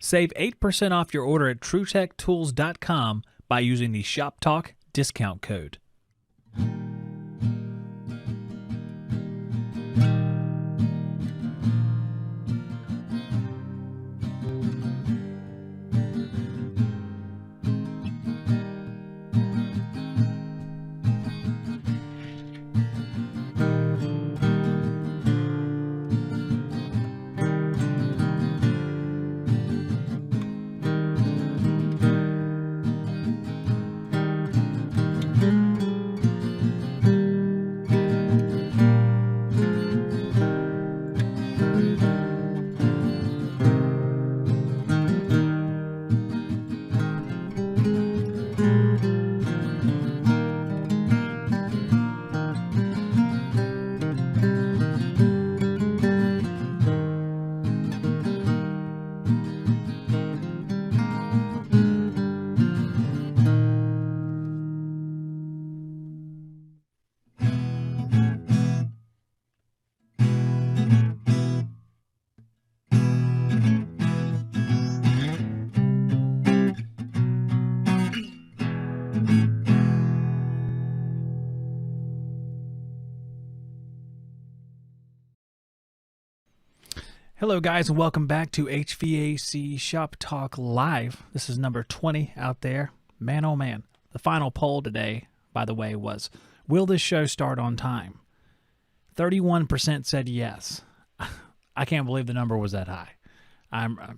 Save 8% off your order at TruTechTools.com by using the Shop Talk discount code. Hello guys, and welcome back to HVAC Shop Talk Live. This is number 20 out there. Man, oh man. The final poll today, by the way, was, will this show start on time? 31% said yes. I can't believe the number was that high.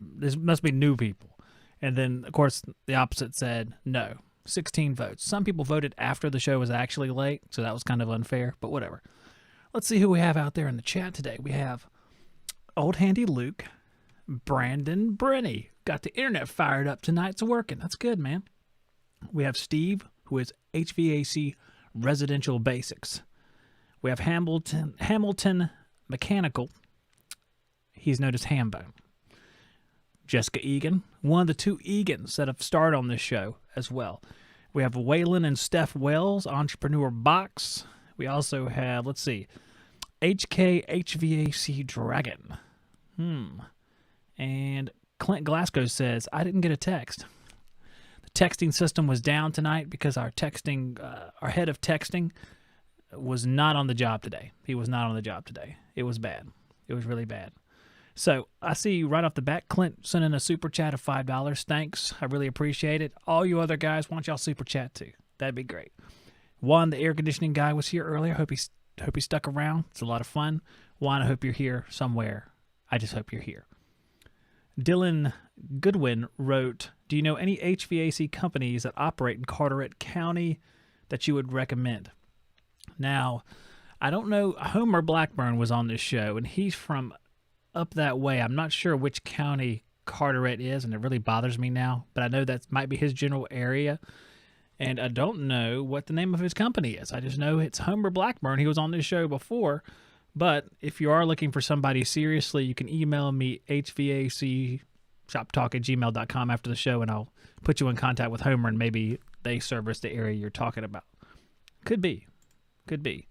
This must be new people. And then, of course, the opposite said no. 16 votes. Some people voted after the show was actually late, so that was kind of unfair, but whatever. Let's see who we have out there in the chat today. We have Old Handy Luke, Brandon Brenny. Got the internet fired up tonight. It's working. That's good, man. We have Steve, who is HVAC Residential Basics. We have Hamilton Mechanical. He's known as Hambone. Jessica Egan, one of the two Egans that have starred on this show as well. We have Waylon and Steph Wells, Entrepreneur Box. We also have, let's see, HK HVAC Dragon. And Clint Glasgow says, I didn't get a text. The texting system was down tonight because our head of texting was not on the job today. He was not on the job today. It was bad. It was really bad. So I see right off the bat, Clint sent in a super chat of $5. Thanks. I really appreciate it. All you other guys, why don't y'all super chat too? That'd be great. Juan, the air conditioning guy, was here earlier. Hope he stuck around. It's a lot of fun. Juan, I hope you're here somewhere. I just hope you're here. Dylan Goodwin wrote, do you know any HVAC companies that operate in Carteret County that you would recommend? Now, I don't know. Homer Blackburn was on this show, and he's from up that way. I'm not sure which county Carteret is, and it really bothers me now, but I know that might be his general area, and I don't know what the name of his company is. I just know it's Homer Blackburn. He was on this show before. But if you are looking for somebody seriously, you can email me hvacshoptalk@gmail.com after the show, and I'll put you in contact with Homer, and maybe they service the area you're talking about. Could be. Could be.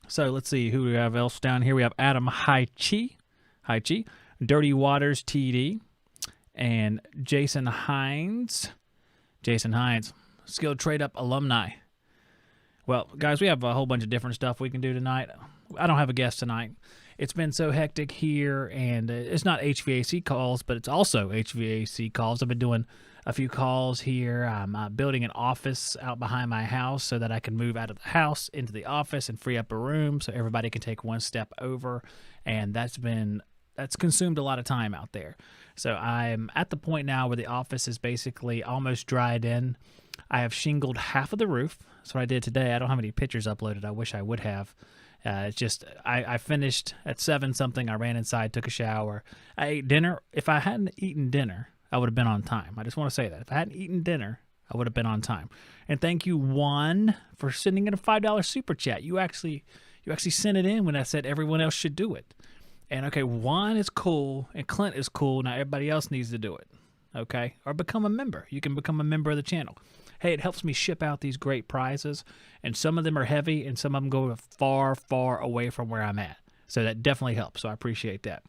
So let's see who we have else down here. We have Adam Haichi, Dirty Waters TD, and Jason Hines, Skilled Trade Up alumni. Well, guys, we have a whole bunch of different stuff we can do tonight. I don't have a guest tonight. It's been so hectic here, and it's not HVAC calls, but it's also HVAC calls. I've been doing a few calls here. I'm building an office out behind my house so that I can move out of the house into the office and free up a room so everybody can take one step over, and that's consumed a lot of time out there. So I'm at the point now where the office is basically almost dried in. I have shingled half of the roof. That's what I did today. I don't have any pictures uploaded. I wish I would have. It's just I finished at 7-something. I ran inside, took a shower. I ate dinner. If I hadn't eaten dinner, I would have been on time. I just want to say that. If I hadn't eaten dinner, I would have been on time. And thank you, Juan, for sending in a $5 super chat. You actually sent it in when I said everyone else should do it. And okay, Juan is cool and Clint is cool. Now everybody else needs to do it. Okay? Or become a member. You can become a member of the channel. Hey, it helps me ship out these great prizes, and some of them are heavy, and some of them go far, far away from where I'm at. So that definitely helps, so I appreciate that.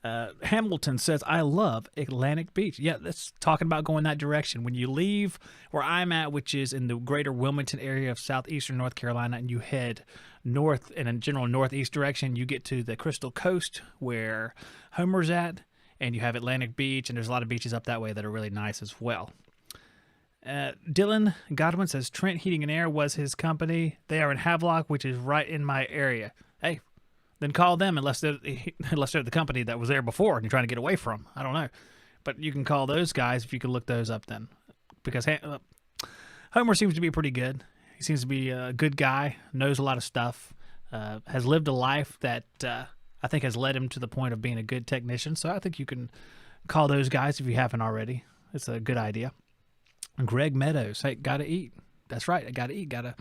Hamilton says, I love Atlantic Beach. Yeah, that's talking about going that direction. When you leave where I'm at, which is in the greater Wilmington area of southeastern North Carolina, and you head north in a general northeast direction, you get to the Crystal Coast where Homer's at, and you have Atlantic Beach, and there's a lot of beaches up that way that are really nice as well. Dylan Godwin says, Trent Heating and Air was his company. They are in Havelock, which is right in my area. Hey, then call them unless they're the company that was there before and you're trying to get away from. I don't know. But you can call those guys if you can look those up then. Because Homer seems to be pretty good. He seems to be a good guy, knows a lot of stuff, has lived a life that I think has led him to the point of being a good technician. So I think you can call those guys if you haven't already. It's a good idea. Greg Meadows, hey, gotta eat. That's right, I gotta eat, gotta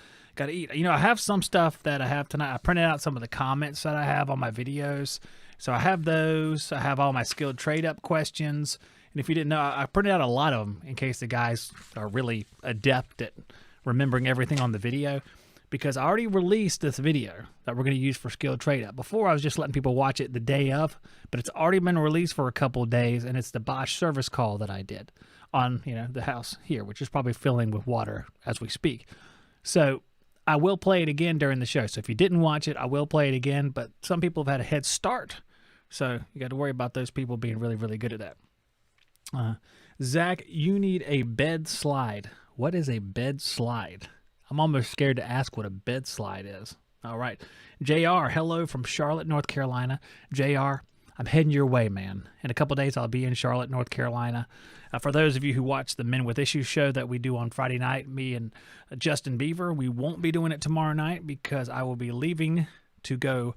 eat. You know, I have some stuff that I have tonight. I printed out some of the comments that I have on my videos. So I have those. I have all my skilled trade up questions. And if you didn't know, I printed out a lot of them in case the guys are really adept at remembering everything on the video. Because I already released this video that we're going to use for skilled trade up. Before, I was just letting people watch it the day of, but it's already been released for a couple of days, and it's the Bosch service call that I did on, the house here, which is probably filling with water as we speak. So I will play it again during the show. So if you didn't watch it, I will play it again, but some people have had a head start. So you got to worry about those people being really, really good at that. Zach, you need a bed slide. What is a bed slide? I'm almost scared to ask what a bed slide is. All right. JR, hello from Charlotte, North Carolina. JR, I'm heading your way, man. In a couple of days, I'll be in Charlotte, North Carolina. For those of you who watch the Men with Issues show that we do on Friday night, me and Justin Beaver, we won't be doing it tomorrow night because I will be leaving to go.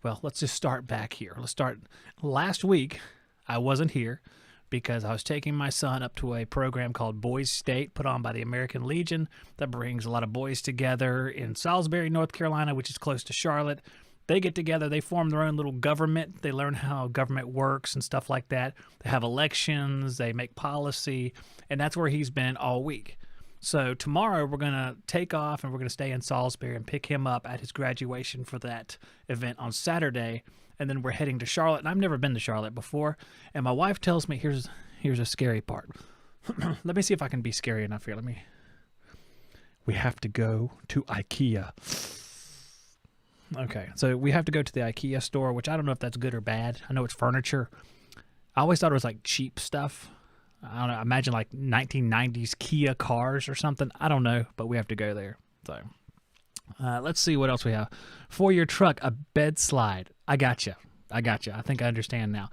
Well, let's just start back here. Let's start. Last week, I wasn't here because I was taking my son up to a program called Boys State, put on by the American Legion, that brings a lot of boys together in Salisbury, North Carolina, which is close to Charlotte. They get together, they form their own little government, they learn how government works and stuff like that. They have elections, they make policy, and that's where he's been all week. So tomorrow we're going to take off and we're going to stay in Salisbury and pick him up at his graduation for that event on Saturday. And then we're heading to Charlotte. And I've never been to Charlotte before. And my wife tells me, here's a scary part. Let me see if I can be scary enough here. We have to go to IKEA. Okay, so we have to go to the IKEA store, which I don't know if that's good or bad. I know it's furniture. I always thought it was like cheap stuff. I don't know. Imagine like 1990s Kia cars or something. I don't know, but we have to go there. So let's see what else we have. For your truck, a bed slide. I gotcha. I think I understand now.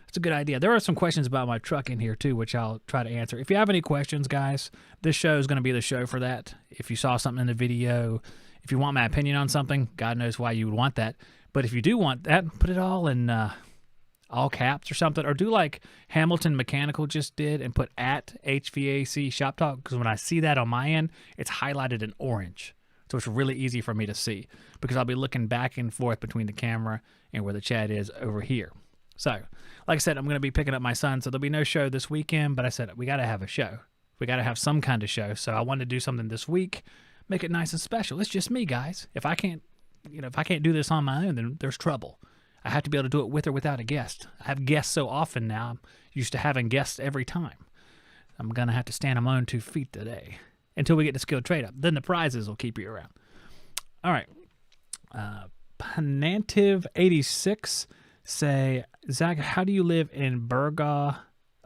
It's a good idea. There are some questions about my truck in here too, which I'll try to answer. If you have any questions, guys, this show is going to be the show for that. If you saw something in the video, if you want my opinion on something, God knows why you would want that. But if you do want that, put it all in all caps or something, or do like Hamilton Mechanical just did and put at HVAC Shop Talk, because when I see that on my end, it's highlighted in orange. So it's really easy for me to see because I'll be looking back and forth between the camera and where the chat is over here. So, like I said, I'm going to be picking up my son, so there'll be no show this weekend, but I said we got to have a show. We got to have some kind of show. So I wanted to do something this week, make it nice and special. It's just me, guys. If I can't do this on my own, then there's trouble. I have to be able to do it with or without a guest. I have guests so often now. I'm used to having guests every time. I'm going to have to stand on my own 2 feet today until we get to skilled trade up. Then the prizes will keep you around. All right. Penantive86 say, Zach, how do you live in Burgaw?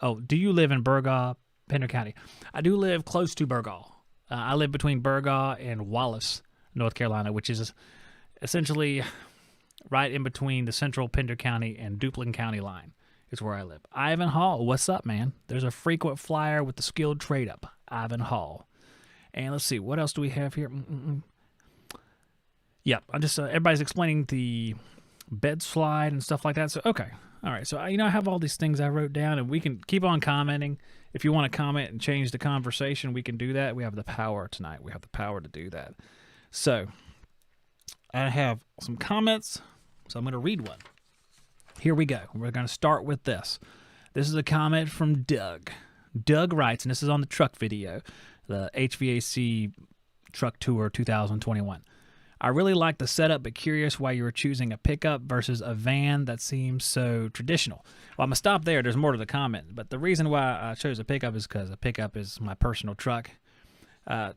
Oh, do you live in Burgaw, Pender County? I do live close to Burgaw. I live between Burgaw and Wallace, North Carolina, which is essentially right in between the central Pender County and Duplin County line is where I live. Ivan Hall, what's up, man? There's a frequent flyer with the skilled trade up, Ivan Hall. And let's see, what else do we have here? Yep, I'm just everybody's explaining the bed slide and stuff like that. So okay, all right. So I have all these things I wrote down, and we can keep on commenting. If you want to comment and change the conversation, we can do that. We have the power tonight. We have the power to do that. So I have some comments, so I'm going to read one. Here we go. We're going to start with this. This is a comment from Doug. Doug writes, and this is on the truck video, the HVAC Truck Tour 2021. I really like the setup, but curious why you were choosing a pickup versus a van that seems so traditional. Well, I'm going to stop there. There's more to the comment. But the reason why I chose a pickup is because a pickup is my personal truck. I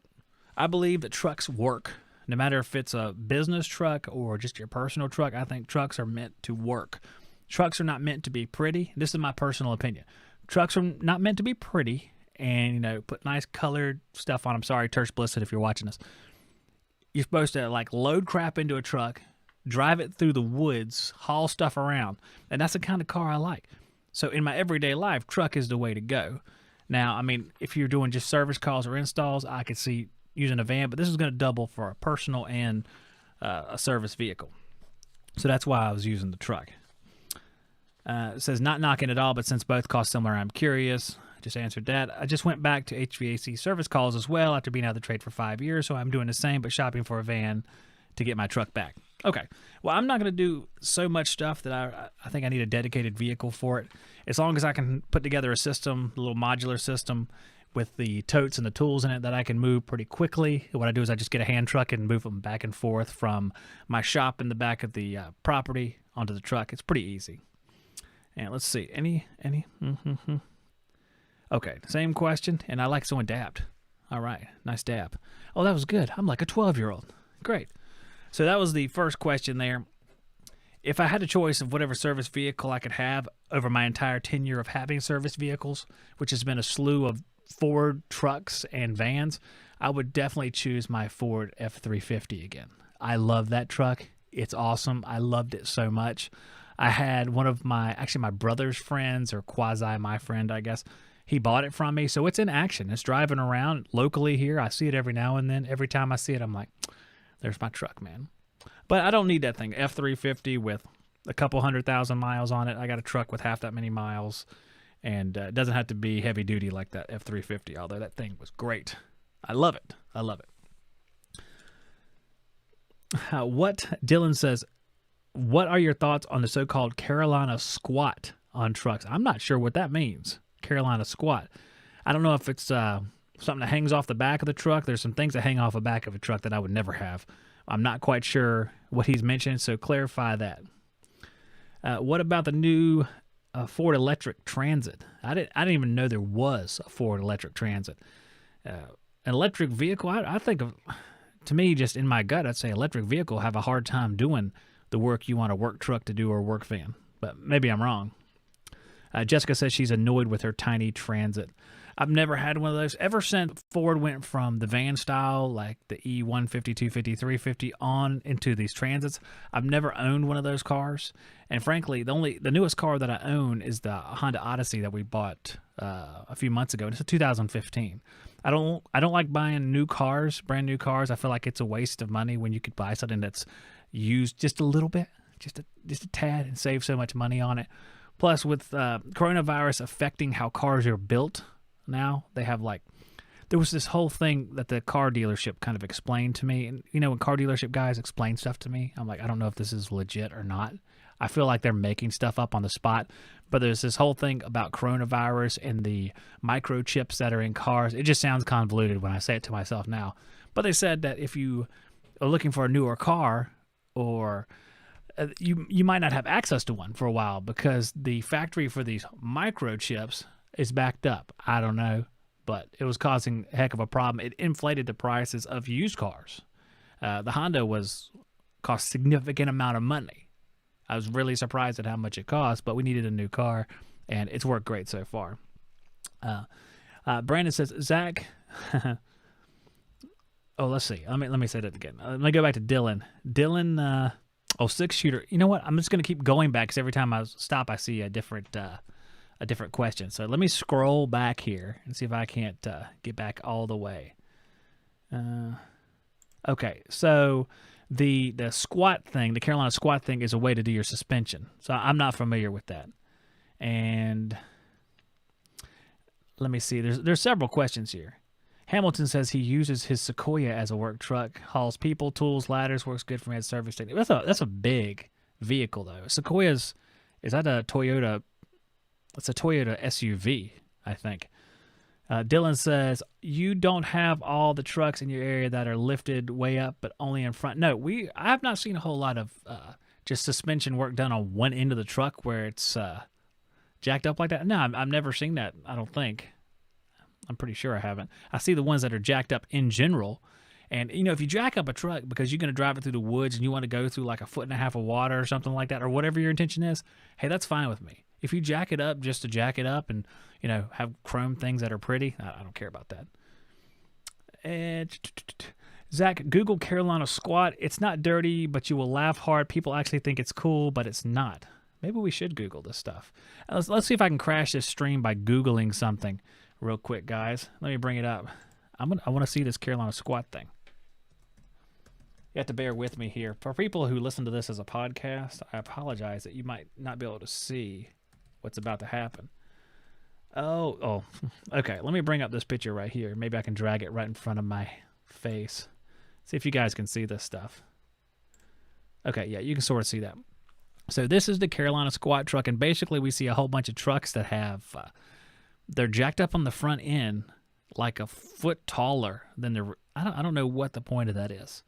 believe that trucks work. No matter if it's a business truck or just your personal truck, I think trucks are meant to work. Trucks are not meant to be pretty. This is my personal opinion. Trucks are not meant to be pretty and, put nice colored stuff on them. Sorry, Tersh Blissett, if you're watching this. You're supposed to load crap into a truck, drive it through the woods, haul stuff around. And that's the kind of car I like. So in my everyday life, truck is the way to go. Now, I mean, if you're doing just service calls or installs, I could see using a van, but this is going to double for a personal and a service vehicle. So that's why I was using the truck. It says, not knocking at all, but since both cost similar, I'm curious. I just answered that. I just went back to HVAC service calls as well after being out of the trade for 5 years, so I'm doing the same, but shopping for a van to get my truck back. Okay. Well, I'm not going to do so much stuff that I think I need a dedicated vehicle for it. As long as I can put together a system, a little modular system with the totes and the tools in it that I can move pretty quickly. What I do is I just get a hand truck and move them back and forth from my shop in the back of the property onto the truck. It's pretty easy. And let's see. Any? Okay, same question, and I like someone dabbed. All right, nice dab. Oh, that was good. I'm like a 12-year-old. Great. So that was the first question there. If I had a choice of whatever service vehicle I could have over my entire tenure of having service vehicles, which has been a slew of Ford trucks and vans, I would definitely choose my Ford F-350 again. I love that truck. It's awesome. I loved it so much. I had one of my brother's friends, or quasi my friend, I guess. He bought it from me, so it's in action. It's driving around locally here. I see it every now and then. Every time I see it, I'm like, there's my truck, man. But I don't need that thing. F-350 with a couple 100,000 miles on it. I got a truck with half that many miles, and it doesn't have to be heavy duty like that F-350, although that thing was great. I love it. I love it. Dylan says, what are your thoughts on the so-called Carolina squat on trucks? I'm not sure what that means, Carolina squat. I don't know if it's something that hangs off the back of the truck. There's some things that hang off the back of a truck that I would never have. I'm not quite sure what he's mentioned, so clarify that. What about the new Ford Electric Transit? I didn't even know there was a Ford Electric Transit. An electric vehicle, I think of, to me, just in my gut, I'd say electric vehicle have a hard time doing the work you want a work truck to do or a work van. But maybe I'm wrong. Jessica says she's annoyed with her tiny Transit. I've never had one of those. Ever since Ford went from the van style, like the E150, 250, 350, on into these Transits, I've never owned one of those cars. And frankly, the newest car that I own is the Honda Odyssey that we bought a few months ago. It's a 2015. I don't like buying new cars, brand new cars. I feel like it's a waste of money when you could buy something that's used just a little bit, just a tad, and save so much money on it. Plus, with coronavirus affecting how cars are built now, they have there was this whole thing that the car dealership kind of explained to me. And, when car dealership guys explain stuff to me, I'm like, I don't know if this is legit or not. I feel like they're making stuff up on the spot. But there's this whole thing about coronavirus and the microchips that are in cars. It just sounds convoluted when I say it to myself now. But they said that if you are looking for a newer car, or you might not have access to one for a while because the factory for these microchips is backed up. I don't know, but it was causing a heck of a problem. It inflated the prices of used cars. The Honda cost a significant amount of money. I was really surprised at how much it cost, but we needed a new car, and it's worked great so far. Brandon says, Zach... Oh, let's see. Let me say that again. Let me go back to Dylan. Dylan, 6-shooter. You know what? I'm just going to keep going back because every time I stop, I see a different question. So let me scroll back here and see if I can't get back all the way. Okay, so the squat thing, the Carolina squat thing, is a way to do your suspension. So I'm not familiar with that. And let me see. There's several questions here. Hamilton says he uses his Sequoia as a work truck, hauls people, tools, ladders, works good for me at service station. That's a big vehicle, though. Is that a Toyota? It's a Toyota SUV, I think. Dylan says, you don't have all the trucks in your area that are lifted way up, but only in front. No, I have not seen a whole lot of just suspension work done on one end of the truck where it's jacked up like that. No, I've never seen that, I don't think. I'm pretty sure I haven't. I see the ones that are jacked up in general. And, if you jack up a truck because you're going to drive it through the woods and you want to go through like 1.5 feet of water or something like that, or whatever your intention is, hey, that's fine with me. If you jack it up just to jack it up and, have chrome things that are pretty, I don't care about that. And Zach, Google Carolina squat. It's not dirty, but you will laugh hard. People actually think it's cool, but it's not. Maybe we should Google this stuff. Let's see if I can crash this stream by Googling something real quick, guys. Let me bring it up. I want to see this Carolina squat thing. You have to bear with me here. For people who listen to this as a podcast, I apologize that you might not be able to see what's about to happen. Oh, okay. Let me bring up this picture right here. Maybe I can drag it right in front of my face. See if you guys can see this stuff. Okay, yeah, you can sort of see that. So this is the Carolina squat truck, and basically we see a whole bunch of trucks that have, they're jacked up on the front end like a foot taller than the. I don't know what the point of that is.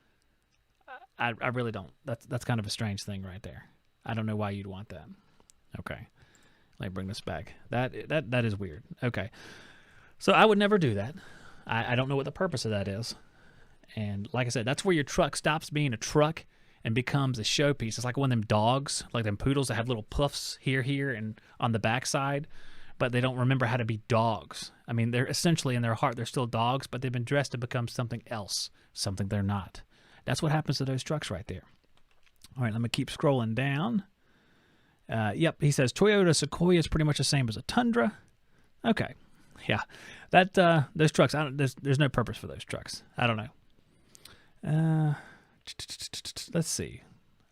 I really don't. That's kind of a strange thing right there. I don't know why you'd want that. Okay. Let me bring this back. That is weird. Okay. So I would never do that. I don't know what the purpose of that is. And like I said, that's where your truck stops being a truck and becomes a showpiece. It's like one of them dogs, like them poodles that have little puffs here, and on the backside, but they don't remember how to be dogs. I mean, they're essentially in their heart, they're still dogs, but they've been dressed to become something else, something they're not. That's what happens to those trucks right there. All right, let me keep scrolling down. Yep, he says Toyota Sequoia is pretty much the same as a Tundra. Okay, yeah, that those trucks. There's no purpose for those trucks. I don't know. Let's see.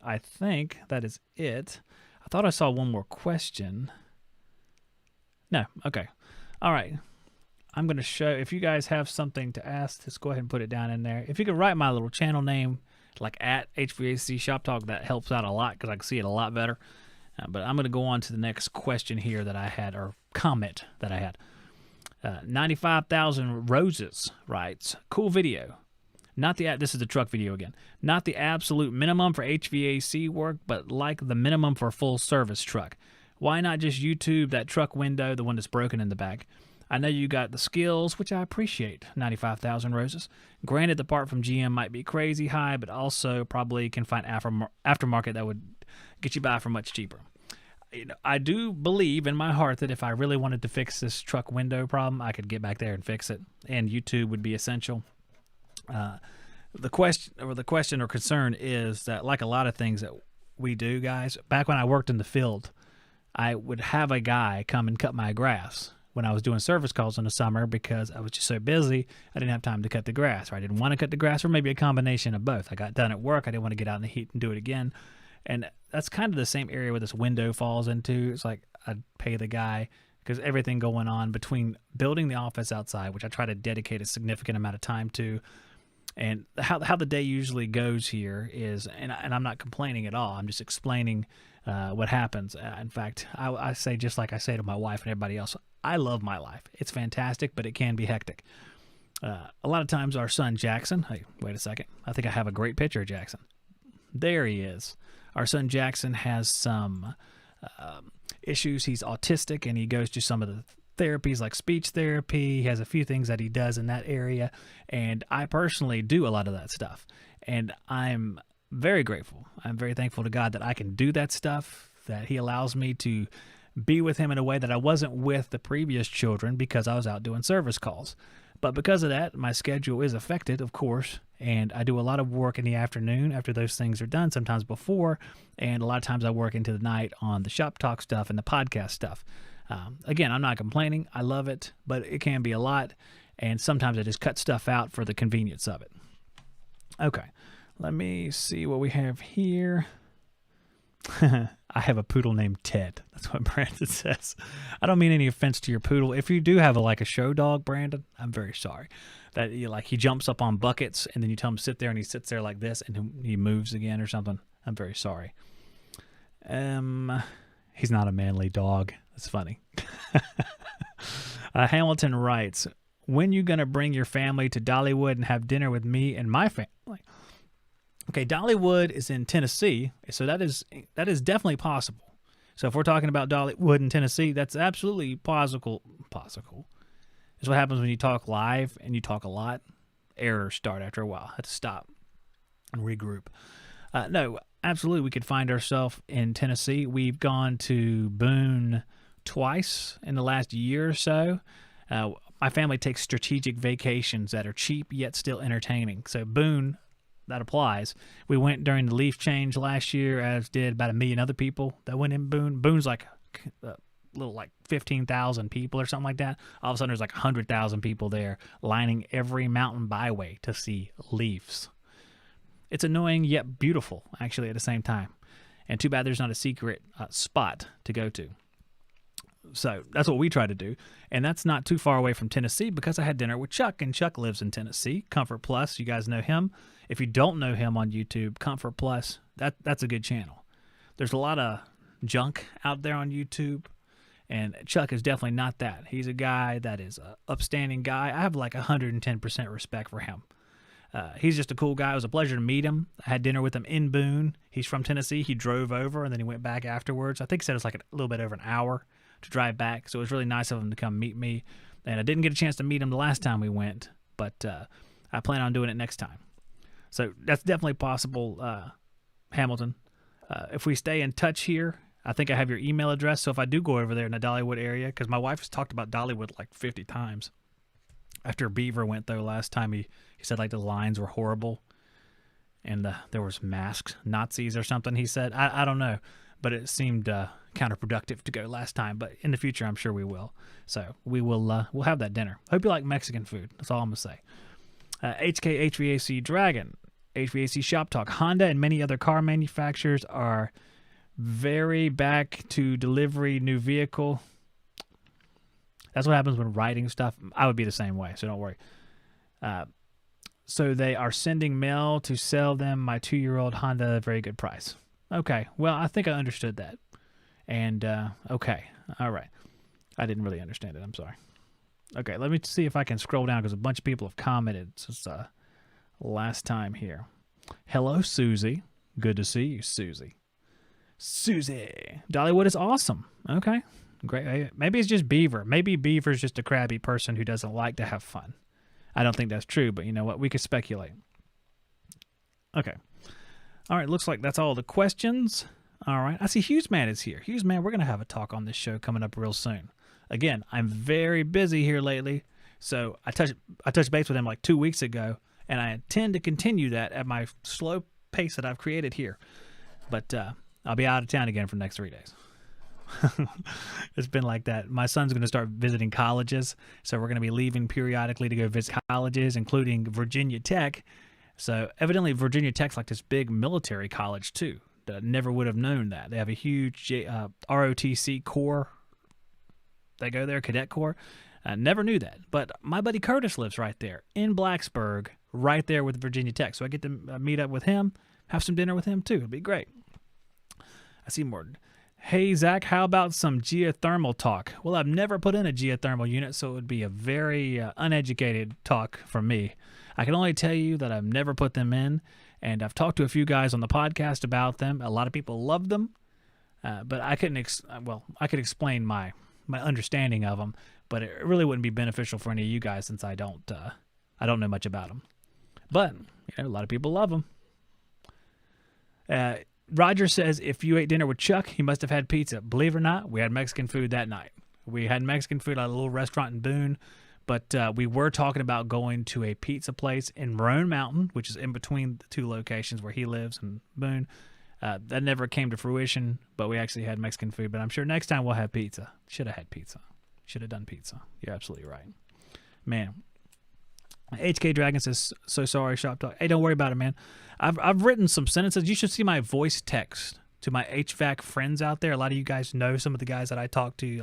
I think that is it. I thought I saw one more question. No. Okay. All right. I'm going to show, if you guys have something to ask, just go ahead and put it down in there. If you could write my little channel name, like at HVAC Shop Talk, that helps out a lot because I can see it a lot better. But I'm going to go on to the next question here that I had, or comment that I had. 95,000 Roses writes, cool video. This is the truck video again. Not the absolute minimum for HVAC work, but like the minimum for a full service truck. Why not just YouTube that truck window, the one that's broken in the back? I know you got the skills, which I appreciate, 95,000 Roses. Granted, the part from GM might be crazy high, but also probably can find aftermarket that would get you by for much cheaper. I do believe in my heart that if I really wanted to fix this truck window problem, I could get back there and fix it, and YouTube would be essential. The question or concern is that, like a lot of things that we do, guys, back when I worked in the field, I would have a guy come and cut my grass when I was doing service calls in the summer because I was just so busy, I didn't have time to cut the grass, or I didn't want to cut the grass, or maybe a combination of both. I got done at work, I didn't want to get out in the heat and do it again. And that's kind of the same area where this window falls into. It's like I'd pay the guy because everything going on between building the office outside, which I try to dedicate a significant amount of time to, and how the day usually goes here is, and I'm not complaining at all. I'm just explaining what happens. In fact, I say, just like I say to my wife and everybody else, I love my life. It's fantastic, but it can be hectic. A lot of times our son Jackson, hey, wait a second. I think I have a great picture of Jackson. There he is. Our son Jackson has some issues. He's autistic, and he goes to some of the therapies like speech therapy. He has a few things that he does in that area, and I personally do a lot of that stuff, and I'm very grateful. I'm very thankful to God that I can do that stuff, that he allows me to be with him in a way that I wasn't with the previous children because I was out doing service calls. But because of that, my schedule is affected, of course, and I do a lot of work in the afternoon after those things are done, sometimes before, and a lot of times I work into the night on the Shop Talk stuff and the podcast stuff. Again, I'm not complaining. I love it, but it can be a lot, and sometimes I just cut stuff out for the convenience of it. Okay, let me see what we have here. I have a poodle named Ted. That's what Brandon says. I don't mean any offense to your poodle. If you do have a show dog, Brandon, I'm very sorry. That he jumps up on buckets and then you tell him to sit there and he sits there like this and he moves again or something. I'm very sorry. He's not a manly dog. That's funny. Hamilton writes, when you going to bring your family to Dollywood and have dinner with me and my family? Okay, Dollywood is in Tennessee, so that is definitely possible. So if we're talking about Dollywood in Tennessee, that's absolutely possible. It's what happens when you talk live and you talk a lot. Errors start after a while. Have to stop and regroup. No, absolutely, we could find ourselves in Tennessee. We've gone to Boone twice in the last year or so. My family takes strategic vacations that are cheap yet still entertaining. So Boone, that applies. We went during the leaf change last year, as did about 1 million other people that went in Boone. Boone's like a little like 15,000 people or something like that. All of a sudden there's like 100,000 people there lining every mountain byway to see leaves. It's annoying yet beautiful, actually, at the same time. And too bad there's not a secret spot to go to. So that's what we try to do. And that's not too far away from Tennessee because I had dinner with Chuck, and Chuck lives in Tennessee. Comfort Plus, you guys know him. If you don't know him on YouTube, Comfort Plus, that's a good channel. There's a lot of junk out there on YouTube, and Chuck is definitely not that. He's a guy that is an upstanding guy. I have like 110% respect for him. He's just a cool guy. It was a pleasure to meet him. I had dinner with him in Boone. He's from Tennessee. He drove over, and then he went back afterwards. I think he said it was like a little bit over an hour to drive back, so it was really nice of him to come meet me. And I didn't get a chance to meet him the last time we went, but I plan on doing it next time. So that's definitely possible, Hamilton. If we stay in touch here, I think I have your email address, so if I do go over there in the Dollywood area, because my wife has talked about Dollywood like 50 times. After Beaver went, though, last time, he said like the lines were horrible and there was masks, Nazis or something, he said. I don't know, but it seemed counterproductive to go last time, but in the future I'm sure we will. So we'll have that dinner. Hope you like Mexican food. That's all I'm going to say. HK HVAC Dragon, HVAC Shop Talk. Honda and many other car manufacturers are very back to delivery new vehicle. That's what happens when writing stuff. I would be the same way, so don't worry. So they are sending mail to sell them my 2-year-old Honda at a very good price. Okay, well, I think I understood that. And, okay, all right. I didn't really understand it. I'm sorry. Okay, let me see if I can scroll down because a bunch of people have commented since last time here. Hello, Susie. Good to see you, Susie. Susie. Dollywood is awesome. Okay. Great. Maybe it's just Beaver. Maybe Beaver's just a crabby person who doesn't like to have fun. I don't think that's true, but you know what? We could speculate. Okay. All right. Looks like that's all the questions. All right. I see Hughes Man is here. Hughes Man, we're going to have a talk on this show coming up real soon. Again, I'm very busy here lately, so I touched base with him like 2 weeks ago, and I intend to continue that at my slow pace that I've created here. But I'll be out of town again for the next 3 days. It's been like that. My son's going to start visiting colleges, so we're going to be leaving periodically to go visit colleges, including Virginia Tech. So evidently Virginia Tech's like this big military college too. I never would have known that. They have a huge ROTC Corps. They go there, Cadet Corps. I never knew that. But my buddy Curtis lives right there in Blacksburg, right there with Virginia Tech. So I get to meet up with him, have some dinner with him too. It'd be great. I see more. Hey, Zach, how about some geothermal talk? Well, I've never put in a geothermal unit, so it would be a very uneducated talk from me. I can only tell you that I've never put them in, and I've talked to a few guys on the podcast about them. A lot of people love them, but I couldn't. I could explain my understanding of them, but it really wouldn't be beneficial for any of you guys since I don't know much about them. But a lot of people love them. Roger says, if you ate dinner with Chuck, you must have had pizza. Believe it or not, we had Mexican food that night. We had Mexican food at a little restaurant in Boone, but we were talking about going to a pizza place in Roan Mountain, which is in between the two locations where he lives in Boone. That never came to fruition, but we actually had Mexican food. But I'm sure next time we'll have pizza. Should have had pizza. Should have done pizza. You're absolutely right. Man. HK Dragon says, so sorry, Shop Talk. Hey, don't worry about it, man. I've written some sentences. You should see my voice text to my HVAC friends out there. A lot of you guys know some of the guys that I talk to.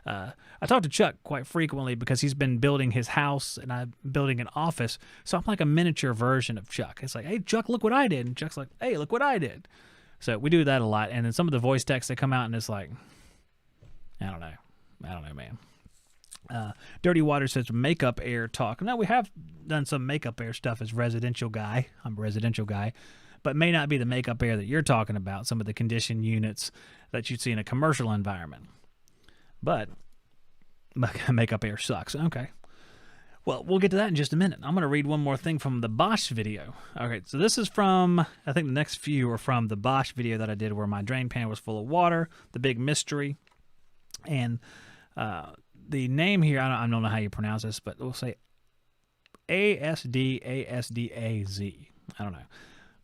I talk to Chuck quite frequently because he's been building his house and I'm building an office. So I'm like a miniature version of Chuck. It's like, hey, Chuck, look what I did. And Chuck's like, hey, look what I did. So we do that a lot. And then some of the voice texts that come out and it's like, I don't know, man. Dirty Water says makeup air talk. Now, we have done some makeup air stuff as residential guy. I'm a residential guy. But may not be the makeup air that you're talking about, some of the conditioned units that you'd see in a commercial environment. But makeup air sucks. Okay. Well, we'll get to that in just a minute. I'm going to read one more thing from the Bosch video. Okay, so this is from, I think the next few are from the Bosch video that I did where my drain pan was full of water, the big mystery. And the name here, I don't know how you pronounce this, but we'll say ASDAZ. I don't know.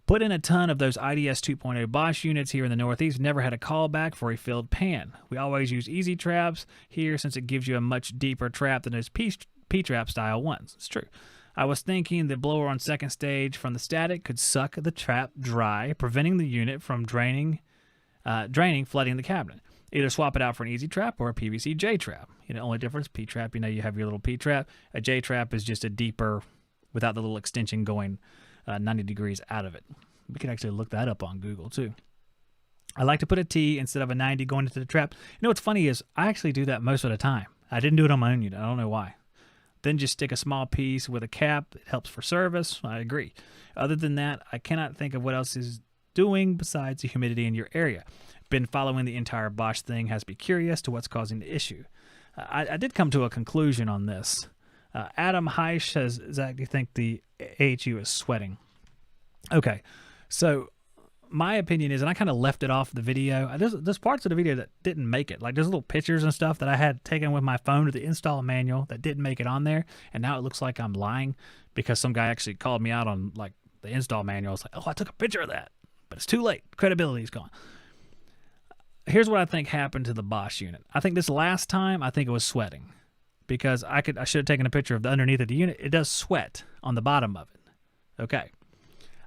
Put in a ton of those IDS 2.0 Bosch units here in the Northeast. Never had a callback for a filled pan. We always use easy traps here since it gives you a much deeper trap than those P-trap style ones. It's true. I was thinking the blower on second stage from the static could suck the trap dry, preventing the unit from draining, flooding the cabinet. Either swap it out for an easy trap or a PVC J-trap. Only difference, P-trap, you have your little P-trap. A J-trap is just a deeper, without the little extension going 90 degrees out of it. We could actually look that up on Google too. I like to put a T instead of a 90 going into the trap. What's funny is I actually do that most of the time. I didn't do it on my own unit. I don't know why. Then just stick a small piece with a cap. It helps for service. I agree. Other than that, I cannot think of what else is doing besides the humidity in your area. Been following the entire Bosch thing. Has to be curious to what's causing the issue. I did come to a conclusion on this. Adam Heisch says, Zach, do you think the AHU is sweating? Okay, so my opinion is, and I kind of left it off the video. There's parts of the video that didn't make it. Like there's little pictures and stuff that I had taken with my phone to the install manual that didn't make it on there. And now it looks like I'm lying because some guy actually called me out on like the install manual. It's like, oh, I took a picture of that, but it's too late. Credibility's gone. Here's what I think happened to the Bosch unit. I think this last time, I think it was sweating. Because I should have taken a picture of the underneath of the unit. It does sweat on the bottom of it. Okay.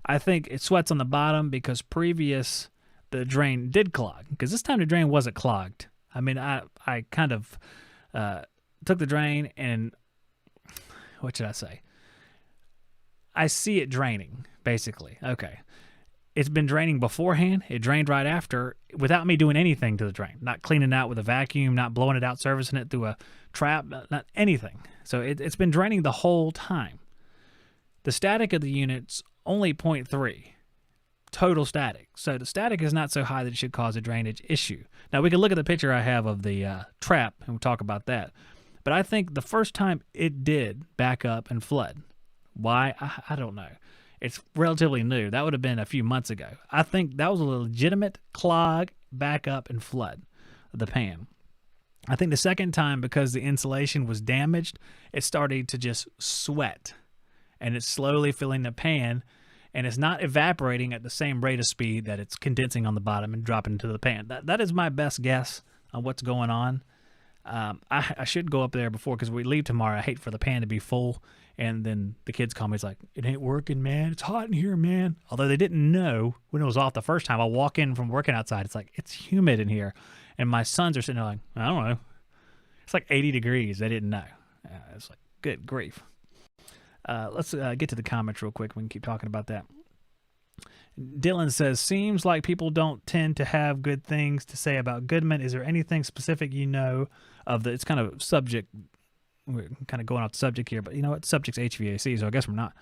I think it sweats on the bottom because previous the drain did clog. Because this time the drain wasn't clogged. I mean, I kind of took the drain and, what should I say? I see it draining, basically. Okay. It's been draining beforehand. It drained right after without me doing anything to the drain. Not cleaning it out with a vacuum, not blowing it out, servicing it through a trap, not anything. So it's been draining the whole time. The static of the unit's only 0.3 total static. So the static is not so high that it should cause a drainage issue. Now we can look at the picture I have of the trap and we'll talk about that. But I think the first time it did back up and flood. Why? I don't know. It's relatively new. That would have been a few months ago. I think that was a legitimate clog, back up, and flood of the pan. I think the second time, because the insulation was damaged, it started to just sweat. And it's slowly filling the pan, and it's not evaporating at the same rate of speed that it's condensing on the bottom and dropping into the pan. That is my best guess on what's going on. I should go up there before, because we leave tomorrow. I hate for the pan to be full. And then the kids call me. It's like, it ain't working, man. It's hot in here, man. Although they didn't know when it was off the first time. I walk in from working outside. It's like, it's humid in here. And my sons are sitting there like, I don't know. It's like 80 degrees. They didn't know. It's like, good grief. Let's get to the comments real quick. We can keep talking about that. Dylan says, seems like people don't tend to have good things to say about Goodman. Is there anything specific you know of the, it's kind of subject, we're kind of going off the subject here, but you know what? Subject's HVAC, so I guess we're not.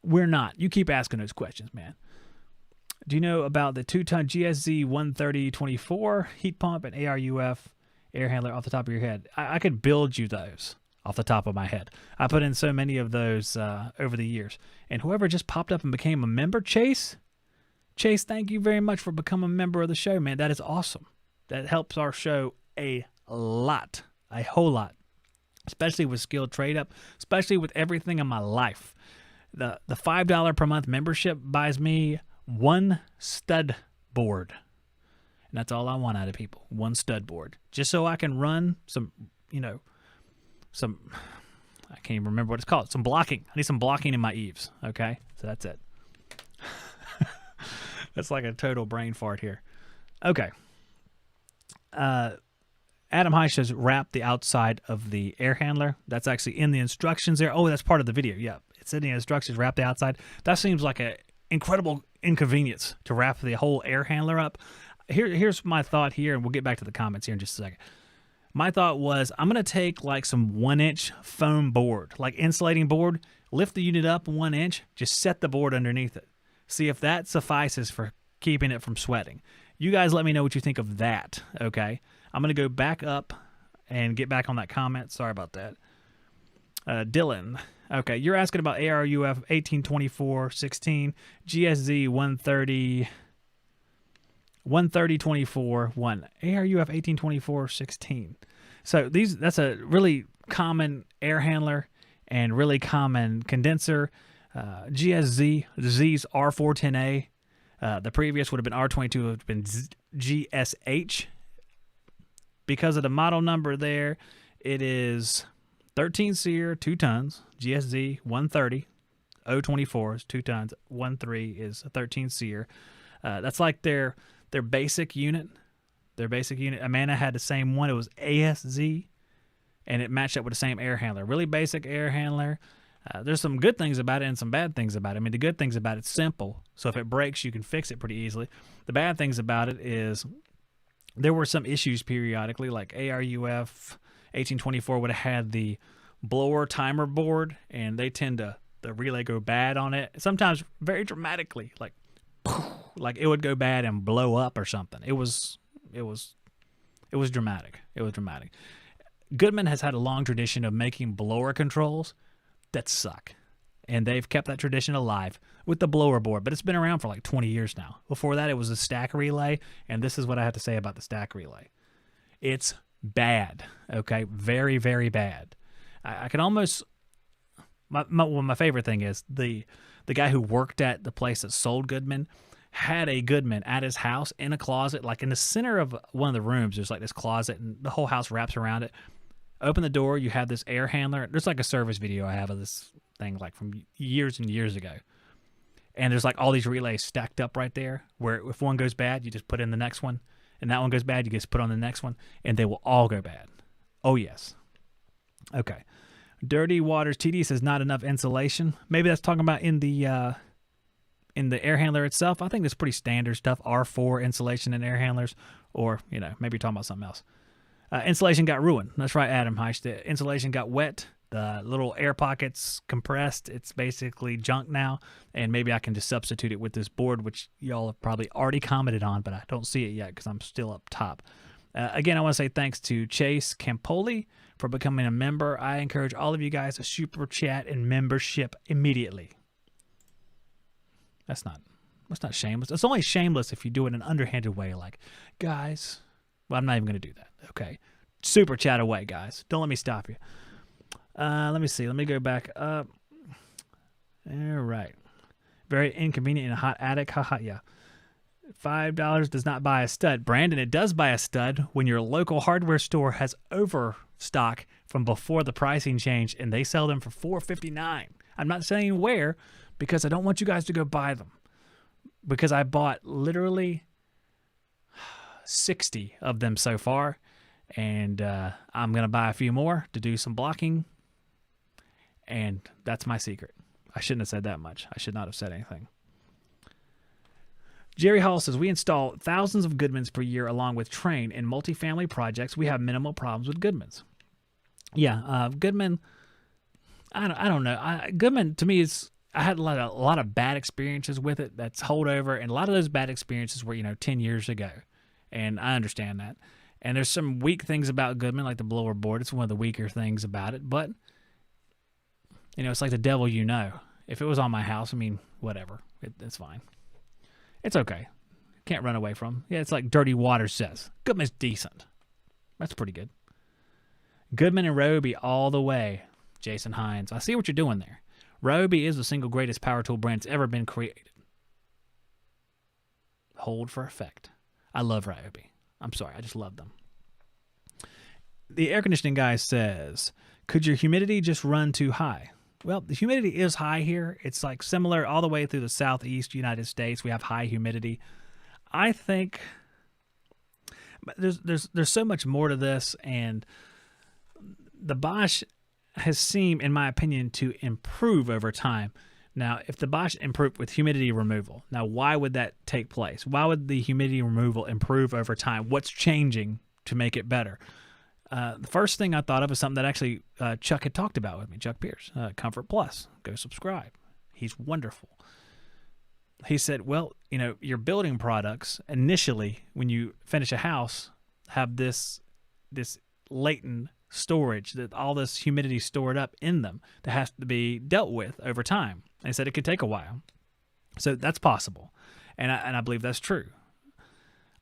We're not. You keep asking those questions, man. Do you know about the 2-ton GSZ 130-24 heat pump and ARUF air handler off the top of your head? I could build you those off the top of my head. I put in so many of those over the years. And whoever just popped up and became a member, Chase, thank you very much for becoming a member of the show, man. That is awesome. That helps our show a lot, a whole lot. Especially with Skilled Trade Up, especially with everything in my life. The $5 per month membership buys me one stud board. And that's all I want out of people, one stud board. Just so I can run some, I can't even remember what it's called, some blocking. I need some blocking in my eaves, okay? So that's it. That's like a total brain fart here. Okay. Adam Heisch says, wrap the outside of the air handler. That's actually in the instructions there. Oh, that's part of the video. Yeah, it's in the instructions, wrap the outside. That seems like an incredible inconvenience to wrap the whole air handler up. Here's my thought here, and we'll get back to the comments here in just a second. My thought was, I'm going to take like some 1-inch foam board, like insulating board, lift the unit up 1 inch, just set the board underneath it. See if that suffices for keeping it from sweating. You guys let me know what you think of that, okay? I'm going to go back up and get back on that comment. Sorry about that. Dylan, okay, you're asking about ARUF 1824-16, GSZ 130-24, 1. ARUF 1824-16. So that's a really common air handler and really common condenser. GSZ, the Z's R410A. The previous would have been R22, would have been GSH. Because of the model number there, it is 13 SEER, 2 tons. GSZ 130, 024 is 2 tons. 13 is a 13 SEER. That's like their basic unit. Their basic unit. Amana had the same one. It was ASZ, and it matched up with the same air handler. Really basic air handler. There's some good things about it and some bad things about it. I mean, the good things about it's simple. So if it breaks, you can fix it pretty easily. The bad things about it is there were some issues periodically, like ARUF 1824 would have had the blower timer board, and they tend to, the relay go bad on it. Sometimes very dramatically, like it would go bad and blow up or something. It was dramatic. It was dramatic. Goodman has had a long tradition of making blower controls that suck, and they've kept that tradition alive with the blower board, but it's been around for like 20 years now. Before that, it was a stack relay, and this is what I have to say about the stack relay. It's bad, okay? Very, very bad. I can almost... My favorite thing is the guy who worked at the place that sold Goodman had a Goodman at his house in a closet, like in the center of one of the rooms. There's like this closet, and the whole house wraps around it. Open the door, you have this air handler. There's like a service video I have of this thing like from years and years ago. And there's like all these relays stacked up right there where if one goes bad, you just put in the next one. And that one goes bad, you just put on the next one. And they will all go bad. Oh, yes. Okay. Dirty Waters TD says not enough insulation. Maybe that's talking about in the air handler itself. I think that's pretty standard stuff. R4 insulation in air handlers. Or, maybe you're talking about something else. Insulation got ruined. That's right, Adam Heisch. The insulation got wet. The little air pockets compressed. It's basically junk now. And maybe I can just substitute it with this board, which y'all have probably already commented on, but I don't see it yet because I'm still up top. Again, I want to say thanks to Chase Campoli for becoming a member. I encourage all of you guys to super chat and membership immediately. That's not shameless. It's only shameless if you do it in an underhanded way, like, guys. Well, I'm not even going to do that. Okay. Super chat away, guys. Don't let me stop you. Let me see. Let me go back up. All right. Very inconvenient in a hot attic. Haha, yeah. $5 does not buy a stud. Brandon, it does buy a stud when your local hardware store has overstock from before the pricing change, and they sell them for $4.59. I'm not saying where, because I don't want you guys to go buy them. Because I bought literally 60 of them so far, and I'm going to buy a few more to do some blocking, and that's my secret. I shouldn't have said that much. I should not have said anything. Jerry Hall says, we install thousands of Goodmans per year along with Train in multifamily projects. We have minimal problems with Goodmans. Yeah, Goodman, I don't know. Goodman, to me, is I had a lot of bad experiences with it that's holdover, and a lot of those bad experiences were, 10 years ago. And I understand that. And there's some weak things about Goodman, like the blower board. It's one of the weaker things about it. But, it's like the devil you know. If it was on my house, whatever. It's fine. It's okay. Can't run away from. Yeah, it's like Dirty Water says. Goodman's decent. That's pretty good. Goodman and Ryobi all the way. Jason Hines. I see what you're doing there. Ryobi is the single greatest power tool brand that's ever been created. Hold for effect. I love Ryobi. I'm sorry, I just love them. The air conditioning guy says, could your humidity just run too high? Well, the humidity is high here. It's like similar all the way through the southeast United States. We have high humidity. I think there's so much more to this, and the Bosch has seemed, in my opinion, to improve over time. Now, if the Bosch improved with humidity removal, now why would that take place? Why would the humidity removal improve over time? What's changing to make it better? the first thing I thought of is something that actually Chuck had talked about with me, Chuck Pierce, Comfort Plus. Go subscribe. He's wonderful. He said, well, your building products initially, when you finish a house, have this latent storage, that all this humidity stored up in them that has to be dealt with over time. And he said it could take a while. So that's possible. And I believe that's true.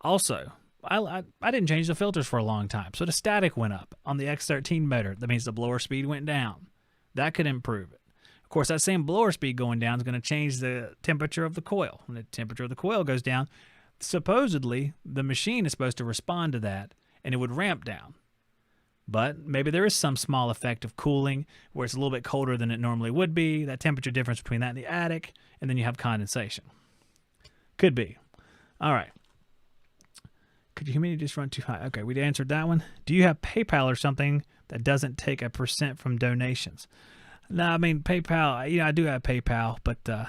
Also, I didn't change the filters for a long time. So the static went up on the X13 motor. That means the blower speed went down. That could improve it. Of course, that same blower speed going down is going to change the temperature of the coil. When the temperature of the coil goes down, supposedly the machine is supposed to respond to that, and it would ramp down. But maybe there is some small effect of cooling where it's a little bit colder than it normally would be, that temperature difference between that and the attic, and then you have condensation. Could be. All right. Could your humidity just run too high? Okay, we answered that one. Do you have PayPal or something that doesn't take a % from donations? No, I mean, PayPal, I do have PayPal, but the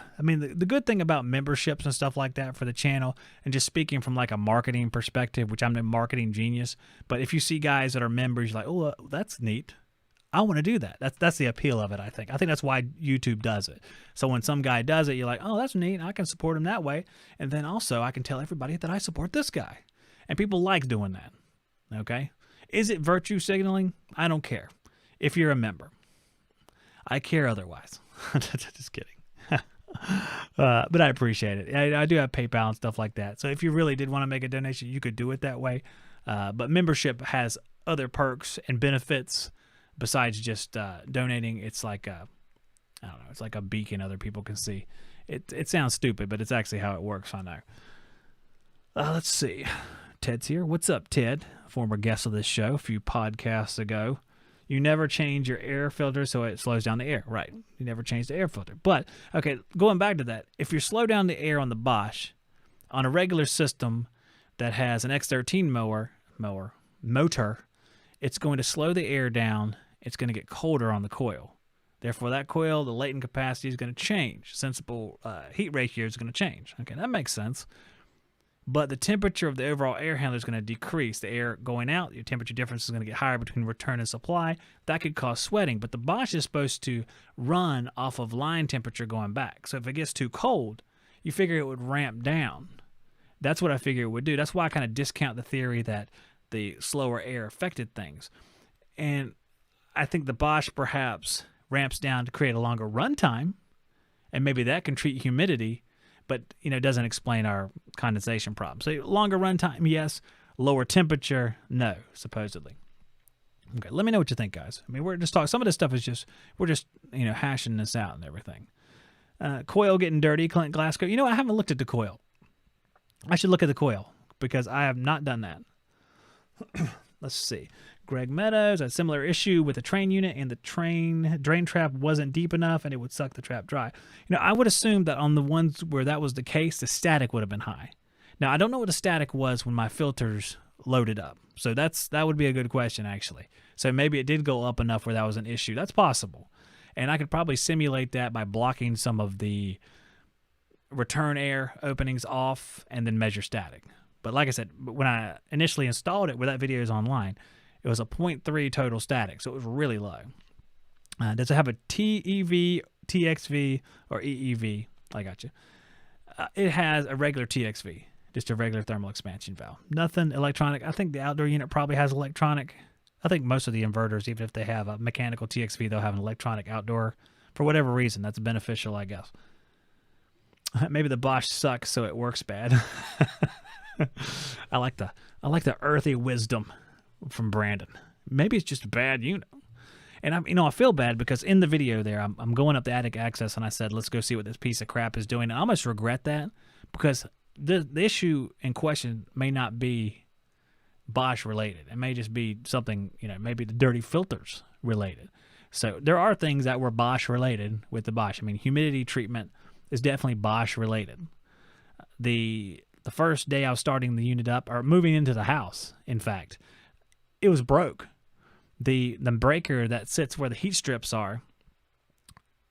good thing about memberships and stuff like that for the channel, and just speaking from like a marketing perspective, which I'm a marketing genius, but if you see guys that are members, you're like, oh, that's neat. I want to do that. That's the appeal of it, I think. I think that's why YouTube does it. So when some guy does it, you're like, oh, that's neat. I can support him that way. And then also I can tell everybody that I support this guy. And people like doing that, okay? Is it virtue signaling? I don't care if you're a member. I care otherwise. Just kidding. But I appreciate it. I do have PayPal and stuff like that. So if you really did want to make a donation, you could do it that way. But membership has other perks and benefits besides just donating. It's like it's like a beacon other people can see. It sounds stupid, but it's actually how it works, I know. Let's see. Ted's here. What's up, Ted? Former guest of this show a few podcasts ago. You never change your air filter so it slows down the air. Right. You never change the air filter. But, okay, going back to that, if you slow down the air on the Bosch, on a regular system that has an X13 motor, it's going to slow the air down. It's going to get colder on the coil. Therefore, that coil, the latent capacity is going to change. Sensible heat ratio is going to change. Okay, that makes sense. But the temperature of the overall air handler is going to decrease. The air going out, your temperature difference is going to get higher between return and supply. That could cause sweating. But the Bosch is supposed to run off of line temperature going back. So if it gets too cold, you figure it would ramp down. That's what I figure it would do. That's why I kind of discount the theory that the slower air affected things. And I think the Bosch perhaps ramps down to create a longer runtime, and maybe that can treat humidity, but doesn't explain our condensation problem. So longer runtime, yes. Lower temperature, no, supposedly. Okay, let me know what you think, guys. I mean, we're just talking. Some of this stuff is just we're just hashing this out and everything. Coil getting dirty, Clint Glasgow. I haven't looked at the coil. I should look at the coil because I have not done that. Let's see. Greg Meadows, a similar issue with the train unit, and the drain trap wasn't deep enough and it would suck the trap dry. I would assume that on the ones where that was the case, the static would have been high. Now, I don't know what the static was when my filters loaded up. So that would be a good question, actually. So maybe it did go up enough where that was an issue. That's possible. And I could probably simulate that by blocking some of the return air openings off and then measure static. But like I said, when I initially installed it, where that video is online, it was a 0.3 total static, so it was really low. Does it have a TEV, TXV, or EEV? I got you. It has a regular TXV, just a regular thermal expansion valve. Nothing electronic. I think the outdoor unit probably has electronic. I think most of the inverters, even if they have a mechanical TXV, they'll have an electronic outdoor. For whatever reason, that's beneficial, I guess. Maybe the Bosch sucks, so it works bad. I like the earthy wisdom from Brandon. Maybe it's just a bad unit. And I feel bad because in the video there, I'm going up the attic access and I said, let's go see what this piece of crap is doing. And I almost regret that because the issue in question may not be Bosch related. It may just be something, maybe the dirty filters related. So there are things that were Bosch related with the Bosch. I mean, humidity treatment is definitely Bosch related. The first day I was starting the unit up, or moving into the house, in fact, it was broke. The breaker that sits where the heat strips are,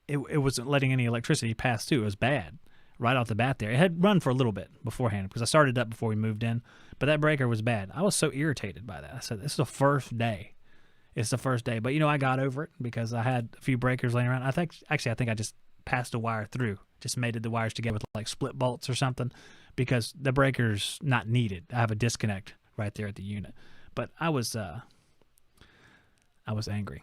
it wasn't letting any electricity pass through. It was bad right off the bat there. It had run for a little bit beforehand because I started up before we moved in, but that breaker was bad. I was so irritated by that. I said, this is the first day. it's the first day. But, I got over it because I had a few breakers laying around. I think I just passed a wire through, just mated the wires together with like split bolts or something because the breaker's not needed. I have a disconnect right there at the unit. But I was angry.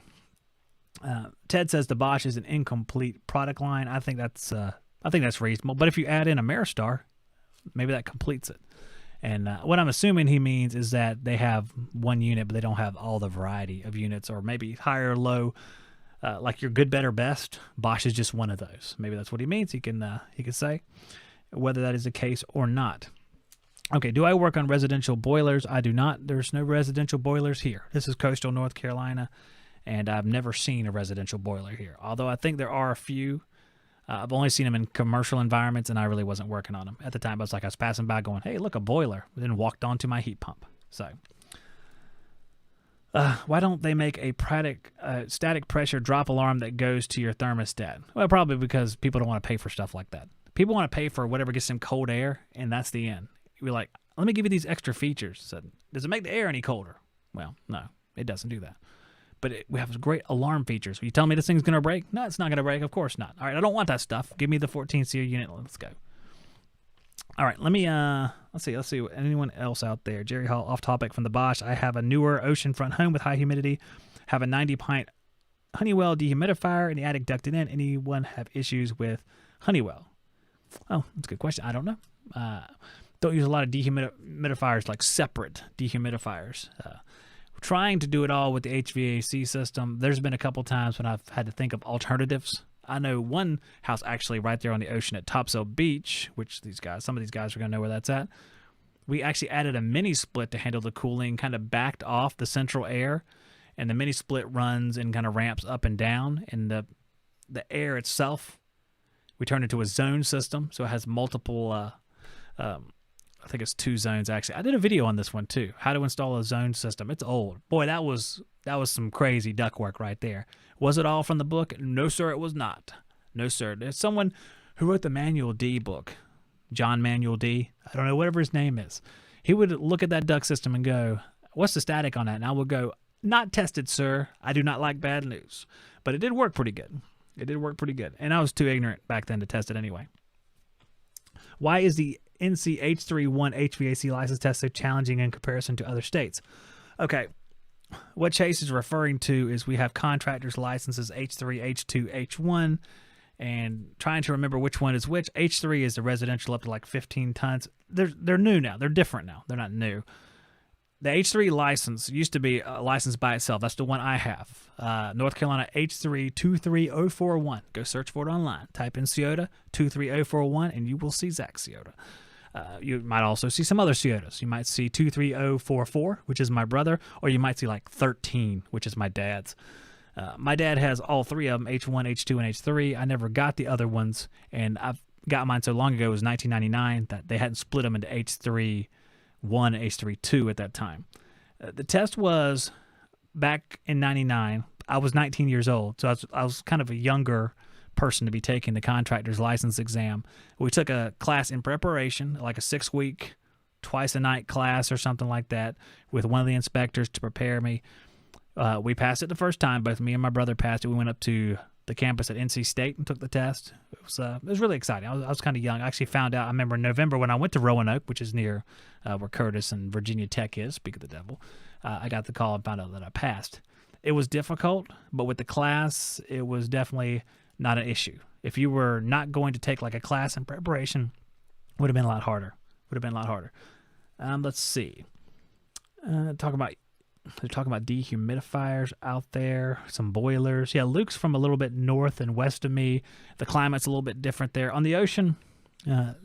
Ted says the Bosch is an incomplete product line. I think that's reasonable. But if you add in a Meristar, maybe that completes it. And what I'm assuming he means is that they have one unit, but they don't have all the variety of units, or maybe higher or low, like your good, better, best. Bosch is just one of those. Maybe that's what he means. He can say whether that is the case or not. Okay, do I work on residential boilers? I do not. There's no residential boilers here. This is coastal North Carolina, and I've never seen a residential boiler here, although I think there are a few. I've only seen them in commercial environments, and I really wasn't working on them. At the time, I was passing by going, hey, look, a boiler. Then walked onto my heat pump. So, why don't they make a static pressure drop alarm that goes to your thermostat? Well, probably because people don't want to pay for stuff like that. People want to pay for whatever gets them cold air, and that's the end. You're like, let me give you these extra features. So, does it make the air any colder? Well, no, it doesn't do that. But we have great alarm features. You tell me this thing's going to break? No, it's not going to break. Of course not. All right, I don't want that stuff. Give me the 14 SEER unit. Let's go. All right, let me, let's see. Anyone else out there? Jerry Hall, off topic from the Bosch. I have a newer oceanfront home with high humidity. Have a 90-pint Honeywell dehumidifier in the attic ducted in. Anyone have issues with Honeywell? Oh, that's a good question. I don't know. Don't use a lot of dehumidifiers, like separate dehumidifiers. Trying to do it all with the HVAC system. There's been a couple times when I've had to think of alternatives. I know one house actually right there on the ocean at Topsail Beach, which some of these guys are going to know where that's at. We actually added a mini split to handle the cooling, kind of backed off the central air, and the mini split runs and kind of ramps up and down. And the air itself, we turned into a zone system, so it has multiple. I think it's 2 zones actually. I did a video on this one too. How to install a zone system. It's old. Boy, that was some crazy ductwork right there. Was it all from the book? No, sir, it was not. No, sir. There's someone who wrote the Manual D book, John Manual D. I don't know, whatever his name is. He would look at that duct system and go, what's the static on that? And I would go, not tested, sir. I do not like bad news. But it did work pretty good. And I was too ignorant back then to test it anyway. Why is the NC H31 HVAC license test so challenging in comparison to other states? Okay, what Chase is referring to is we have contractors' licenses H3, H2, H1, and trying to remember which one is which. H3 is the residential up to like 15 tons. They're new now. They're different now. They're not new. The H3 license used to be a license by itself. That's the one I have. North Carolina H3 23041. Go search for it online. Type in Psioda 23041 and you will see Zack Psioda. You might also see some other Psiodas. You might see 23044, which is my brother, or you might see like 13, which is my dad's. My dad has all 3 of them, H1, H2, and H3. I never got the other ones, and I've got mine so long ago, it was 1999, that they hadn't split them into H3 1 and H3 2 at that time. The test was back in 99. I was 19 years old, so I was kind of a younger person to be taking the contractor's license exam. We took a class in preparation, like a 6-week, twice-a-night class or something like that, with one of the inspectors to prepare me. We passed it the first time. Both me and my brother passed it. We went up to the campus at NC State and took the test. It was really exciting. I was kind of young. I actually found out, I remember in November when I went to Roanoke, which is near where Curtis and Virginia Tech is, speak of the devil, I got the call and found out that I passed. It was difficult, but with the class, it was definitely not an issue. If you were not going to take like a class in preparation, it would have been a lot harder. Let's see. They're talking about dehumidifiers out there, some boilers. Yeah, Luke's from a little bit north and west of me. The climate's a little bit different there. On the ocean,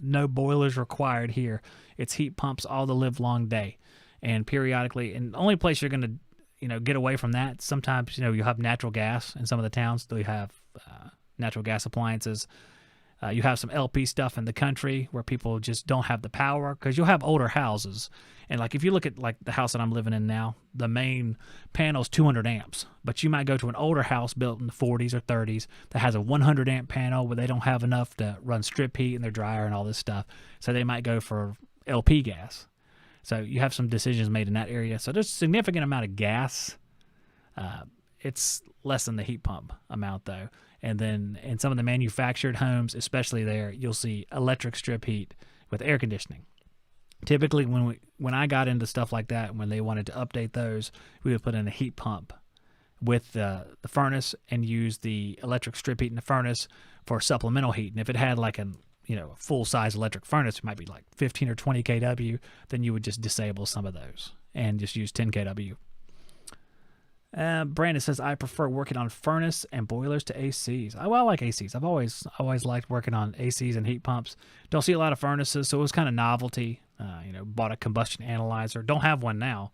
no boilers required here. It's heat pumps all the live long day. And periodically, and the only place you're going to, get away from that, sometimes, you have natural gas in some of the towns. They have natural gas appliances. You have some LP stuff in the country where people just don't have the power, because you'll have older houses. And like if you look at like the house that I'm living in now, the main panel is 200 amps. But you might go to an older house built in the 40s or 30s that has a 100 amp panel where they don't have enough to run strip heat in their dryer and all this stuff. So they might go for LP gas. So you have some decisions made in that area. So there's a significant amount of gas It's less than the heat pump amount, though. And then in some of the manufactured homes, especially there, you'll see electric strip heat with air conditioning. Typically, when I got into stuff like that, when they wanted to update those, we would put in a heat pump with the furnace and use the electric strip heat in the furnace for supplemental heat. And if it had like a full-size electric furnace, it might be like 15 or 20 kW, then you would just disable some of those and just use 10 kW. Brandon says, I prefer working on furnace and boilers to ACs. I like ACs. I've always liked working on ACs and heat pumps. Don't see a lot of furnaces, so it was kind of novelty. Bought a combustion analyzer. Don't have one now,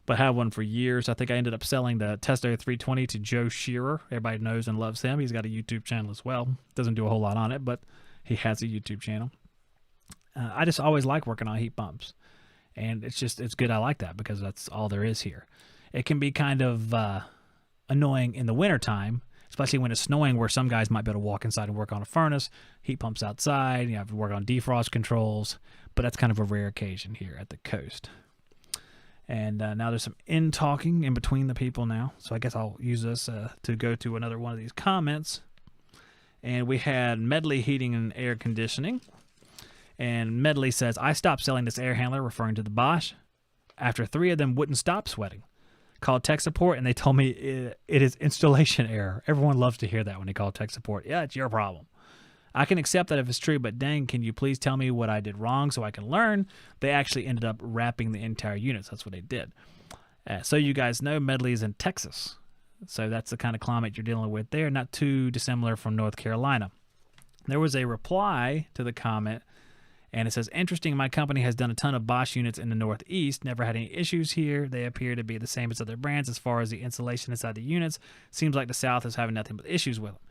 but have one for years. I think I ended up selling the Testo 320 to Joe Shearer. Everybody knows and loves him. He's got a YouTube channel as well. Doesn't do a whole lot on it, but he has a YouTube channel. I just always like working on heat pumps, and it's good. I like that because that's all there is here. It can be kind of annoying in the wintertime, especially when it's snowing, where some guys might be able to walk inside and work on a furnace, heat pumps outside, you have to work on defrost controls, but that's kind of a rare occasion here at the coast. And now there's some in-talking in between the people now, so I guess I'll use this to go to another one of these comments. And we had Medley Heating and Air Conditioning. And Medley says, I stopped selling this air handler, referring to the Bosch, after 3 of them wouldn't stop sweating. Called tech support, and they told me it is installation error. Everyone loves to hear that when they call tech support. Yeah, it's your problem. I can accept that if it's true, but dang, can you please tell me what I did wrong so I can learn? They actually ended up wrapping the entire units. That's what they did. So you guys know, Medley is in Texas. So that's the kind of climate you're dealing with there, not too dissimilar from North Carolina. There was a reply to the comment, and it says, interesting, my company has done a ton of Bosch units in the Northeast, never had any issues here. They appear to be the same as other brands as far as the insulation inside the units. Seems like the South is having nothing but issues with them.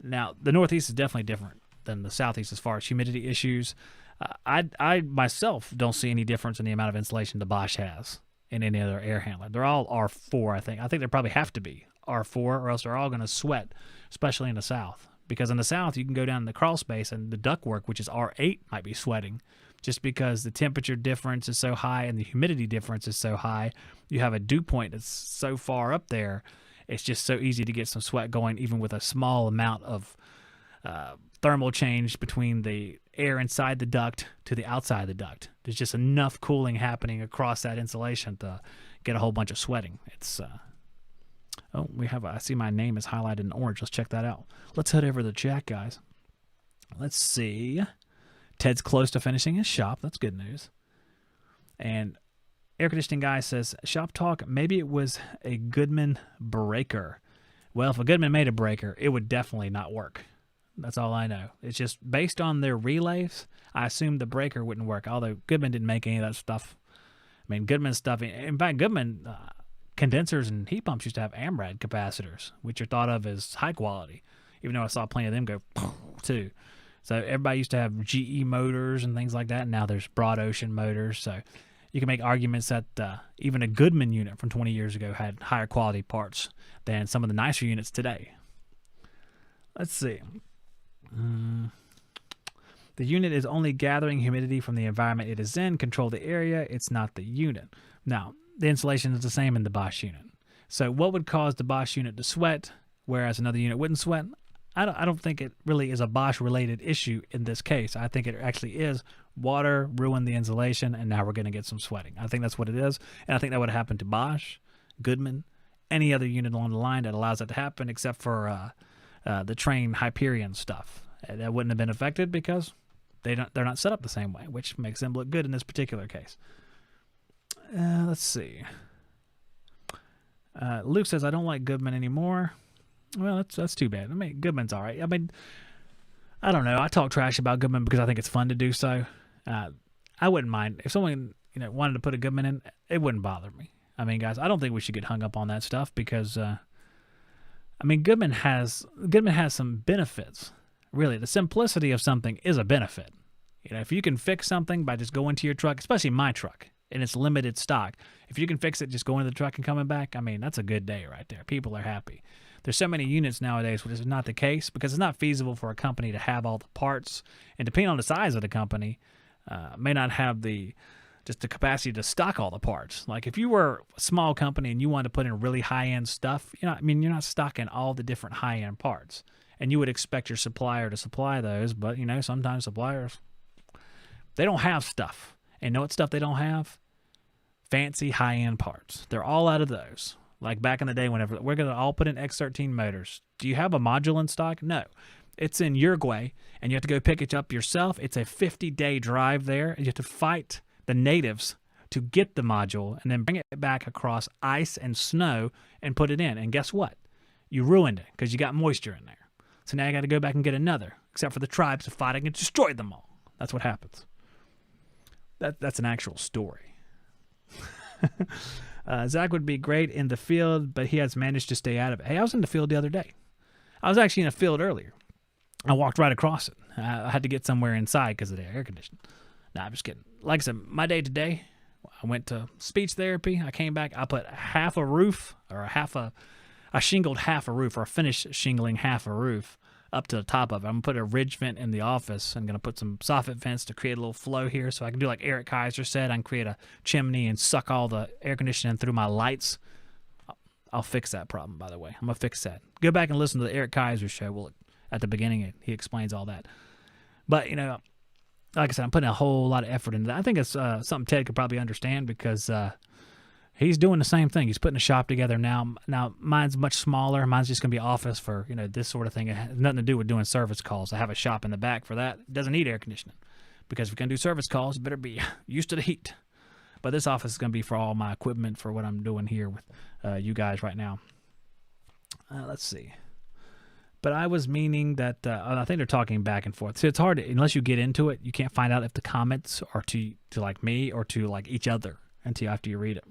Now, the Northeast is definitely different than the Southeast as far as humidity issues. I myself don't see any difference in the amount of insulation the Bosch has in any other air handler. They're all R4, I think. I think they probably have to be R4, or else they're all going to sweat, especially in the South. Because in the South, you can go down in the crawl space and the ductwork, which is R8, might be sweating just because the temperature difference is so high and the humidity difference is so high. You have a dew point that's so far up there, it's just so easy to get some sweat going, even with a small amount of thermal change between the air inside the duct to the outside of the duct. There's just enough cooling happening across that insulation to get a whole bunch of sweating. It's I see my name is highlighted in orange. Let's check that out. Let's head over to the chat, guys. Let's see. Ted's close to finishing his shop. That's good news. And air conditioning guy says, Shop Talk, maybe it was a Goodman breaker. Well, if a Goodman made a breaker, it would definitely not work. That's all I know. It's just based on their relays, I assume the breaker wouldn't work, although Goodman didn't make any of that stuff. I mean, Goodman stuff, in fact, Goodman condensers and heat pumps used to have AMRAD capacitors, which are thought of as high quality, even though I saw plenty of them go too. So everybody used to have GE motors and things like that, and now there's Broad Ocean motors. So you can make arguments that even a Goodman unit from 20 years ago had higher quality parts than some of the nicer units today. Let's see. The unit is only gathering humidity from the environment it is in. Control the area. It's not the unit. Now, the insulation is the same in the Bosch unit. So what would cause the Bosch unit to sweat, whereas another unit wouldn't sweat? I don't think it really is a Bosch-related issue in this case. I think it actually is water ruined the insulation, and now we're going to get some sweating. I think that's what it is, and I think that would happen to Bosch, Goodman, any other unit along the line that allows it to happen, except for the Trane Hyperion stuff. That wouldn't have been affected because they're not set up the same way, which makes them look good in this particular case. Let's see. Luke says, I don't like Goodman anymore. Well, that's too bad. I mean, Goodman's all right. I mean, I don't know. I talk trash about Goodman because I think it's fun to do so. I wouldn't mind. If someone wanted to put a Goodman in, it wouldn't bother me. I mean, guys, I don't think we should get hung up on that stuff because, Goodman has some benefits. Really, the simplicity of something is a benefit. If you can fix something by just going to your truck, especially my truck, and it's limited stock. If you can fix it, just going to the truck and coming back, that's a good day right there. People are happy. There's so many units nowadays which is not the case because it's not feasible for a company to have all the parts. And depending on the size of the company, may not have the just the capacity to stock all the parts. Like if you were a small company and you wanted to put in really high-end stuff, you're not stocking all the different high-end parts. And you would expect your supplier to supply those, but sometimes suppliers, they don't have stuff. And know what stuff they don't have? Fancy high-end parts. They're all out of those. Like back in the day, whenever we're going to all put in X13 motors. Do you have a module in stock? No. It's in Uruguay, and you have to go pick it up yourself. It's a 50-day drive there, and you have to fight the natives to get the module and then bring it back across ice and snow and put it in. And guess what? You ruined it because you got moisture in there. So now you got to go back and get another, except for the tribes fighting and destroyed them all. That's what happens. That's an actual story. Zack would be great in the field, but he has managed to stay out of it. Hey, I was in the field the other day. I was actually in a field earlier. I walked right across it. I had to get somewhere inside because of the air conditioning. Nah, I'm just kidding. Like I said, my day today, I went to speech therapy. I came back. I put half a roof or I shingled half a roof, or I finished shingling half a roof up to the top of it. I'm going to put a ridge vent in the office. I'm going to put some soffit vents to create a little flow here so I can do like Eric Kaiser said. I can create a chimney and suck all the air conditioning through my lights. I'll fix that problem, by the way. I'm going to fix that. Go back and listen to the Eric Kaiser show. Well, at the beginning, he explains all that. But, like I said, I'm putting a whole lot of effort into that. I think it's something Ted could probably understand because he's doing the same thing. He's putting a shop together now. Now, mine's much smaller. Mine's just going to be office for, this sort of thing. It has nothing to do with doing service calls. I have a shop in the back for that. It doesn't need air conditioning because if you're going to do service calls, you better be used to the heat. But this office is going to be for all my equipment for what I'm doing here with you guys right now. Let's see. But I was meaning that I think they're talking back and forth. So it's hard, unless you get into it, you can't find out if the comments are to like me or to like each other until after you read it.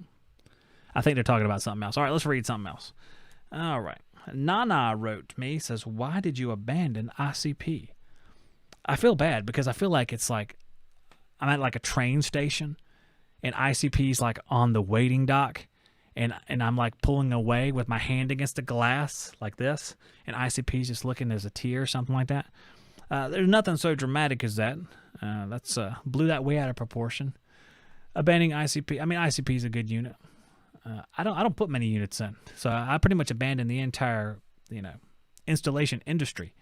I think they're talking about something else. All right, let's read something else. All right. Nana wrote me, says, why did you abandon ICP? I feel bad because I feel like it's like I'm at like a train station and ICP's like on the waiting dock. And I'm like pulling away with my hand against the glass like this, and ICP's just looking as a tear or something like that. There's nothing so dramatic as that. That's blew that way out of proportion. Abandoning ICP. I mean, ICP is a good unit. I don't put many units in, so I pretty much abandoned the entire installation industry.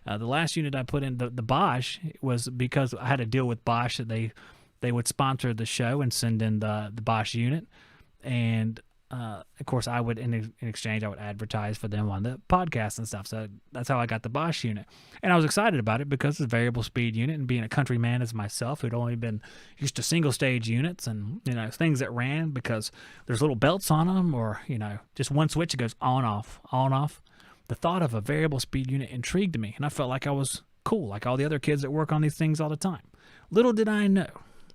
The last unit I put in, the Bosch, was because I had a deal with Bosch that they would sponsor the show and send in the Bosch unit. And, of course, I would, in exchange, I would advertise for them on the podcast and stuff. So that's how I got the Bosch unit. And I was excited about it because it's a variable speed unit, and being a country man as myself who'd only been used to single stage units and, things that ran because there's little belts on them or, just one switch that goes on, off. The thought of a variable speed unit intrigued me, and I felt like I was cool, like all the other kids that work on these things all the time. Little did I know,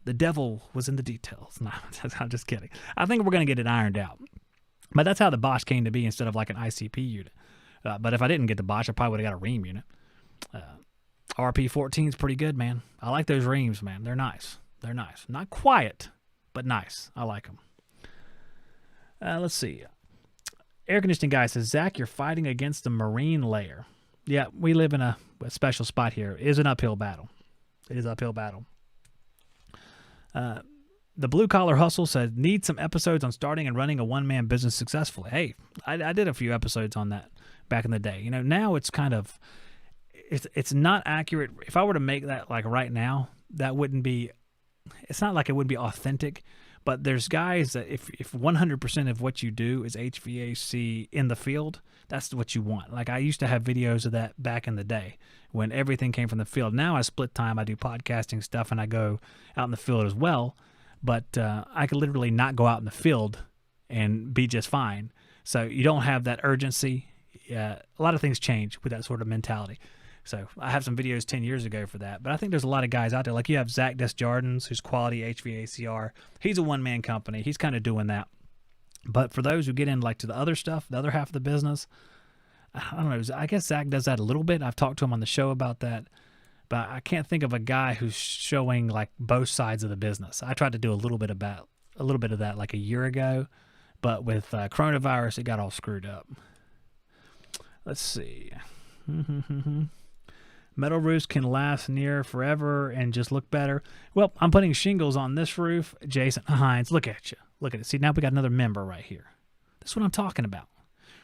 the devil was in the details. No, I'm just kidding. I think we're going to get it ironed out. But that's how the Bosch came to be instead of like an ICP unit. But if I didn't get the Bosch, I probably would have got a Ream unit. RP14 is pretty good, man. I like those Reams, man. They're nice. Not quiet, but nice. I like them. Let's see. Air conditioning guy says, Zach, you're fighting against the marine layer. Yeah, we live in a special spot here. It is an uphill battle. The Blue Collar Hustle said, need some episodes on starting and running a one-man business successfully. Hey, I did a few episodes on that back in the day. Now it's kind of, it's not accurate. If I were to make that like right now, that wouldn't be, it's not like it would be authentic, but there's guys that if 100% of what you do is HVAC in the field, that's what you want. Like I used to have videos of that back in the day when everything came from the field. Now I split time. I do podcasting stuff and I go out in the field as well. But I could literally not go out in the field and be just fine. So you don't have that urgency. A lot of things change with that sort of mentality. So I have some videos 10 years ago for that. But I think there's a lot of guys out there. Like you have Zach Desjardins, who's Quality HVACR. He's a one-man company. He's kind of doing that. But for those who get in like to the other stuff, the other half of the business, I don't know. I guess Zach does that a little bit. I've talked to him on the show about that. But I can't think of a guy who's showing like both sides of the business. I tried to do a little bit of that like a year ago, but with coronavirus, it got all screwed up. Let's see. Metal roofs can last near forever and just look better. Well, I'm putting shingles on this roof. Jason Hines, look at you. Look at it. See, now we got another member right here. That's what I'm talking about.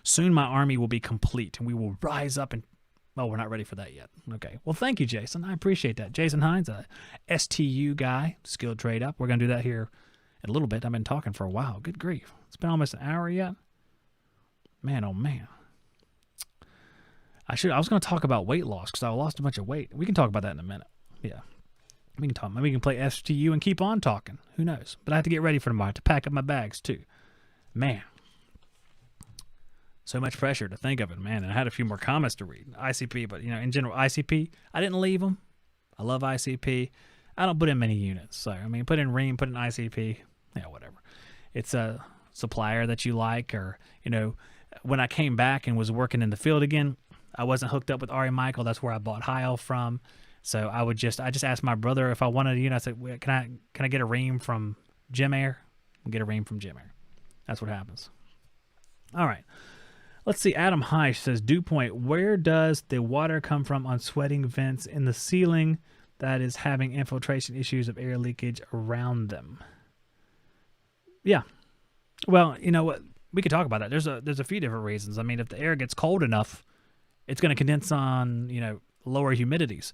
Soon my army will be complete, and we will rise up and... Oh, we're not ready for that yet. Okay. Well, thank you, Jason. I appreciate that. Jason Hines, a STU guy, skilled trade up. We're going to do that here in a little bit. I've been talking for a while. Good grief. It's been almost an hour yet. Man, oh, man. I was going to talk about weight loss because I lost a bunch of weight. We can talk about that in a minute. Yeah. We can talk. Maybe we can play STU and keep on talking. Who knows? But I have to get ready for tomorrow to pack up my bags, too. Man. So much pressure to think of it, man. And I had a few more comments to read. ICP, but, in general, ICP, I didn't leave them. I love ICP. I don't put in many units. So, put in Ream, put in ICP. Yeah, whatever. It's a supplier that you like, or, when I came back and was working in the field again, I wasn't hooked up with Ari Michael. That's where I bought Heil from. So I just asked my brother if I wanted, I said, can I get a Ream from Jim Air? I'll get a Ream from Jim Air. That's what happens. All right. Let's see. Adam Heish says, Dew Point, where does the water come from on sweating vents in the ceiling that is having infiltration issues of air leakage around them? Yeah. Well, you know what? We could talk about that. There's a few different reasons. If the air gets cold enough, it's going to condense on, lower humidities.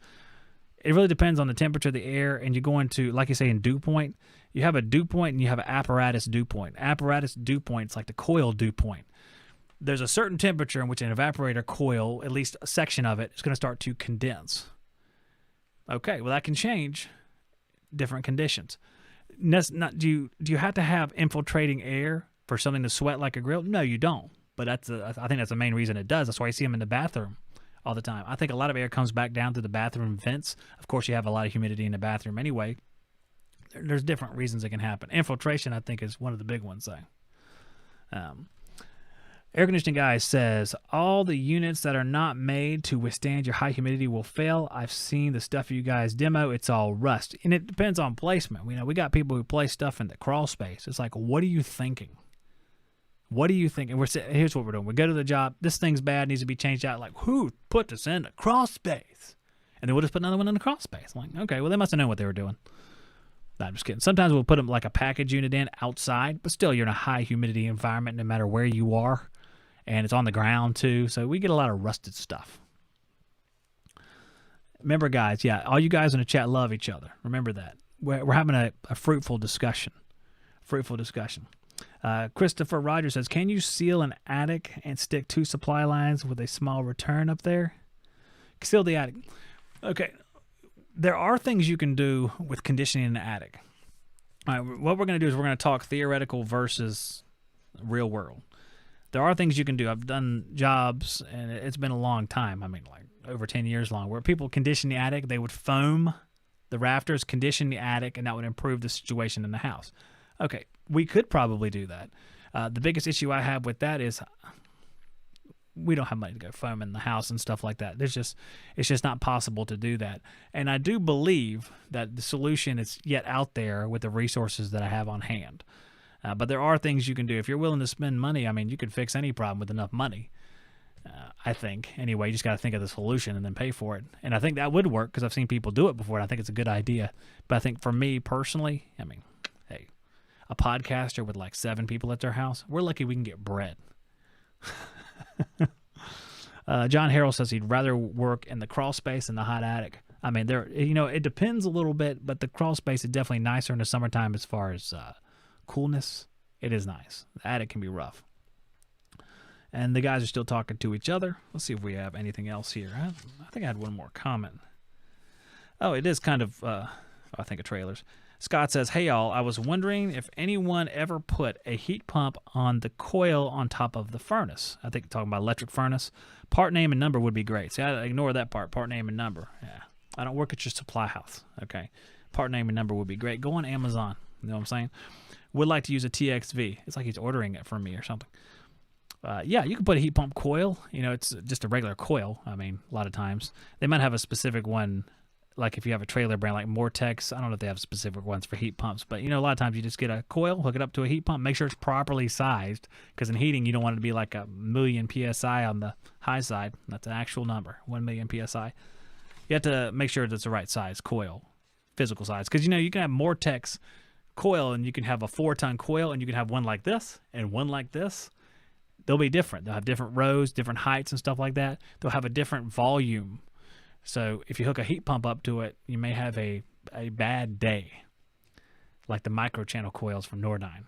It really depends on the temperature of the air, and you're going to, like you say in dew point, you have a dew point and you have an apparatus dew point. Apparatus dew point is like the coil dew point. There's a certain temperature in which an evaporator coil, at least a section of it, is going to start to condense. Okay, well, that can change different conditions. Do you have to have infiltrating air for something to sweat like a grill? No, you don't. But I think that's the main reason it does. That's why you see them in the bathroom all the time. I think a lot of air comes back down through the bathroom vents. Of course, you have a lot of humidity in the bathroom anyway. There's different reasons it can happen. Infiltration, I think, is one of the big ones, though. Air Conditioning Guy says, all the units that are not made to withstand your high humidity will fail. I've seen the stuff you guys demo. It's all rust. And it depends on placement. We got people who place stuff in the crawl space. It's like, what are you thinking? What do you think? And here's what we're doing. We go to the job. This thing's bad. Needs to be changed out. Like, who put this in the crawl space? And then we'll just put another one in the crawl space. I'm like, okay, well, they must have known what they were doing. No, I'm just kidding. Sometimes we'll put them like a package unit in outside, but still you're in a high humidity environment no matter where you are. And it's on the ground too. So we get a lot of rusted stuff. Remember, guys, all you guys in the chat love each other. Remember that. We're having a fruitful discussion. Christopher Rogers says, can you seal an attic and stick 2 supply lines with a small return up there? Seal the attic. Okay. There are things you can do with conditioning in the attic. All right, what we're going to do is we're going to talk theoretical versus real world. There are things you can do. I've done jobs, and it's been a long time. Like over 10 years long, where people condition the attic. They would foam the rafters, condition the attic, and that would improve the situation in the house. Okay, we could probably do that. The biggest issue I have with that is we don't have money to go foam in the house and stuff like that. It's just not possible to do that. And I do believe that the solution is yet out there with the resources that I have on hand. But there are things you can do. If you're willing to spend money, you could fix any problem with enough money, I think. Anyway, you just got to think of the solution and then pay for it. And I think that would work because I've seen people do it before, and I think it's a good idea. But I think for me personally, hey, a podcaster with like 7 people at their house, we're lucky we can get bread. John Harrell says he'd rather work in the crawl space than the hot attic. It depends a little bit, but the crawl space is definitely nicer in the summertime as far as coolness. It is nice. The attic can be rough. And the guys are still talking to each other. Let's see if we have anything else here. I think I had one more comment. Oh, it is kind of, I think of trailers. Scott says, hey, y'all, I was wondering if anyone ever put a heat pump on the coil on top of the furnace. I think talking about electric furnace. Part name and number would be great. See, I ignore that part name and number. Yeah, I don't work at your supply house, okay? Part name and number would be great. Go on Amazon. You know what I'm saying? Would like to use a TXV. It's like he's ordering it from me or something. Yeah, you can put a heat pump coil. It's just a regular coil. A lot of times. They might have a specific one, like if you have a trailer brand like Mortex. I don't know if they have specific ones for heat pumps, but, a lot of times you just get a coil, hook it up to a heat pump, make sure it's properly sized, because in heating, you don't want it to be like 1 million PSI on the high side. That's an actual number, 1 million PSI. You have to make sure that's the right size coil, physical size. Because, you know, you can have Mortex coil and you can have a 4-ton coil and you can have one like this and one like this. They'll be different. They'll have different rows, different heights and stuff like that. They'll have a different volume. So if you hook a heat pump up to it, you may have a bad day. Like the microchannel coils from Nordyne.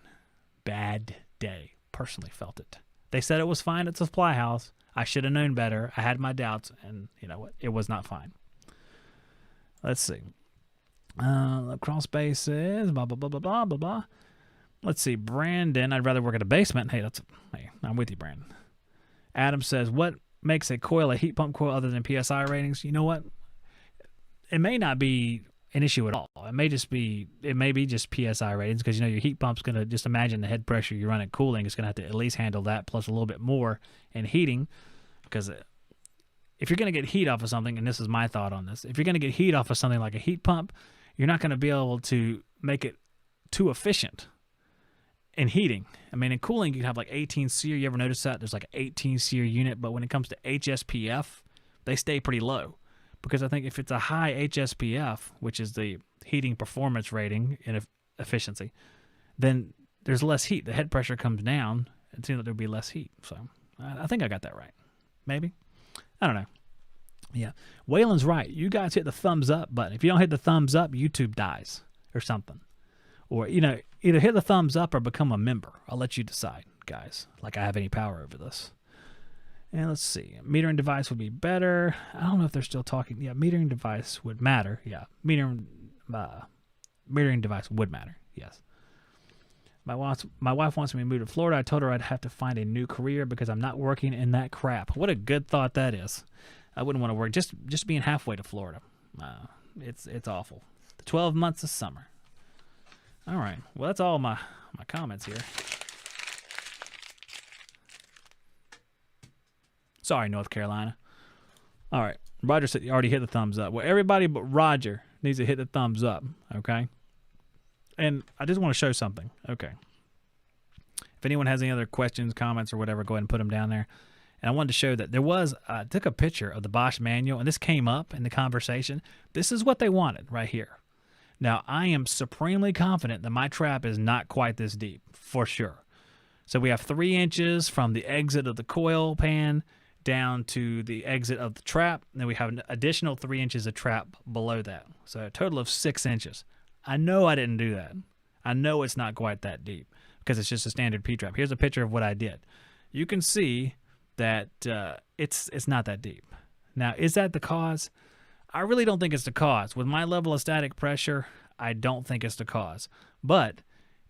Bad day. Personally felt it. They said it was fine at the supply house. I should have known better. I had my doubts, and you know what? It was not fine. Let's see. Crawl spaces, blah, blah, blah, blah, blah, blah, blah. Let's see. Brandon, I'd rather work at a basement. Hey, I'm with you, Brandon. Adam says, what makes a coil a heat pump coil other than PSI ratings? You know what? It may not be an issue at all. It may be just PSI ratings, because, you know, your heat pump's going to, just imagine the head pressure you run at cooling is going to have to at least handle that plus a little bit more in heating, because if you're going to get heat off of something, and this is my thought on this, if you're going to get heat off of something like a heat pump, you're not going to be able to make it too efficient in heating. I mean, in cooling, you can have like 18 SEER. You ever notice that? There's like an 18 SEER unit, but when it comes to HSPF, they stay pretty low. Because I think if it's a high HSPF, which is the heating performance rating in efficiency, then there's less heat. The head pressure comes down. It seems like there'll be less heat. So I think I got that right. Maybe. I don't know. Yeah. Waylon's right. You guys hit the thumbs up button. If you don't hit the thumbs up, YouTube dies or something. Or, you know, either hit the thumbs up or become a member. I'll let you decide, guys. Like I have any power over this. And let's see. Metering device would be better. I don't know if they're still talking. Yeah, metering device would matter. Yeah, metering device would matter. Yes. My wife wants me to move to Florida. I told her I'd have to find a new career because I'm not working in that crap. What a good thought that is. I wouldn't want to work just being halfway to Florida. It's awful. The 12 months of summer. All right. Well, that's all my comments here. Sorry, North Carolina. All right. Roger said you already hit the thumbs up. Well, everybody but Roger needs to hit the thumbs up, okay? And I just want to show something. Okay. If anyone has any other questions, comments, or whatever, go ahead and put them down there. And I wanted to show that there was, I took a picture of the Bosch manual, and this came up in the conversation. This is what they wanted right here. Now, I am supremely confident that my trap is not quite this deep, for sure. So we have 3 inches from the exit of the coil pan down to the exit of the trap. And then we have an additional 3 inches of trap below that. So a total of 6 inches. I know I didn't do that. I know it's not quite that deep because it's just a standard P-trap. Here's a picture of what I did. You can see that it's not that deep. Now, is that the cause? I really don't think it's the cause. With my level of static pressure, I don't think it's the cause. But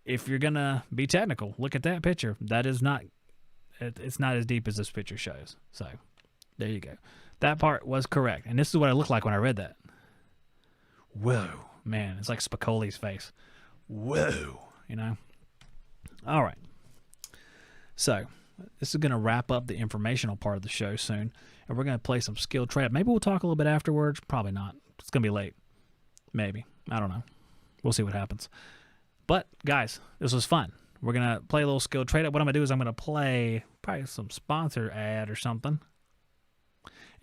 if you're going to be technical, look at that picture. That is not, it's not as deep as this picture shows. So there you go. That part was correct. And this is what it looked like when I read that. Whoa, man, it's like Spicoli's face. Whoa, you know? All right. So this is going to wrap up the informational part of the show soon. And we're going to play some skill trade. Maybe we'll talk a little bit afterwards. Probably not. It's going to be late. Maybe. I don't know. We'll see what happens. But, guys, this was fun. We're going to play a little skill trade. What I'm going to do is I'm going to play probably some sponsor ad or something.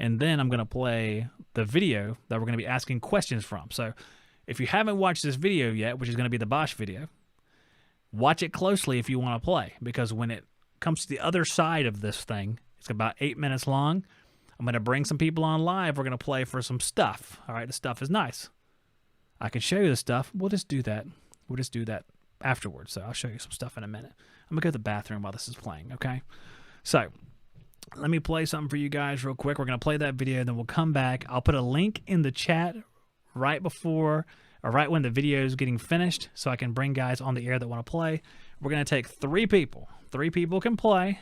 And then I'm going to play the video that we're going to be asking questions from. So if you haven't watched this video yet, which is going to be the Bosch video, watch it closely if you want to play. Because when it comes to the other side of this thing, it's about 8 minutes long. I'm going to bring some people on live. We're going to play for some stuff. All right, the stuff is nice. I can show you the stuff. We'll just do that. We'll just do that afterwards. So I'll show you some stuff in a minute. I'm going to go to the bathroom while this is playing, okay? So let me play something for you guys real quick. We're going to play that video, then we'll come back. I'll put a link in the chat right before or right when the video is getting finished so I can bring guys on the air that want to play. We're going to take 3 people. 3 people can play.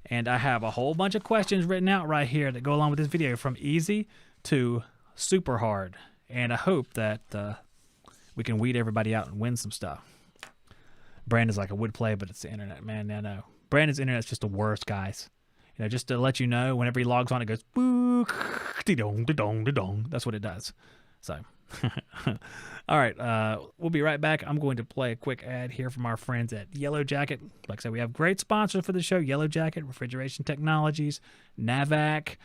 And I have a whole bunch of questions written out right here that go along with this video from easy to super hard. And I hope that we can weed everybody out and win some stuff. Brandon's like, I would play, but it's the internet, man. No. Brandon's internet's just the worst, guys. You know, just to let you know, whenever he logs on, it goes, boo, dee-dong, dee-dong, dee-dong. That's what it does. So, all right, we'll be right back. I'm going to play a quick ad here from our friends at Yellow Jacket. Like I said, we have great sponsors for the show, Yellow Jacket, Refrigeration Technologies, Navac,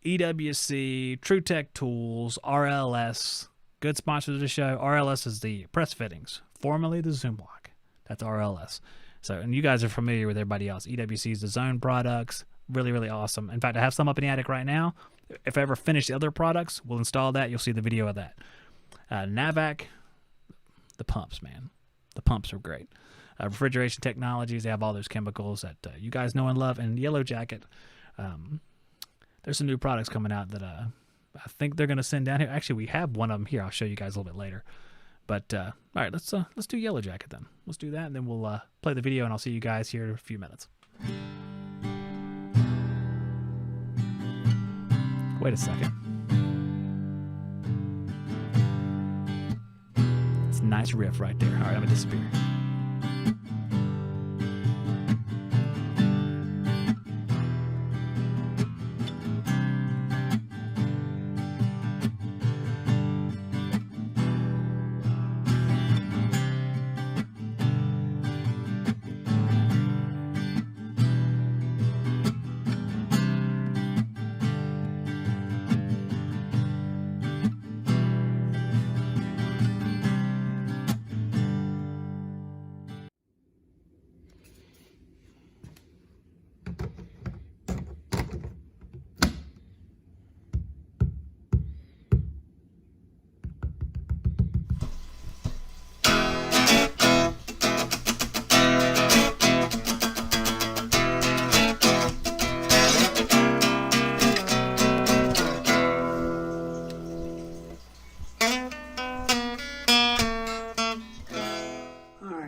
EWC, TrueTech Tools, RLS, good sponsors of the show. RLS is the press fittings, formerly the Zoom Lock. That's RLS. So, and you guys are familiar with everybody else. EWC is the Zone products, really, really awesome. In fact, I have some up in the attic right now. If I ever finish the other products, we'll install that. You'll see the video of that. Navac, the pumps, man. The pumps are great. Refrigeration Technologies, they have all those chemicals that you guys know and love. And Yellow Jacket, there's some new products coming out that I think they're going to send down here. Actually, we have one of them here. I'll show you guys a little bit later. But all right, let's do Yellow Jacket then. Let's do that, and then we'll play the video, and I'll see you guys here in a few minutes. Wait a second. It's a nice riff right there. All right, I'm gonna disappear.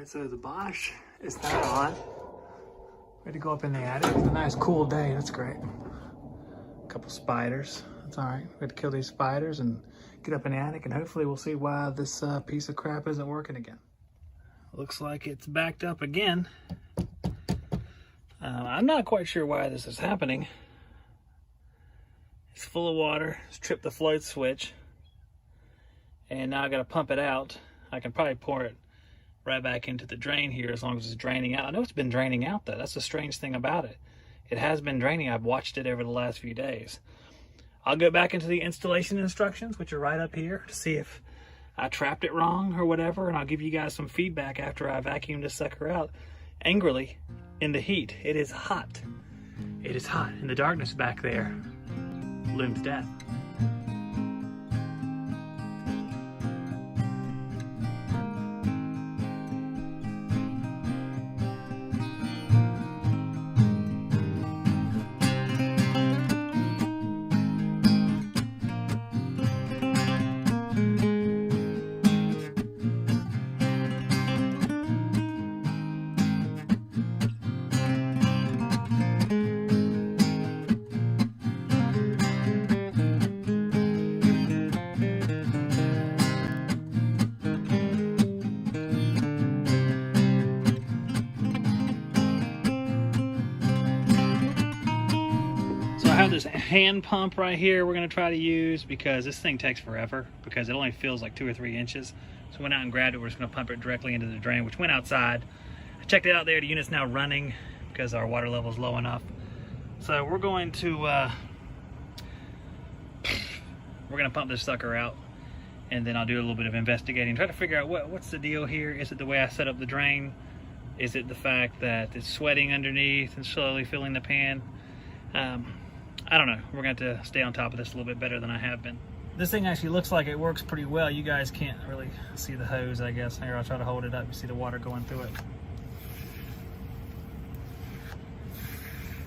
So the Bosch is now on. Ready to go up in the attic. It's a nice cool day. That's great. A couple spiders. That's all right. We had to kill these spiders and get up in the attic, and hopefully we'll see why this piece of crap isn't working again. Looks like it's backed up again. I'm not quite sure why this is happening. It's full of water. It's tripped the float switch. And now I got to pump it out. I can probably pour it right back into the drain here as long as it's draining out. I know it's been draining out though. That's the strange thing about it. It has been draining. I've watched it over the last few days. I'll go back into the installation instructions, which are right up here, to see if I trapped it wrong or whatever, and I'll give you guys some feedback after I vacuum this sucker out angrily in the heat. It is hot. It is hot. And the darkness back there looms death. I have this hand pump right here we're going to try to use because this thing takes forever because it only fills like 2 or 3 inches. So I went out and grabbed it. We're just going to pump it directly into the drain, which went outside. I checked it out there. The unit's now running because our water level is low enough. So we're going to pump this sucker out, and then I'll do a little bit of investigating, try to figure out what's the deal here. Is it the way I set up the drain? Is it the fact that it's sweating underneath and slowly filling the pan? I don't know. We're going to have to stay on top of this a little bit better than I have been. This thing actually looks like it works pretty well. You guys can't really see the hose, I guess. Here, I'll try to hold it up. You see the water going through it.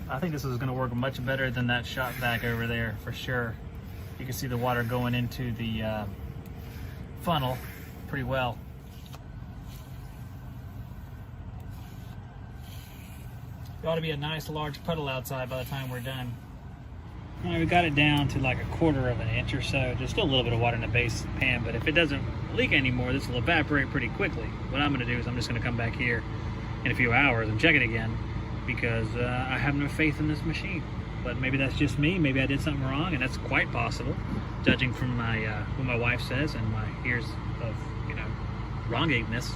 I think this is going to work much better than that shop vac over there, for sure. You can see the water going into the funnel pretty well. It ought to be a nice large puddle outside by the time we're done. All right, we got it down to like 1/4 of an inch or so. There's still a little bit of water in the base pan, but if it doesn't leak anymore, this will evaporate pretty quickly. What I'm going to do is I'm just going to come back here in a few hours and check it again because I have no faith in this machine. But maybe that's just me. Maybe I did something wrong, and that's quite possible, judging from my what my wife says and my years of wrongingness.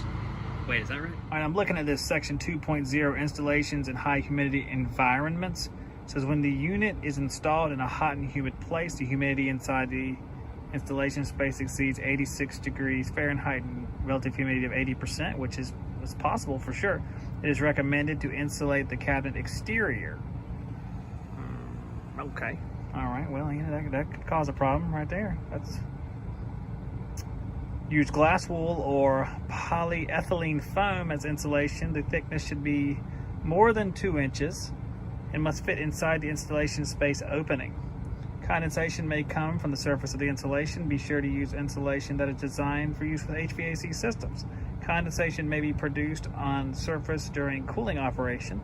Wait, is that right? All right, I'm looking at this section 2.0 installations in high humidity environments. It says when the unit is installed in a hot and humid place, the humidity inside the installation space exceeds 86 degrees Fahrenheit and relative humidity of 80%, which is possible for sure. It is recommended to insulate the cabinet exterior. Okay. All right. Well, you know, that could cause a problem right there. Use glass wool or polyethylene foam as insulation. The thickness should be more than 2 inches and must fit inside the installation space opening. Condensation may come from the surface of the insulation. Be sure to use insulation that is designed for use with HVAC systems. Condensation may be produced on surface during cooling operation.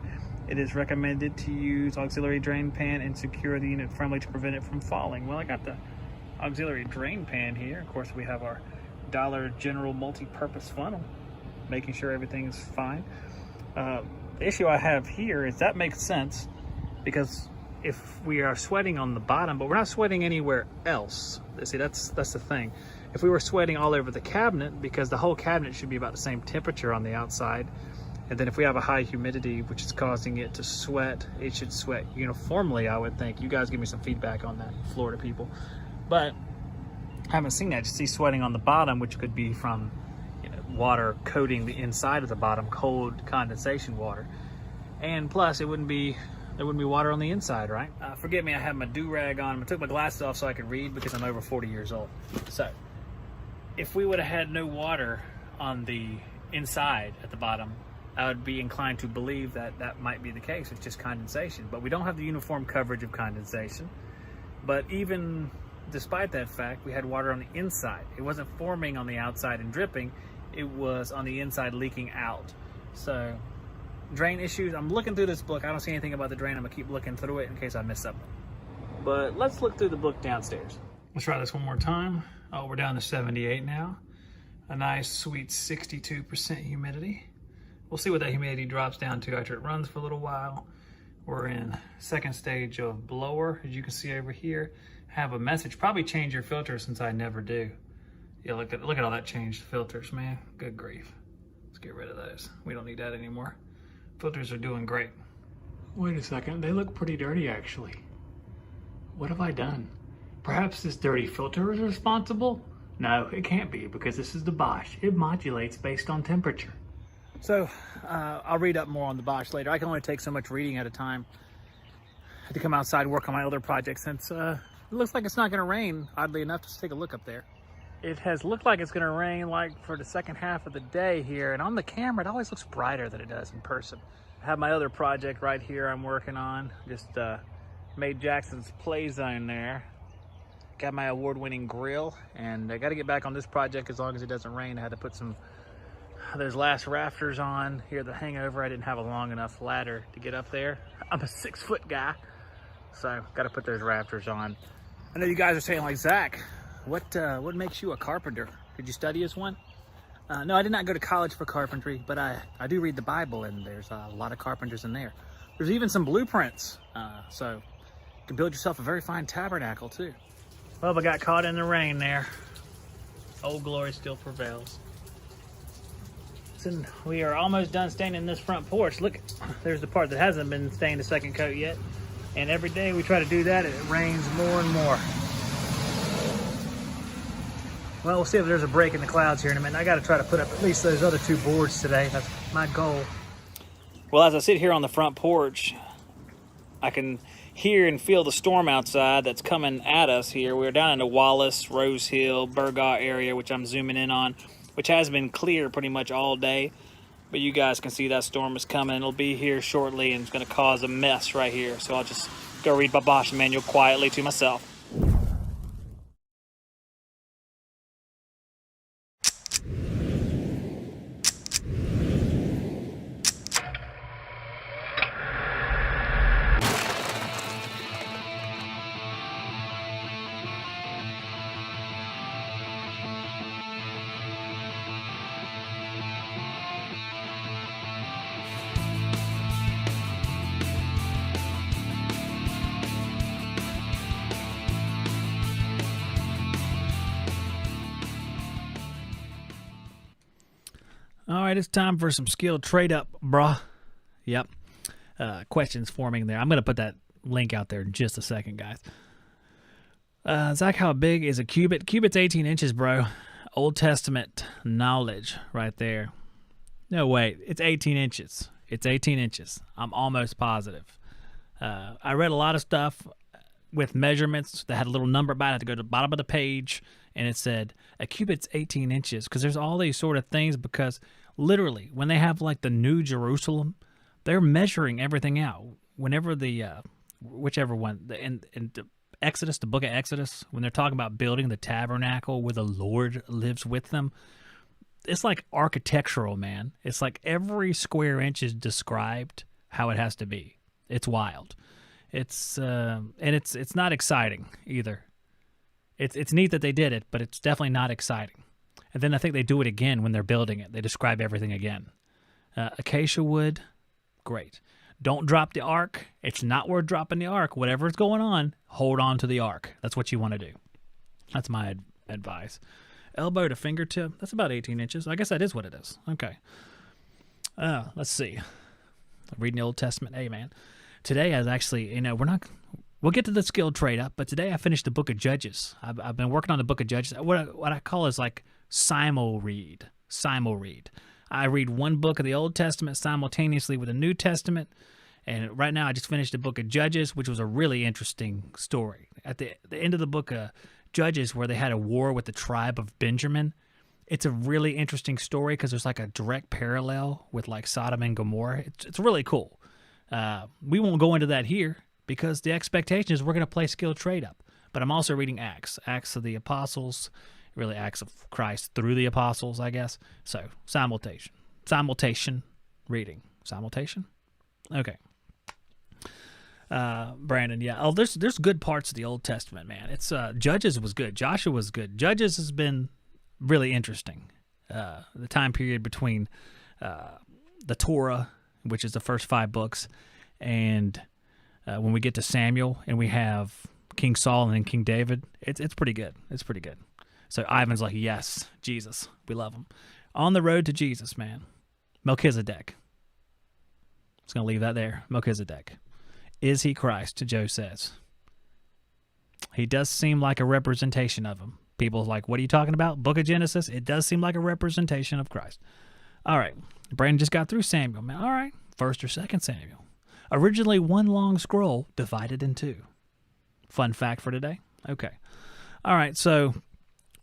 It is recommended to use auxiliary drain pan and secure the unit firmly to prevent it from falling. Well, I got the auxiliary drain pan here. Of course, we have our Dollar General multi-purpose funnel, making sure everything's fine. The issue I have here is that makes sense because if we are sweating on the bottom, but we're not sweating anywhere else. See, that's the thing. If we were sweating all over the cabinet, because the whole cabinet should be about the same temperature on the outside, and then if we have a high humidity, which is causing it to sweat, it should sweat uniformly, I would think. You guys give me some feedback on that, Florida people. But I haven't seen that. Just see sweating on the bottom, which could be from water coating the inside of the bottom, cold condensation water. And plus, there wouldn't be water on the inside, right? Forgive me, I have my do-rag on. I took my glasses off so I could read because I'm over 40 years old. So, if we would have had no water on the inside at the bottom, I would be inclined to believe that that might be the case. It's just condensation. But we don't have the uniform coverage of condensation. But even despite that fact, we had water on the inside. It wasn't forming on the outside and dripping. It was on the inside leaking out. So, drain issues. I'm looking through this book. I don't see anything about the drain. I'm going to keep looking through it in case I miss something. But let's look through the book downstairs. Let's try this one more time. Oh, we're down to 78 now. A nice, sweet 62% humidity. We'll see what that humidity drops down to after it runs for a little while. We're in second stage of blower, as you can see over here. Have a message. Probably change your filter since I never do. Yeah, look at all that changed filters, man. Good grief. Let's get rid of those. We don't need that anymore. Filters are doing great. Wait a second, they look pretty dirty actually. What have I done? Perhaps this dirty filter is responsible? No, it can't be because this is the Bosch. It modulates based on temperature. So, I'll read up more on the Bosch later. I can only take so much reading at a time. I had to come outside and work on my other projects since it looks like it's not going to rain, oddly enough. Just take a look up there. It has looked like it's going to rain like for the second half of the day here, and on the camera it always looks brighter than it does in person. I have my other project right here I'm working on. Just made Jackson's play zone there. Got my award-winning grill, and I got to get back on this project as long as it doesn't rain. I had to put those last rafters on here, the hangover. I didn't have a long enough ladder to get up there. I'm a 6-foot guy, so got to put those rafters on. I know you guys are saying, like, Zach, what makes you a carpenter? Did you study as one? No, I did not go to college for carpentry, but I do read the Bible, and there's a lot of carpenters in there. There's even some blueprints, so you can build yourself a very fine tabernacle too. Well, I got caught in the rain there. Old glory still prevails. So we are almost done staining this front porch. Look, there's the part that hasn't been stained a second coat yet. And every day we try to do that, it rains more and more. Well, we'll see if there's a break in the clouds here in a minute. I got to try to put up at least those other 2 boards today. That's my goal. Well, as I sit here on the front porch, I can hear and feel the storm outside that's coming at us here. We're down in the Wallace, Rose Hill, Burgaw area, which I'm zooming in on, which has been clear pretty much all day. But you guys can see that storm is coming. It'll be here shortly, and it's going to cause a mess right here. So I'll just go read my Bosch manual quietly to myself. All right, it's time for some skill trade up, bruh. Yep. Questions forming there. I'm going to put that link out there in just a second, guys. Zach, how big is a cubit? Cubit's 18 inches, bro. Old Testament knowledge right there. No, wait. It's 18 inches. It's 18 inches. I'm almost positive. I read a lot of stuff with measurements that had a little number by it. I had to go to the bottom of the page, and it said a cubit's 18 inches because there's all these sort of things because literally when they have like the New Jerusalem, they're measuring everything out. Whenever the whichever one, in the Exodus, the book of Exodus, when they're talking about building the tabernacle where the Lord lives with them, it's like architectural, man. It's like every square inch is described how it has to be. It's wild. It's and it's not exciting either. It's neat that they did it, but it's definitely not exciting. And then I think they do it again when they're building it. They describe everything again. Acacia wood, great. Don't drop the ark. It's not worth dropping the ark. Whatever's going on, hold on to the ark. That's what you want to do. That's my advice. Elbow to fingertip, that's about 18 inches. I guess that is what it is. Okay. Let's see. I'm reading the Old Testament. Hey, man. Today I was actually, we'll get to the skilled trade up, but today I finished the book of Judges. I've been working on the book of Judges. What I call is like simul read. I read one book of the Old Testament simultaneously with the New Testament, and right now I just finished the book of Judges, which was a really interesting story. At the end of the book of Judges, where they had a war with the tribe of Benjamin, it's a really interesting story because there's like a direct parallel with like Sodom and Gomorrah. It's really cool. We won't go into that here because the expectation is we're going to play skilled trade up. But I'm also reading Acts of the Apostles, really Acts of Christ through the Apostles, I guess. So simultation reading. Simultation? Okay. Brandon, yeah. Oh, there's good parts of the Old Testament, man. It's Judges was good. Joshua was good. Judges has been really interesting. The time period between the Torah, which is the first 5 books, and when we get to Samuel and we have King Saul and then King David, it's pretty good. It's pretty good. So Ivan's like, yes, Jesus, we love him. On the road to Jesus, man. Melchizedek. Just going to leave that there. Melchizedek. Is he Christ? Joe says. He does seem like a representation of him. People are like, what are you talking about? Book of Genesis? It does seem like a representation of Christ. All right. Brandon just got through Samuel, man. All right. 1st or 2nd Samuel. Originally one long scroll divided in 2. Fun fact for today. Okay. All right. So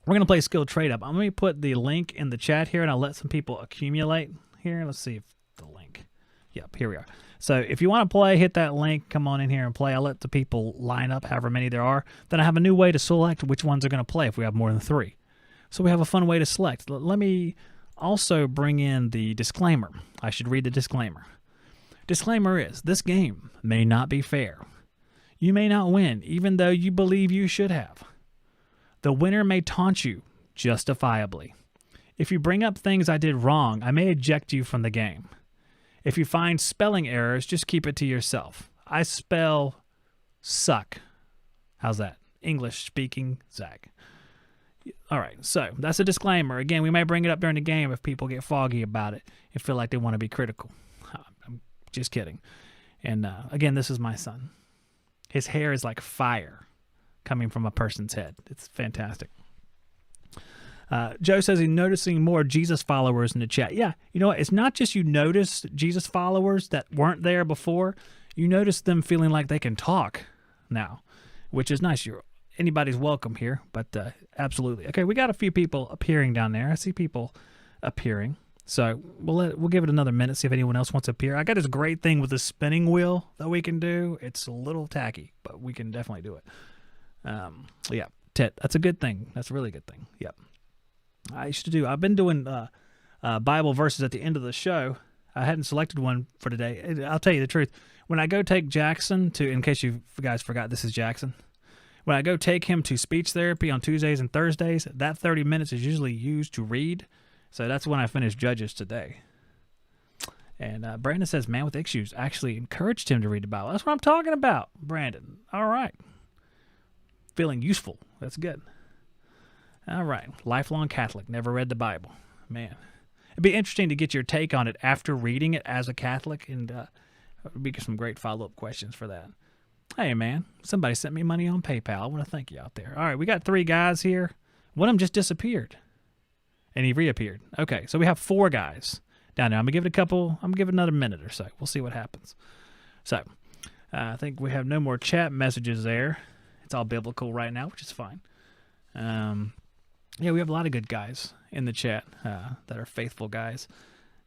we're going to play Skilled Trade Up. I'm going to put the link in the chat here, and I'll let some people accumulate here. Let's see if the link. Yep, here we are. So if you want to play, hit that link. Come on in here and play. I'll let the people line up, however many there are. Then I have a new way to select which ones are going to play if we have more than 3. So we have a fun way to select. Let me also bring in the disclaimer. I should read the disclaimer. Disclaimer is, this game may not be fair. You may not win, even though you believe you should have. The winner may taunt you, justifiably. If you bring up things I did wrong, I may eject you from the game. If you find spelling errors, just keep it to yourself. I spell suck. How's that? English speaking Zach. All right, so that's a disclaimer. Again, we may bring it up during the game if people get foggy about it and feel like they want to be critical. I'm just kidding. And again, this is my son. His hair is like fire coming from a person's head. It's fantastic. Joe says he's noticing more Jesus followers in the chat. Yeah, you know what? It's not just you notice Jesus followers that weren't there before. You notice them feeling like they can talk now, which is nice. Anybody's welcome here, but absolutely. Okay, we got a few people appearing down there. I see people appearing. So we'll give it another minute, see if anyone else wants to appear. I got this great thing with the spinning wheel that we can do. It's a little tacky, but we can definitely do it. Yeah, Ted, that's a good thing. That's a really good thing. Yep. I've been doing Bible verses at the end of the show. I hadn't selected one for today. I'll tell you the truth. When I go take Jackson in case you guys forgot, this is Jackson. When I go take him to speech therapy on Tuesdays and Thursdays, that 30 minutes is usually used to read. So that's when I finished Judges today. And Brandon says, man with issues actually encouraged him to read the Bible. That's what I'm talking about, Brandon. All right. Feeling useful. That's good. All right. Lifelong Catholic. Never read the Bible. Man. It'd be interesting to get your take on it after reading it as a Catholic, and there would be some great follow-up questions for that. Hey, man, somebody sent me money on PayPal. I want to thank you out there. All right, we got 3 guys here. One of them just disappeared, and he reappeared. Okay, so we have 4 guys down there. I'm going to give it another minute or so. We'll see what happens. So I think we have no more chat messages there. It's all biblical right now, which is fine. Yeah, we have a lot of good guys in the chat that are faithful guys.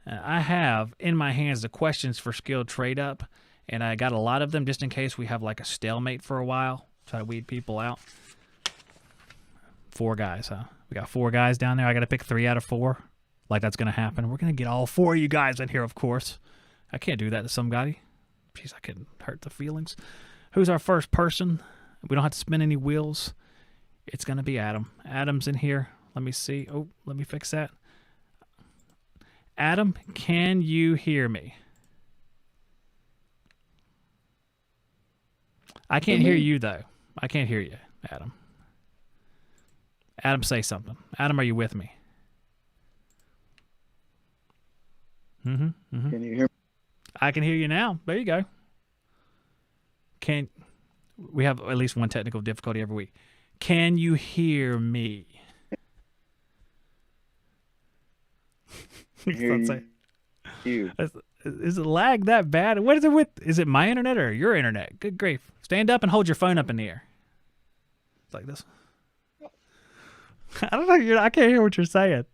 I have in my hands the questions for skilled trade up, and I got a lot of them just in case we have like a stalemate for a while. Try to weed people out. 4 guys, huh? We got 4 guys down there. I got to pick 3 out of 4. Like that's going to happen. We're going to get all 4 of you guys in here, of course. I can't do that to somebody. Jeez, I couldn't hurt the feelings. Who's our first person? We don't have to spin any wheels. It's going to be Adam. Adam's in here. Let me see. Oh, let me fix that. Adam, can you hear me? I can't hear you, though. I can't hear you, Adam. Adam, say something. Adam, are you with me? Can you hear me? I can hear you now. There you go. We have at least one technical difficulty every week. Can you hear me? You. Is it lag that bad? What is it with? Is it my internet or your internet? Good grief. Stand up and hold your phone up in the air. It's like this. I don't know. I can't hear what you're saying.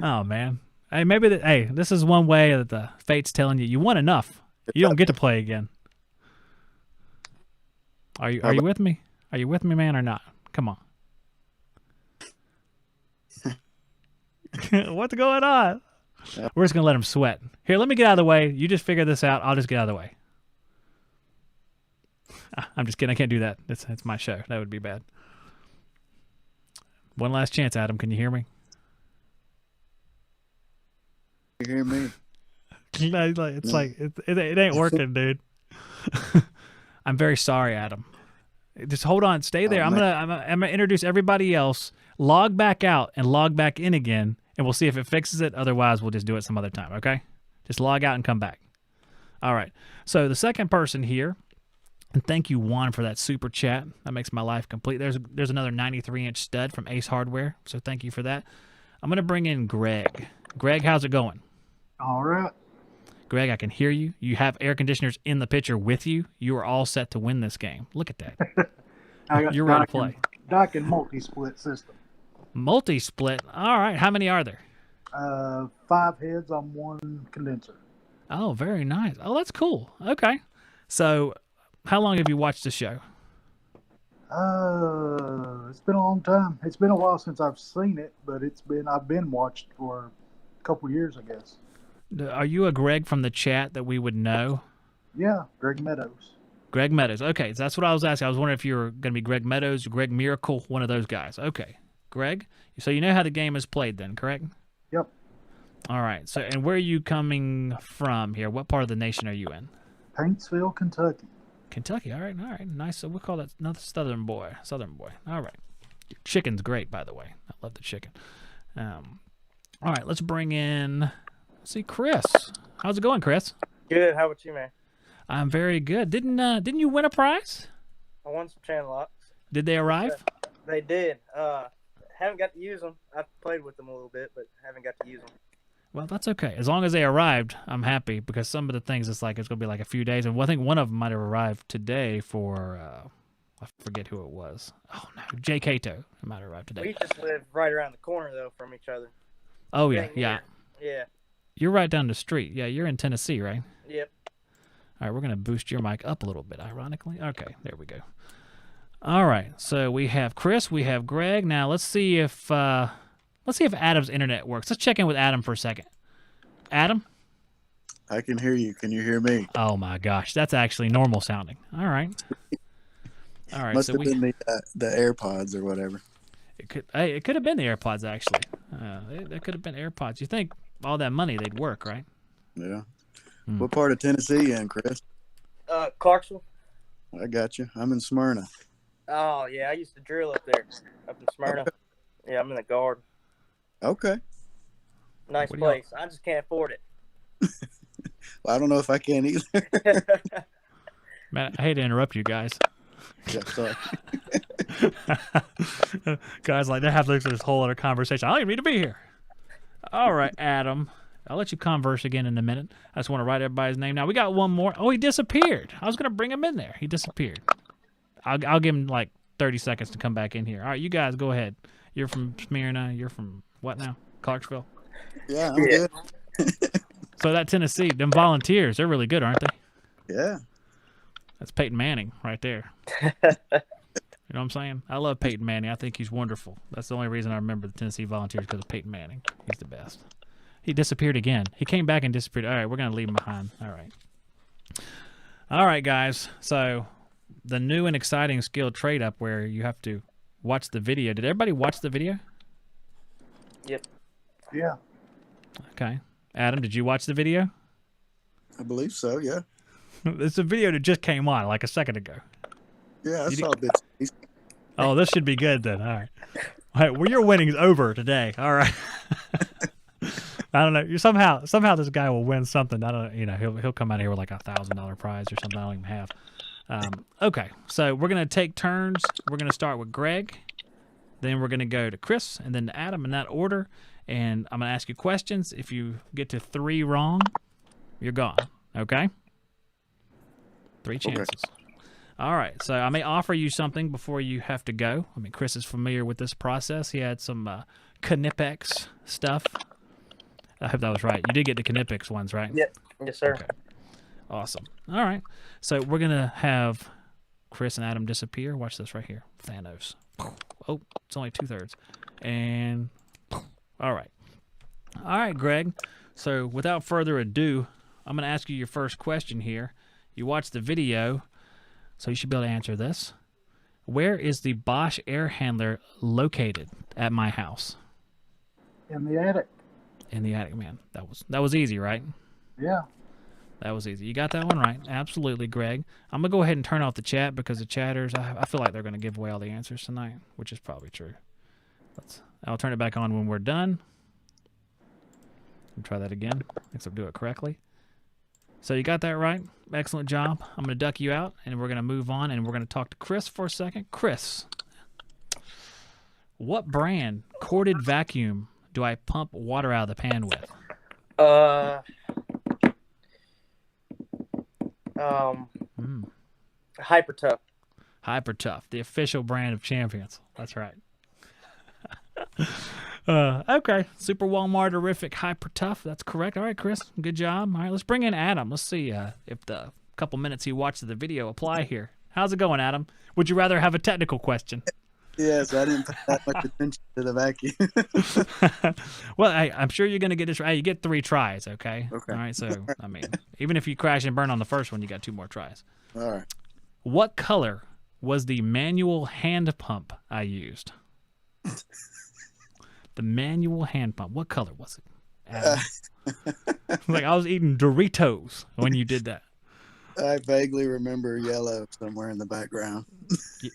Oh, man. Hey, hey, this is one way that the fate's telling you won enough. You don't get to play again. Are you with me? Are you with me, man, or not? Come on. What's going on? We're just going to let him sweat. Here, let me get out of the way. You just figure this out. I'll just get out of the way. I'm just kidding. I can't do that. It's my show. That would be bad. One last chance, Adam. Can you hear me? You hear me? It's like it ain't working, dude. I'm very sorry, Adam. Just hold on, stay there. I'm gonna introduce everybody else. Log back out and log back in again, and we'll see if it fixes it. Otherwise, we'll just do it some other time. Okay? Just log out and come back. All right. So the second person here, and thank you, Juan, for that super chat. That makes my life complete. There's another 93-inch stud from Ace Hardware. So thank you for that. I'm gonna bring in Greg. Greg, how's it going? All right. Greg, I can hear you. You have air conditioners in the picture with you. You are all set to win this game. Look at that. You're ready to play. Dock and multi-split system. Multi-split. All right. How many are there? 5 heads on 1 condenser. Oh, very nice. Oh, that's cool. Okay. So how long have you watched the show? It's been a long time. It's been a while since I've seen it, but I've been watched for a couple years, I guess. Are you a Greg from the chat that we would know? Yeah, Greg Meadows. Greg Meadows. Okay, so that's what I was asking. I was wondering if you were going to be Greg Meadows or Greg Miracle, one of those guys. Okay. Greg, so you know how the game is played then, correct? Yep. All right. So, and where are you coming from here? What part of the nation are you in? Paintsville, Kentucky. Kentucky. All right. Nice. So we'll call that another Southern boy. All right. Your chicken's great, by the way. I love the chicken. All right. Let's bring in... See, Chris. How's it going, Chris? Good. How about you, man? I'm very good. Didn't you win a prize? I won some channel locks. Did they arrive? They did. Haven't got to use them. I've played with them a little bit, but haven't got to use them. Well, that's okay. As long as they arrived, I'm happy because some of the things it's going to be like a few days. And I think one of them might have arrived today for, I forget who it was. Oh, no. Jay Cato. It might have arrived today. We just live right around the corner, though, from each other. Oh, yeah. Yeah. Yeah. You're right down the street. Yeah, you're in Tennessee, right? Yep. All right, we're going to boost your mic up a little bit, ironically. Okay, there we go. All right, so we have Chris, we have Greg. Now let's see if Adam's internet works. Let's check in with Adam for a second. Adam? I can hear you. Can you hear me? Oh my gosh, that's actually normal sounding. All right. All right. Must have been the AirPods or whatever. It could have been the AirPods actually. It could have been AirPods. You think all that money they'd work, right? Yeah. What part of Tennessee you in, Chris? Clarksville. I got you. I'm in Smyrna. Oh yeah, I used to drill up there, up in Smyrna. Okay. Yeah, I'm in the guard. Okay. Nice place. I just can't afford it. Well, I don't know if I can either. Man, I hate to interrupt you guys. Yeah, sorry. Guys, like, they have this whole other conversation. I don't even need to be here. All right, Adam. I'll let you converse again in a minute. I just want to write everybody's name. Now, we got one more. Oh, he disappeared. I was going to bring him in there. He disappeared. I'll give him like 30 seconds to come back in here. All right, you guys, go ahead. You're from Smyrna. You're from what now? Clarksville? Yeah, I'm good. So that Tennessee, them Volunteers, they're really good, aren't they? Yeah. That's Peyton Manning right there. You know what I'm saying? I love Peyton Manning. I think he's wonderful. That's the only reason I remember the Tennessee Volunteers, because of Peyton Manning. He's the best. He disappeared again. He came back and disappeared. All right, we're going to leave him behind. All right. All right, guys. So the new and exciting skill trade up where you have to watch the video. Did everybody watch the video? Yep. Yeah. Okay. Adam, did you watch the video? I believe so, yeah. It's a video that just came on like a second ago. Yeah, I saw bits. Oh, this should be good then. All right. All right. Well, your winning's over today. All right. I don't know. Somehow this guy will win something. I don't. He'll come out here with like $1,000 prize or something I don't even have. Okay. So we're gonna take turns. We're gonna start with Greg, then we're gonna go to Chris, and then to Adam in that order. And I'm gonna ask you questions. If you get to 3 wrong, you're gone. Okay. 3 chances. Okay. All right, so I may offer you something before you have to go. I mean, Chris is familiar with this process. He had some Knipex stuff. I hope that was right. You did get the Knipex ones, right? Yep. Yes, sir. Okay. Awesome. All right, so we're going to have Chris and Adam disappear. Watch this right here. Thanos. Oh, it's only 2/3. And all right. All right, Greg. So without further ado, I'm going to ask you your first question here. You watched the video, so you should be able to answer this. Where is the Bosch air handler located at my house? In the attic. In the attic, man. That was easy, right? Yeah. That was easy. You got that one right. Absolutely, Greg. I'm going to go ahead and turn off the chat because the chatters, I feel like they're going to give away all the answers tonight, which is probably true. I'll turn it back on when we're done. Try that again. Let's do it correctly. So you got that right. Excellent job. I'm going to duck you out, and we're going to move on, and we're going to talk to Chris for a second. Chris, what brand corded vacuum do I pump water out of the pan with? Hyper Tough. Hyper Tough, the official brand of Champions. That's right. Okay. Super Walmarterific Hyper Tough. That's correct. All right, Chris. Good job. All right, let's bring in Adam. Let's see if the couple minutes he watched the video apply here. How's it going, Adam? Would you rather have a technical question? Yes, I didn't pay that much attention to the vacuum. Well, I'm sure you're going to get this right. You get 3 tries, okay? Okay. All right, so, I mean, even if you crash and burn on the first one, you got 2 more tries. All right. What color was the manual hand pump I used? The manual hand pump. What color was it? Like I was eating Doritos when you did that. I vaguely remember yellow somewhere in the background.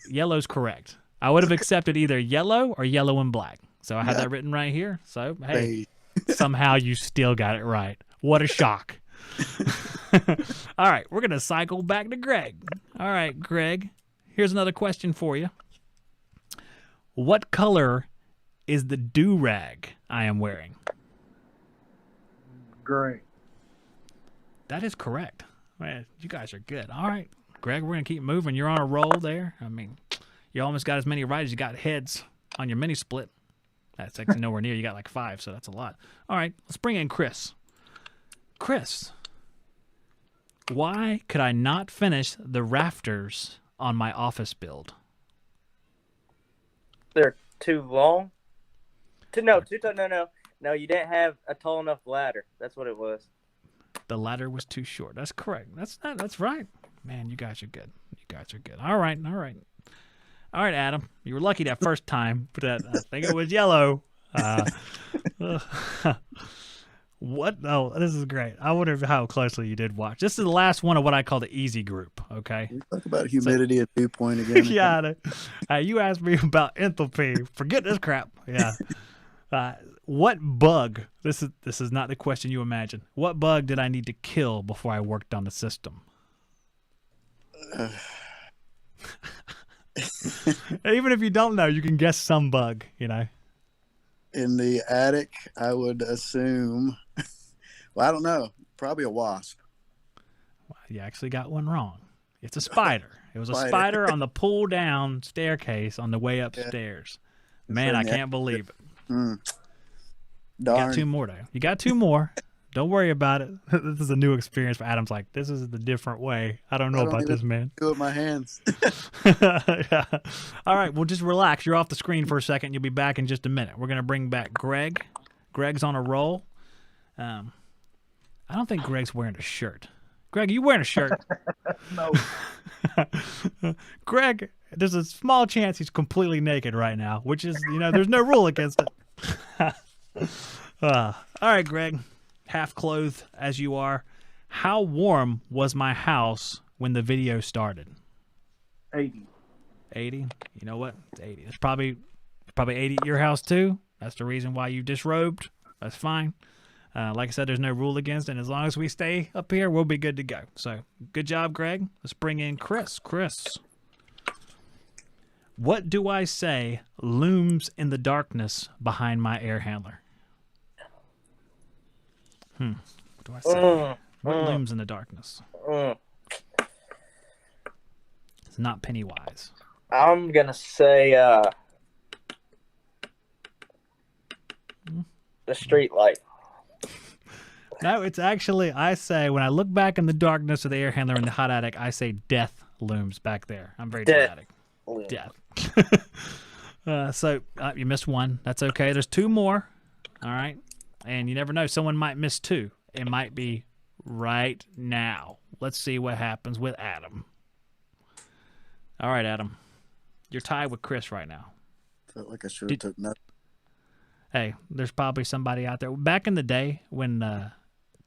Yellow's correct. I would have accepted either yellow or yellow and black. So I had that written right here. So, hey, somehow you still got it right. What a shock. All right, we're going to cycle back to Greg. All right, Greg, here's another question for you. What color is the do-rag I am wearing? Gray. That is correct. Man, you guys are good. All right, Greg, we're going to keep moving. You're on a roll there. I mean, you almost got as many right as you got heads on your mini split. That's actually nowhere near. You got like 5, so that's a lot. All right, let's bring in Chris. Chris, why could I not finish the rafters on my office build? They're too long. No, you didn't have a tall enough ladder. That's what it was. The ladder was too short. That's correct. That's right. Man, you guys are good. You guys are good. All right. All right, Adam. You were lucky that first time, but I think it was yellow. What? Oh, this is great. I wonder how closely you did watch. This is the last one of what I call the easy group, okay? We talk about humidity at dew point again. Yeah. You asked me about enthalpy. Forget this crap. Yeah. What bug? This is not the question you imagine. What bug did I need to kill before I worked on the system? Even if you don't know, you can guess some bug, you know. In the attic, I would assume. Well, I don't know. Probably a wasp. Well, you actually got one wrong. It's a spider. It was a Spider. spider on the pull down staircase on the way upstairs. Man, I Yeah. can't believe it. Mm. You Darn. got two more, though. You got two more. Don't worry about it. This is a new experience for Adam's like, this is the different way. I don't know I don't about even this, man. do it with my hands. Yeah. All right, well, just relax. You're off the screen for a second. You'll be back in just a minute. We're going to bring back Greg. Greg's on a roll. I don't think Greg's wearing a shirt. Greg, are you wearing a shirt? No. Greg, there's a small chance he's completely naked right now, which is, there's no rule against it. All right, Greg, half clothed as you are. How warm was my house when the video started? 80. 80? You know what? It's 80. It's probably 80 at your house too. That's the reason why you disrobed. That's fine. Like I said, there's no rule against it. And as long as we stay up here, we'll be good to go. So good job, Greg. Let's bring in Chris. Chris, what do I say looms in the darkness behind my air handler? What do I say? What looms in the darkness? It's not Pennywise. I'm gonna say the street light. No, it's actually, I say, when I look back in the darkness of the air handler in the hot attic, I say death looms back there. I'm very dramatic. Death. So you missed one. That's okay. There's two more. All right. And you never know. Someone might miss two. It might be right now. Let's see what happens with Adam. All right, Adam. You're tied with Chris right now. Felt like I should have took nothing. Hey, there's probably somebody out there. Back in the day when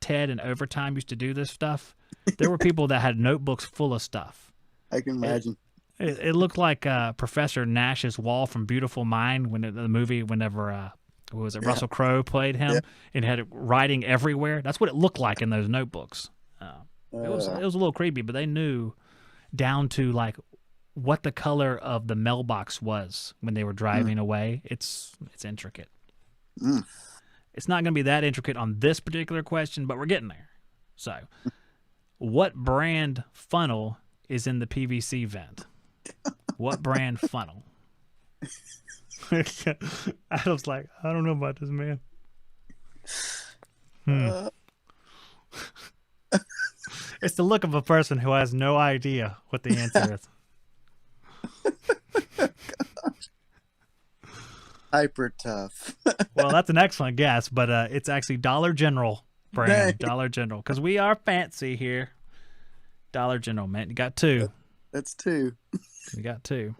Ted and Overtime used to do this stuff, there were people that had notebooks full of stuff. I can imagine. It looked like Professor Nash's wall from Beautiful Mind when the movie, whenever what was it, Russell Crowe played him, and had writing everywhere. That's what it looked like in those notebooks. It was a little creepy, but they knew down to like what the color of the mailbox was when they were driving away. It's intricate. It's not going to be that intricate on this particular question, but we're getting there. So, what brand funnel is in the PVC vent? What brand funnel? Adam's like, I don't know about this, man. It's the look of a person who has no idea what the answer is. Hyper tough. Well, that's an excellent guess, but it's actually Dollar General brand. Dang. Dollar General, because we are fancy here. Dollar General, man. You got two. That's two. You got two.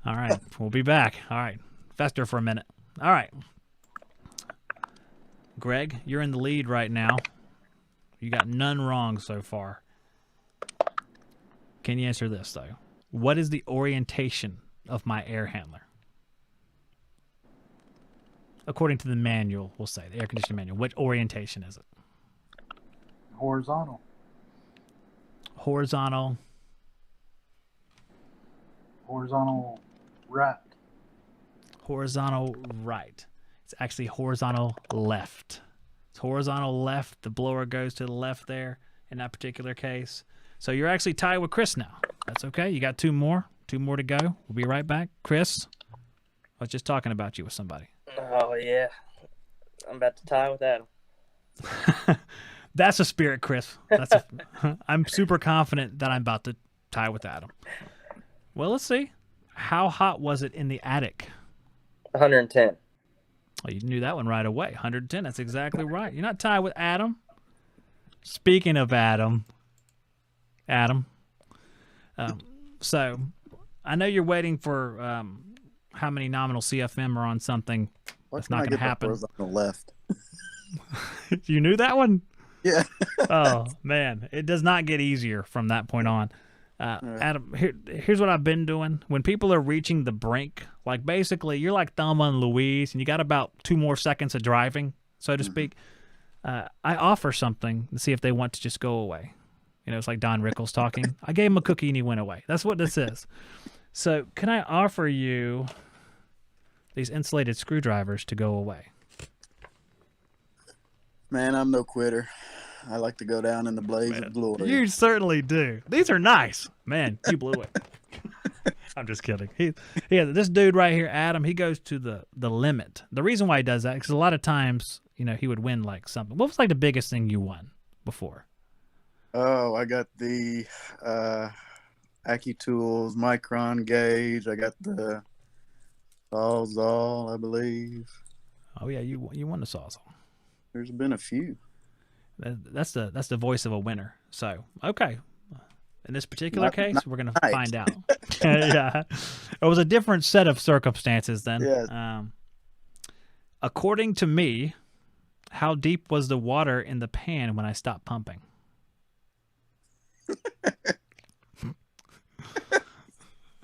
All right. We'll be back. All right. Fester for a minute. All right. Greg, you're in the lead right now. You got none wrong so far. Can you answer this, though? What is the orientation of my air handler? According to the manual, we'll say, the air conditioning manual. What orientation is it? Horizontal. Horizontal. Horizontal right. Horizontal right. It's actually horizontal left. It's horizontal left. The blower goes to the left there in that particular case. So you're actually tied with Chris now. That's okay. You got two more. Two more to go. We'll be right back. Chris, I was just talking about you with somebody. Oh, yeah. I'm about to tie with Adam. That's a spirit, Chris. I'm super confident that I'm about to tie with Adam. Well, let's see. How hot was it in the attic? 110. Oh, you knew that one right away. 110. That's exactly right. You're not tied with Adam. Speaking of Adam. So I know you're waiting for how many nominal CFM are on something. That's not going to happen. On the left. You knew that one? Yeah. Oh, man. It does not get easier from that point on. Adam, here's what I've been doing. When people are reaching the brink, like basically you're like Thelma and Louise, and you got about 2 more seconds of driving, so to speak. I offer something to see if they want to just go away. You know, it's like Don Rickles talking. I gave him a cookie and he went away. That's what this is. So can I offer you these insulated screwdrivers to go away? Man, I'm no quitter. I like to go down in the blaze of glory. You certainly do. These are nice. Man, you blew it. I'm just kidding. This dude right here, Adam, he goes to the limit. The reason why he does that, because a lot of times, you know, he would win like something. What was like the biggest thing you won before? Oh, I got the AccuTools Micron gauge. I got the Sawzall, I believe. Oh yeah, you won the Sawzall. There's been a few. That's the voice of a winner. So okay. In this particular case, we're going to find out. Yeah. It was a different set of circumstances then. Yeah. According to me, how deep was the water in the pan when I stopped pumping?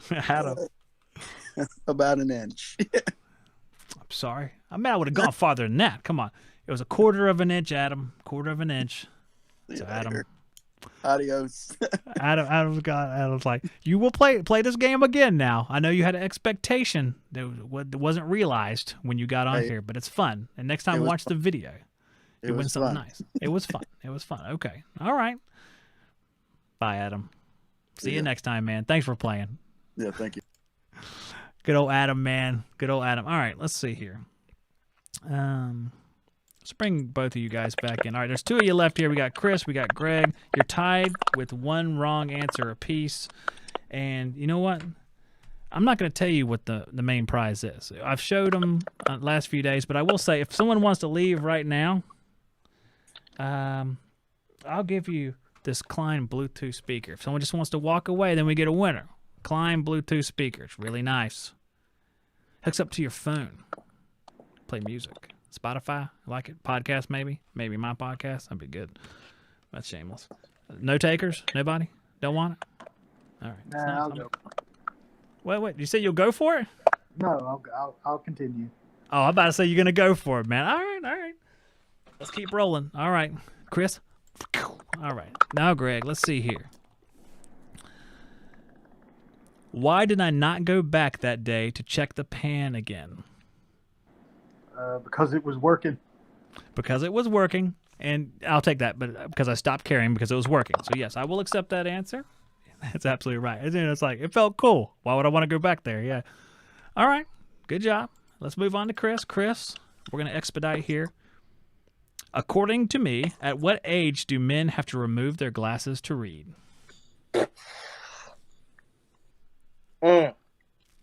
Adam. About an inch. I'm sorry. I mean, I would have gone farther than that. Come on. It was a quarter of an inch, Adam. Quarter of an inch. So, Adam. Adios. Adam's like, you will play this game again now. I know you had an expectation that wasn't realized when you got on here, but it's fun. And next time, watch the video. You win something nice. It was fun. It was fun. Okay. All right. Bye, Adam. See you next time, man. Thanks for playing. Yeah, thank you. Good old Adam, man. Good old Adam. All right, let's see here. Let's bring both of you guys back in. All right, there's two of you left here. We got Chris, we got Greg. You're tied with one wrong answer apiece. And you know what? I'm not going to tell you what the main prize is. I've showed them last few days, but I will say if someone wants to leave right now, I'll give you this Klein Bluetooth speaker. If someone just wants to walk away, then we get a winner. Klein Bluetooth speaker. It's really nice. Hooks up to your phone. Play music. Spotify, like it. Podcast, maybe my podcast. That'd be good. That's shameless. No takers? Nobody? Don't want it? All right. Nah, I'll go. Wait. You say you'll go for it? No, I'll continue. Oh, I'm about to say you're gonna go for it, man. All right. Let's keep rolling. All right, Chris. All right. Now, Greg. Let's see here. Why did I not go back that day to check the pan again? Because it was working. Because it was working, and I'll take that, but because I stopped caring because it was working. So yes, I will accept that answer. That's absolutely right. It's like, it felt cool. Why would I want to go back there? Yeah. All right. Good job. Let's move on to Chris. Chris, we're going to expedite here. According to me, at what age do men have to remove their glasses to read? That's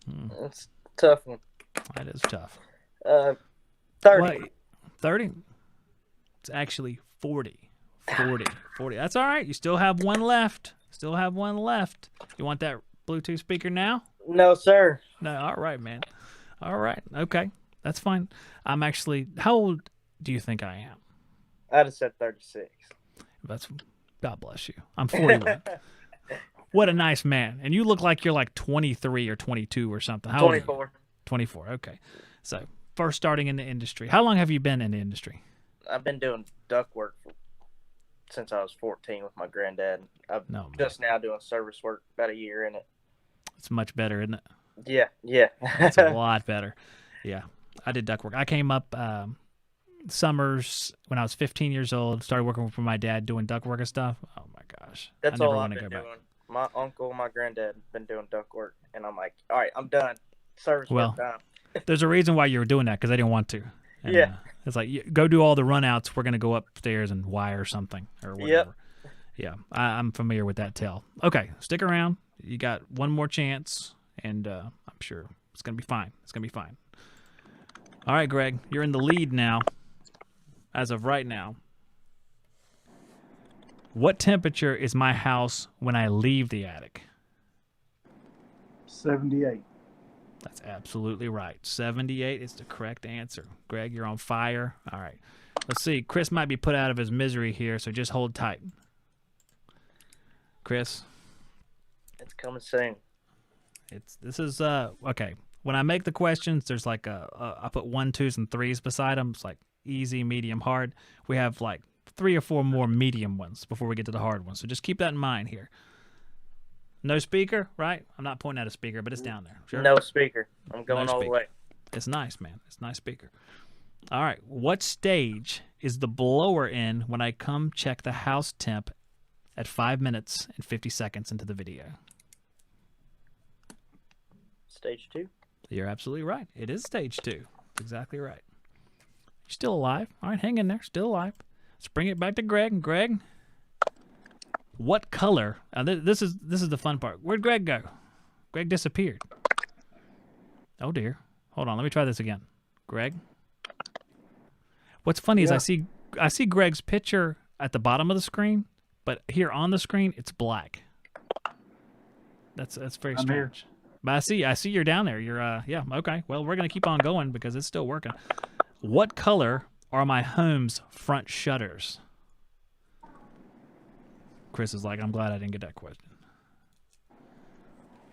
a tough one. That is tough. 30. Wait, 30? It's actually 40. 40. That's all right. You still have one left. You want that Bluetooth speaker now? No, sir. No. All right, man. All right. Okay. That's fine. I'm actually, how old do you think I am? I'd have said 36. God bless you. I'm 41. What a nice man. And you look like you're like 23 or 22 or something. How 24. Old are you? 24. Okay. So first starting in the industry. How long have you been in the industry? I've been doing duct work since I was 14 with my granddad. I'm just now doing service work, about a year in it. It's much better, isn't it? Yeah. It's a lot better. Yeah. I did duct work. I came up summers when I was 15 years old, started working for my dad doing duct work and stuff. Oh my gosh. That's all I've been doing. My uncle, my granddad been doing duct work, and I'm like, all right, I'm done. Service work done. There's a reason why you were doing that, because they didn't want to. And, yeah. It's like, go do all the runouts. We're going to go upstairs and wire something or whatever. Yep. Yeah, I'm familiar with that tale. Okay, stick around. You got one more chance, and I'm sure it's going to be fine. All right, Greg, you're in the lead now, as of right now. What temperature is my house when I leave the attic? 78. That's absolutely right. 78 is the correct answer. Greg, you're on fire. All right. Let's see. Chris might be put out of his misery here, so just hold tight. Chris? It's coming soon. This is okay. When I make the questions, there's like I put 1, 2s, and 3s beside them. It's like easy, medium, hard. We have like 3 or 4 more medium ones before we get to the hard ones. So just keep that in mind here. No speaker, right? I'm not pointing at a speaker, but it's down there. Sure? No speaker. I'm going all the way. It's nice, man. It's a nice speaker. All right. What stage is the blower in when I come check the house temp at 5 minutes and 50 seconds into the video? Stage 2. You're absolutely right. It is stage 2. That's exactly right. You're still alive. All right, hang in there. Still alive. Let's bring it back to Greg. Greg, what color? This is the fun part. Where'd Greg go? Greg disappeared. Oh dear. Hold on. Let me try this again. Greg. What's funny is I see Greg's picture at the bottom of the screen, but here on the screen it's black. That's very strange. But I see you're down there. You're yeah, okay. Well, we're gonna keep on going because it's still working. What color are my home's front shutters? Chris is like, I'm glad I didn't get that question.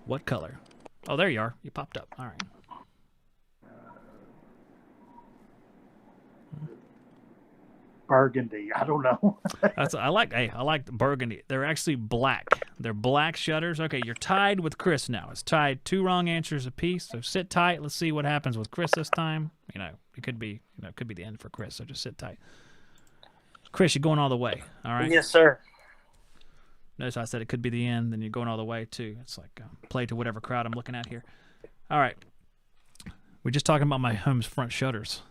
What color? Oh, there you are. You popped up. All right. Burgundy. I don't know. I like burgundy. They're actually black. They're black shutters. Okay, you're tied with Chris now. It's tied 2 wrong answers apiece. So sit tight. Let's see what happens with Chris this time. It could be the end for Chris. So just sit tight. Chris, you're going all the way. All right. Yes, sir. Notice I said it could be the end, then you're going all the way too. It's like play to whatever crowd I'm looking at here. All right. We're just talking about my home's front shutters.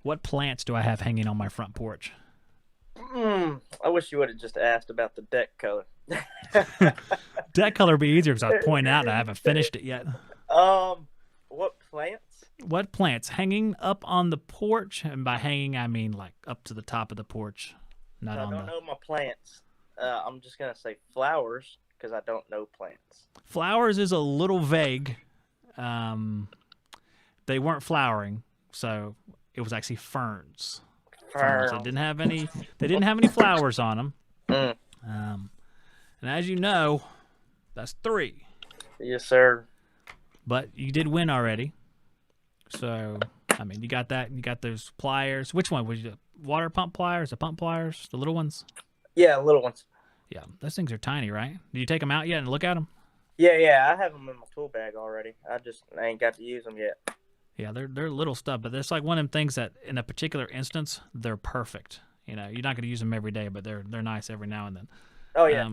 What plants do I have hanging on my front porch? I wish you would have just asked about the deck color. Deck color would be easier because I was pointing out I haven't finished it yet. What plants? What plants? Hanging up on the porch, and by hanging I mean like up to the top of the porch. I don't know my plants. I'm just going to say flowers because I don't know plants. Flowers is a little vague. They weren't flowering, so it was actually ferns. Ferns. They didn't have any flowers on them. And as you know, that's 3. Yes, sir. But you did win already. So, I mean, you got that. You got those pliers. Which one? Was you water pump pliers, the pump pliers, the little ones? Yeah, little ones. Yeah, those things are tiny, right? Did you take them out yet and look at them? Yeah, I have them in my tool bag already. I ain't got to use them yet. Yeah, they're little stuff, but it's like one of them things that in a particular instance, they're perfect. You're not going to use them every day, but they're nice every now and then. Oh yeah,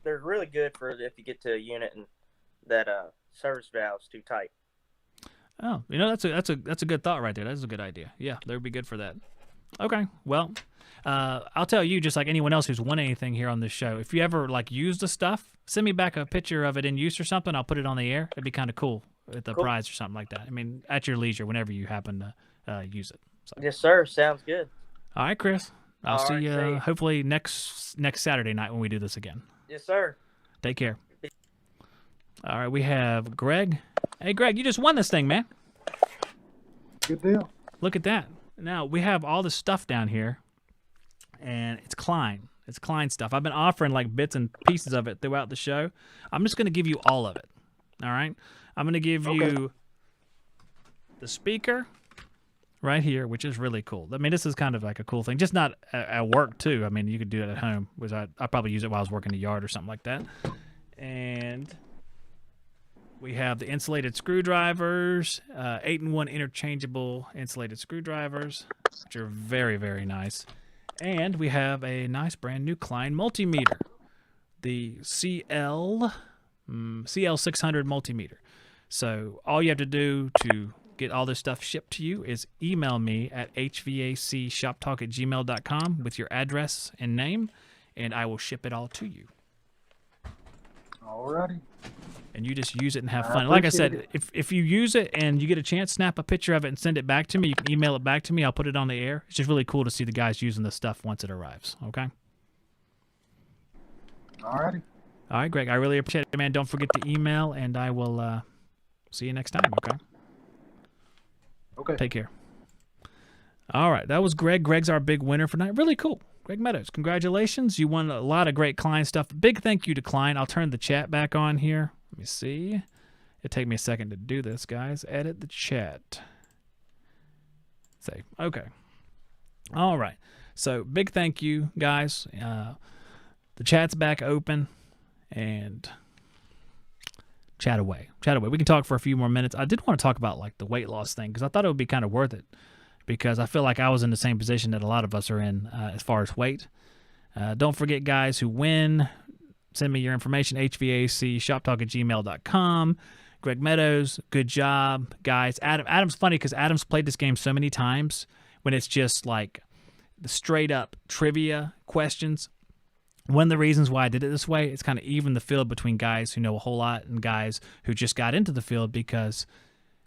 they're really good for if you get to a unit and that service valve's too tight. Oh, that's a good thought right there. That's a good idea. Yeah, they'd be good for that. Okay, well, I'll tell you, just like anyone else who's won anything here on this show, if you ever use the stuff, send me back a picture of it in use or something. I'll put it on the air. It'd be kind of cool at the prize or something like that. I mean, at your leisure, whenever you happen to use it. So. Yes, sir. Sounds good. All right, Chris. I'll see you hopefully next Saturday night when we do this again. Yes, sir. Take care. All right, we have Greg. Hey, Greg, you just won this thing, man. Good deal. Look at that. Now, we have all this stuff down here, and it's Klein. It's Klein stuff. I've been offering like bits and pieces of it throughout the show. I'm just going to give you all of it. All right? I'm going to give you the speaker right here, which is really cool. I mean, this is kind of like a cool thing. Just not at work, too. I mean, you could do it at home. I'd probably use it while I was working the yard or something like that. And we have the insulated screwdrivers, 8-in-1 interchangeable insulated screwdrivers, which are very, very nice. And we have a nice brand new Klein multimeter, the CL600 multimeter. So all you have to do to get all this stuff shipped to you is email me at hvacshoptalk@gmail.com with your address and name, and I will ship it all to you. Alrighty. And you just use it and have fun. Like I said, if you use it and you get a chance, snap a picture of it and send it back to me. You can email it back to me. I'll put it on the air. It's just really cool to see the guys using this stuff once it arrives. Okay? Alrighty. All right, Greg. I really appreciate it, man. Don't forget to email, and I will see you next time, okay? Okay. Take care. All right. That was Greg. Greg's our big winner for tonight. Really cool. Greg Meadows, congratulations. You won a lot of great Klein stuff. Big thank you to Klein. I'll turn the chat back on here. Let me see. It'll take me a second to do this, guys. Edit the chat. Save. Okay. All right. So big thank you, guys. The chat's back open, and chat away. Chat away. We can talk for a few more minutes. I did want to talk about like the weight loss thing because I thought it would be kind of worth it, because I feel like I was in the same position that a lot of us are in as far as weight. Don't forget, guys, who win, send me your information, HVAC Shop Talk at gmail.com. Greg Meadows, good job, guys. Adam's funny because Adam's played this game so many times when it's just like the straight up trivia questions. One of the reasons why I did it this way, it's kind of even the field between guys who know a whole lot and guys who just got into the field, because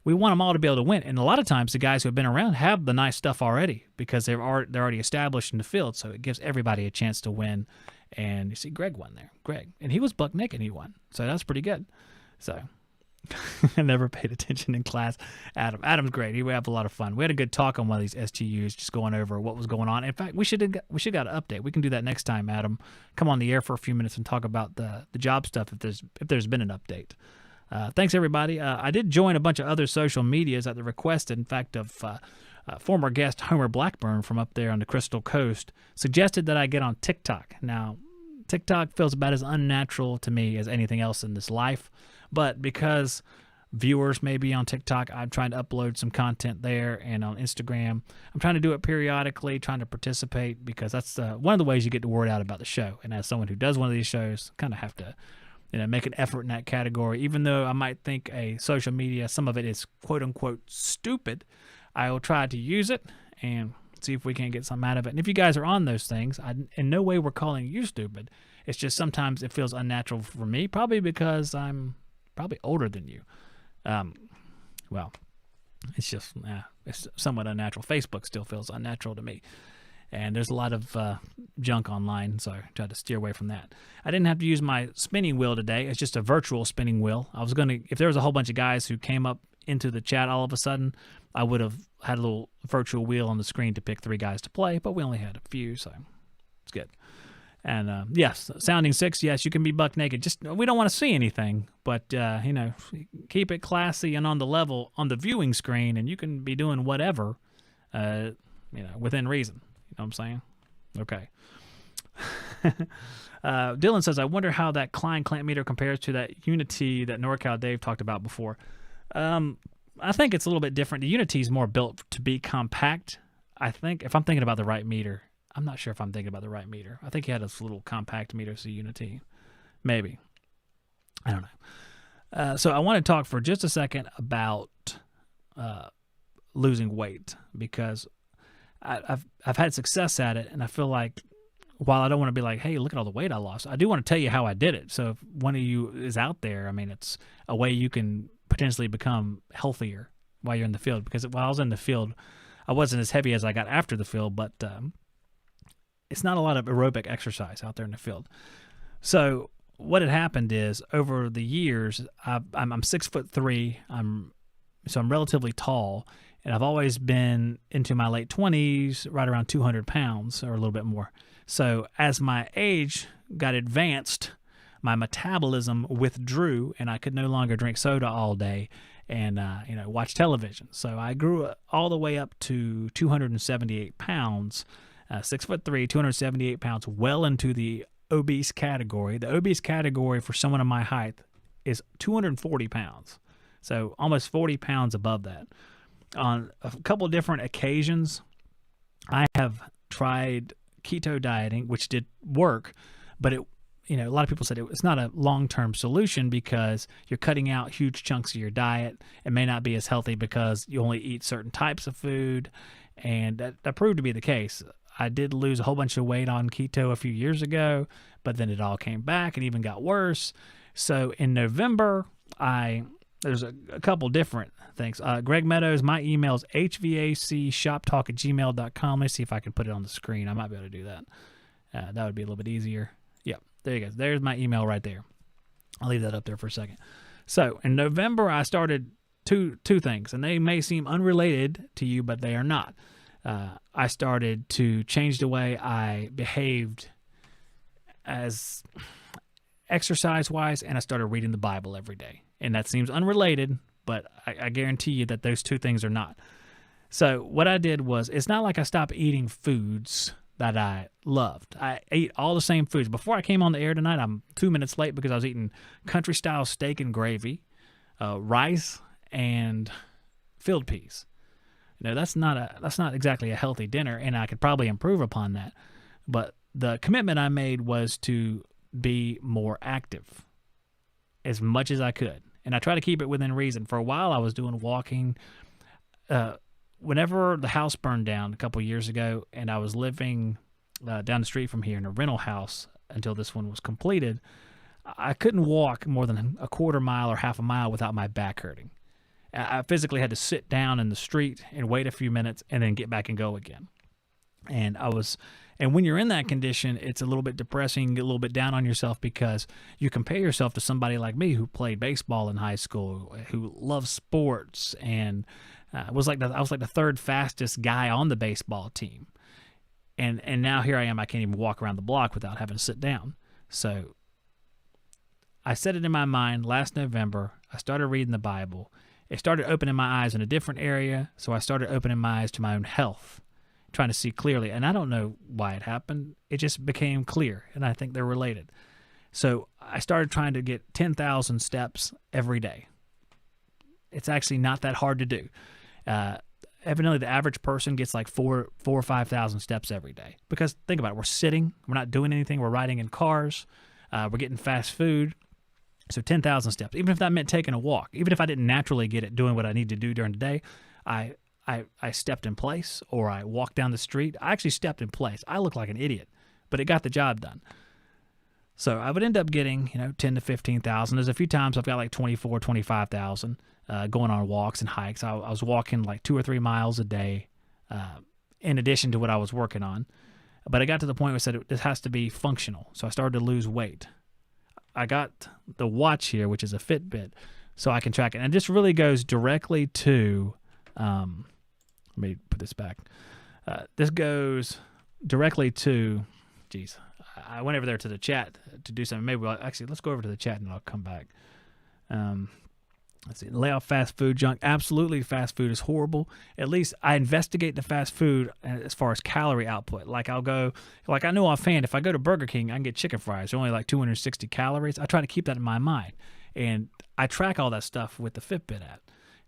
we want them all to be able to win. And a lot of times the guys who have been around have the nice stuff already because they're already established in the field. So it gives everybody a chance to win. And you see Greg won there. Greg. And he was buck naked. He won. So that's pretty good. So I never paid attention in class. Adam's great. We have a lot of fun. We had a good talk on one of these STUs, just going over what was going on. In fact, we should got an update. We can do that next time, Adam. Come on the air for a few minutes and talk about the job stuff if there's been an update. Thanks, everybody. I did join a bunch of other social medias at the request, in fact, of former guest Homer Blackburn from up there on the Crystal Coast, suggested that I get on TikTok. Now, TikTok feels about as unnatural to me as anything else in this life, but because viewers may be on TikTok, I'm trying to upload some content there, and on Instagram, I'm trying to do it periodically, trying to participate, because that's one of the ways you get the word out about the show. And as someone who does one of these shows, kind of have to make an effort in that category. Even though I might think a social media, some of it is quote-unquote stupid, I will try to use it and see if we can get something out of it. And if you guys are on those things, in no way we're calling you stupid. It's just sometimes it feels unnatural for me, probably because I'm probably older than you. Well, it's just, it's somewhat unnatural. Facebook still feels unnatural to me. And there's a lot of junk online, so I tried to steer away from that. I didn't have to use my spinning wheel today. It's just a virtual spinning wheel. I was going to, if there was a whole bunch of guys who came up into the chat all of a sudden, I would have had a little virtual wheel on the screen to pick 3 guys to play, but we only had a few, so it's good. And yes, Sounding Six, yes, you can be buck naked. Just, we don't want to see anything, but keep it classy and on the level on the viewing screen, and you can be doing whatever, within reason. You know what I'm saying? Okay. Dylan says, I wonder how that Klein clamp meter compares to that Unity that NorCal Dave talked about before. I think it's a little bit different. The Unity is more built to be compact. I think, if I'm thinking about the right meter, I'm not sure if I'm thinking about the right meter. I think he had a little compact meter, so Unity. Maybe. I don't know. So I want to talk for just a second about losing weight, because I've had success at it, and I feel like, while I don't want to be like, hey, look at all the weight I lost, I do want to tell you how I did it. So if one of you is out there, I mean, it's a way you can potentially become healthier while you're in the field. Because while I was in the field, I wasn't as heavy as I got after the field, but it's not a lot of aerobic exercise out there in the field. So what had happened is, over the years, I'm 6'3". I'm relatively tall, and I've always been into my late 20s, right around 200 pounds or a little bit more. So as my age got advanced, my metabolism withdrew, and I could no longer drink soda all day and watch television. So I grew all the way up to 278 pounds, 6'3", 278 pounds, well into the obese category. The obese category for someone of my height is 240 pounds. So almost 40 pounds above that. On a couple of different occasions, I have tried keto dieting, which did work, but a lot of people said it's not a long-term solution because you're cutting out huge chunks of your diet. It may not be as healthy because you only eat certain types of food, and that proved to be the case. I did lose a whole bunch of weight on keto a few years ago, but then it all came back and even got worse. So in November, there's a couple different things. Greg Meadows, my email is hvacshoptalk@gmail.com. Let me see if I can put it on the screen. I might be able to do that. That would be a little bit easier. Yep, there you go. There's my email right there. I'll leave that up there for a second. So in November, I started two things, and they may seem unrelated to you, but they are not. I started to change the way I behaved as exercise-wise, and I started reading the Bible every day. And that seems unrelated, but I guarantee you that those two things are not. So what I did was, it's not like I stopped eating foods that I loved. I ate all the same foods. Before I came on the air tonight, I'm 2 minutes late because I was eating country-style steak and gravy, rice, and filled peas. That's not exactly a healthy dinner, and I could probably improve upon that. But the commitment I made was to be more active as much as I could, and I try to keep it within reason. For a while, I was doing walking. Whenever the house burned down a couple years ago, and I was living down the street from here in a rental house until this one was completed, I couldn't walk more than a quarter mile or half a mile without my back hurting. I physically had to sit down in the street and wait a few minutes and then get back and go again. And when you're in that condition, it's a little bit depressing, get a little bit down on yourself because you compare yourself to somebody like me who played baseball in high school, who loves sports, and I was like the third fastest guy on the baseball team. And now here I am, I can't even walk around the block without having to sit down. So I set it in my mind last November. I started reading the Bible. It started opening my eyes in a different area, so I started opening my eyes to my own health, trying to see clearly. And I don't know why it happened. It just became clear, and I think they're related. So I started trying to get 10,000 steps every day. It's actually not that hard to do. Evidently, the average person gets like 4,000 or 5,000 steps every day. Because think about it, we're sitting, we're not doing anything, we're riding in cars, we're getting fast food. So 10,000 steps, even if that meant taking a walk, even if I didn't naturally get it doing what I need to do during the day, I stepped in place, or I walked down the street. I actually stepped in place. I look like an idiot, but it got the job done. So I would end up getting, 10 to 15,000. There's a few times I've got like 24, 25,000 going on walks and hikes. I was walking like 2 or 3 miles a day in addition to what I was working on. But I got to the point where I said this has to be functional. So I started to lose weight. I got the watch here, which is a Fitbit, so I can track it. And it just really goes directly to, let me put this back. This goes directly to, I went over there to the chat to do something. Maybe let's go over to the chat and I'll come back. Let's see. Lay off fast food junk. Absolutely, fast food is horrible. At least I investigate the fast food as far as calorie output. Like I know offhand, if I go to Burger King, I can get chicken fries. They're only like 260 calories. I try to keep that in my mind. And I track all that stuff with the Fitbit app.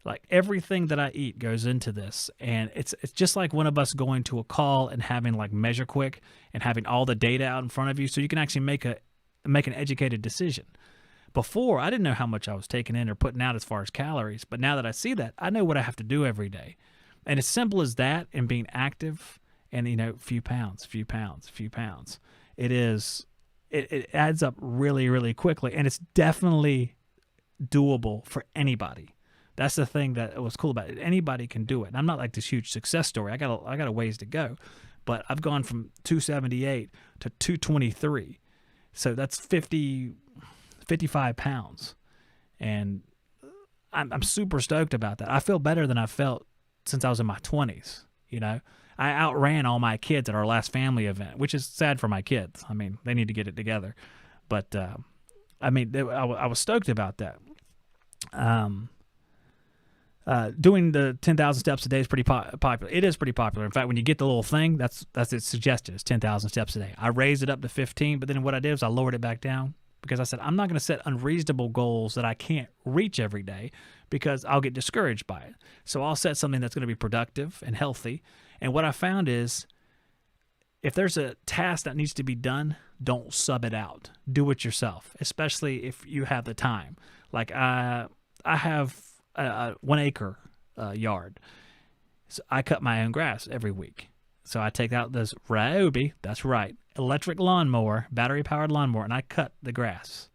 Like everything that I eat goes into this. And it's just like one of us going to a call and having like Measure Quick and having all the data out in front of you so you can actually make an educated decision. Before, I didn't know how much I was taking in or putting out as far as calories, but now that I see that, I know what I have to do every day. And as simple as that and being active and, few pounds. It adds up really, really quickly, and it's definitely doable for anybody. That's the thing that was cool about it. Anybody can do it. And I'm not like this huge success story. I got a ways to go, but I've gone from 278 to 223. So that's 55 pounds. And I'm super stoked about that. I feel better than I felt since I was in my 20s. I outran all my kids at our last family event, which is sad for my kids. I mean, they need to get it together. But, I was stoked about that. Doing the 10,000 steps a day is pretty popular. It is pretty popular. In fact, when you get the little thing, that's its suggested. It's 10,000 steps a day. I raised it up to 15, but then what I did was I lowered it back down because I said I'm not going to set unreasonable goals that I can't reach every day because I'll get discouraged by it. So I'll set something that's going to be productive and healthy. And what I found is if there's a task that needs to be done, don't sub it out. Do it yourself, especially if you have the time. Like I have a 1 acre yard. So I cut my own grass every week. So I take out this Ryobi, that's right, electric lawnmower, battery-powered lawnmower, and I cut the grass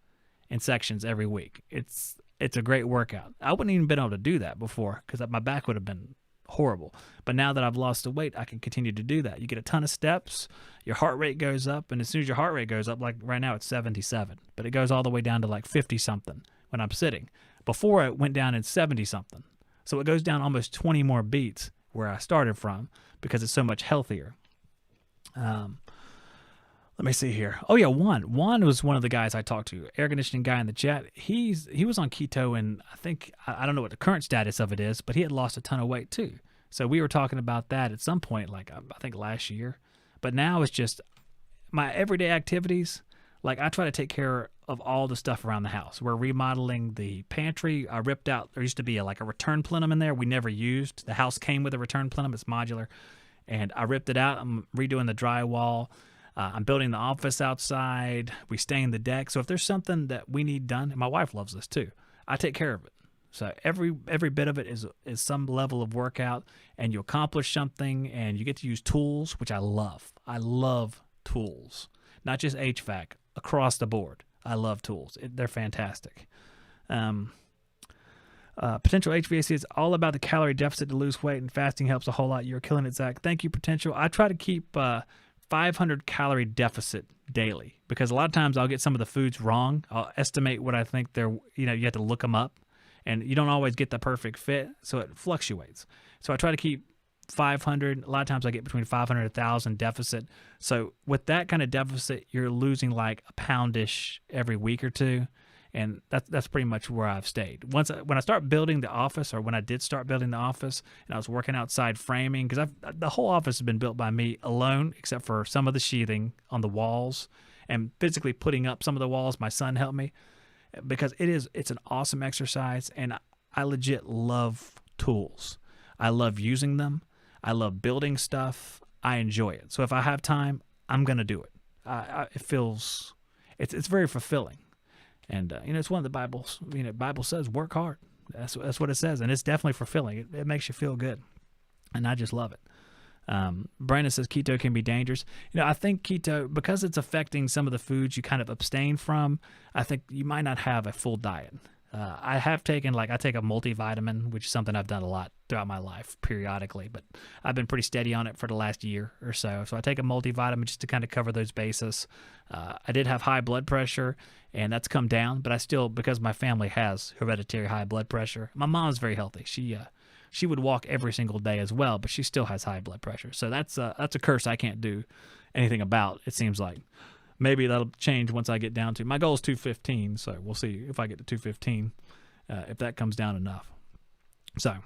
in sections every week. It's a great workout. I wouldn't even been able to do that before because my back would have been horrible. But now that I've lost the weight, I can continue to do that. You get a ton of steps, your heart rate goes up, and as soon as your heart rate goes up, like right now it's 77, but it goes all the way down to like 50-something when I'm sitting. Before it went down in 70-something. So it goes down almost 20 more beats where I started from because it's so much healthier. Let me see here. Oh yeah, Juan was one of the guys I talked to, air conditioning guy in the chat. He was on keto, and I think I don't know what the current status of it is, but he had lost a ton of weight too. So we were talking about that at some point, like I think last year. But now it's just my everyday activities. Like I try to take care of all the stuff around the house. We're remodeling the pantry. I ripped out, there used to be a return plenum in there we never used. The house came with a return plenum. It's modular. And I ripped it out. I'm redoing the drywall. I'm building the office outside. We stained the deck. So if there's something that we need done, and my wife loves this too, I take care of it. So every bit of it is some level of workout, and you accomplish something, and you get to use tools, which I love. I love tools, not just HVAC, across the board. I love tools. They're fantastic. Potential HVAC is all about the calorie deficit to lose weight, and fasting helps a whole lot. You're killing it, Zach. Thank you, Potential. I try to keep 500 calorie deficit daily, because a lot of times I'll get some of the foods wrong. I'll estimate what I think they're, you have to look them up, and you don't always get the perfect fit, so it fluctuates. So I try to keep 500. A lot of times I get between 500 and 1,000 deficit. So with that kind of deficit, you're losing like a poundish every week or two. And that's pretty much where I've stayed. When I start building the office, or when I did start building the office, and I was working outside framing, because the whole office has been built by me alone, except for some of the sheathing on the walls, and physically putting up some of the walls. My son helped me, because it's an awesome exercise, and I legit love tools. I love using them. I love building stuff. I enjoy it. So if I have time, I'm gonna do it. It feels it's very fulfilling. And, it's one of the Bibles. Bible says work hard. That's what it says. And it's definitely fulfilling. It makes you feel good. And I just love it. Brandon says keto can be dangerous. I think keto, because it's affecting some of the foods you kind of abstain from, I think you might not have a full diet. I have taken, I take a multivitamin, which is something I've done a lot throughout my life periodically, but I've been pretty steady on it for the last year or so. So I take a multivitamin just to kind of cover those bases. I did have high blood pressure, and that's come down, but I still, because my family has hereditary high blood pressure. My mom's very healthy. She would walk every single day as well, but she still has high blood pressure. So that's a curse I can't do anything about, it seems like. Maybe that'll change once I get down to, my goal is 215, so we'll see if I get to 215, if that comes down enough. So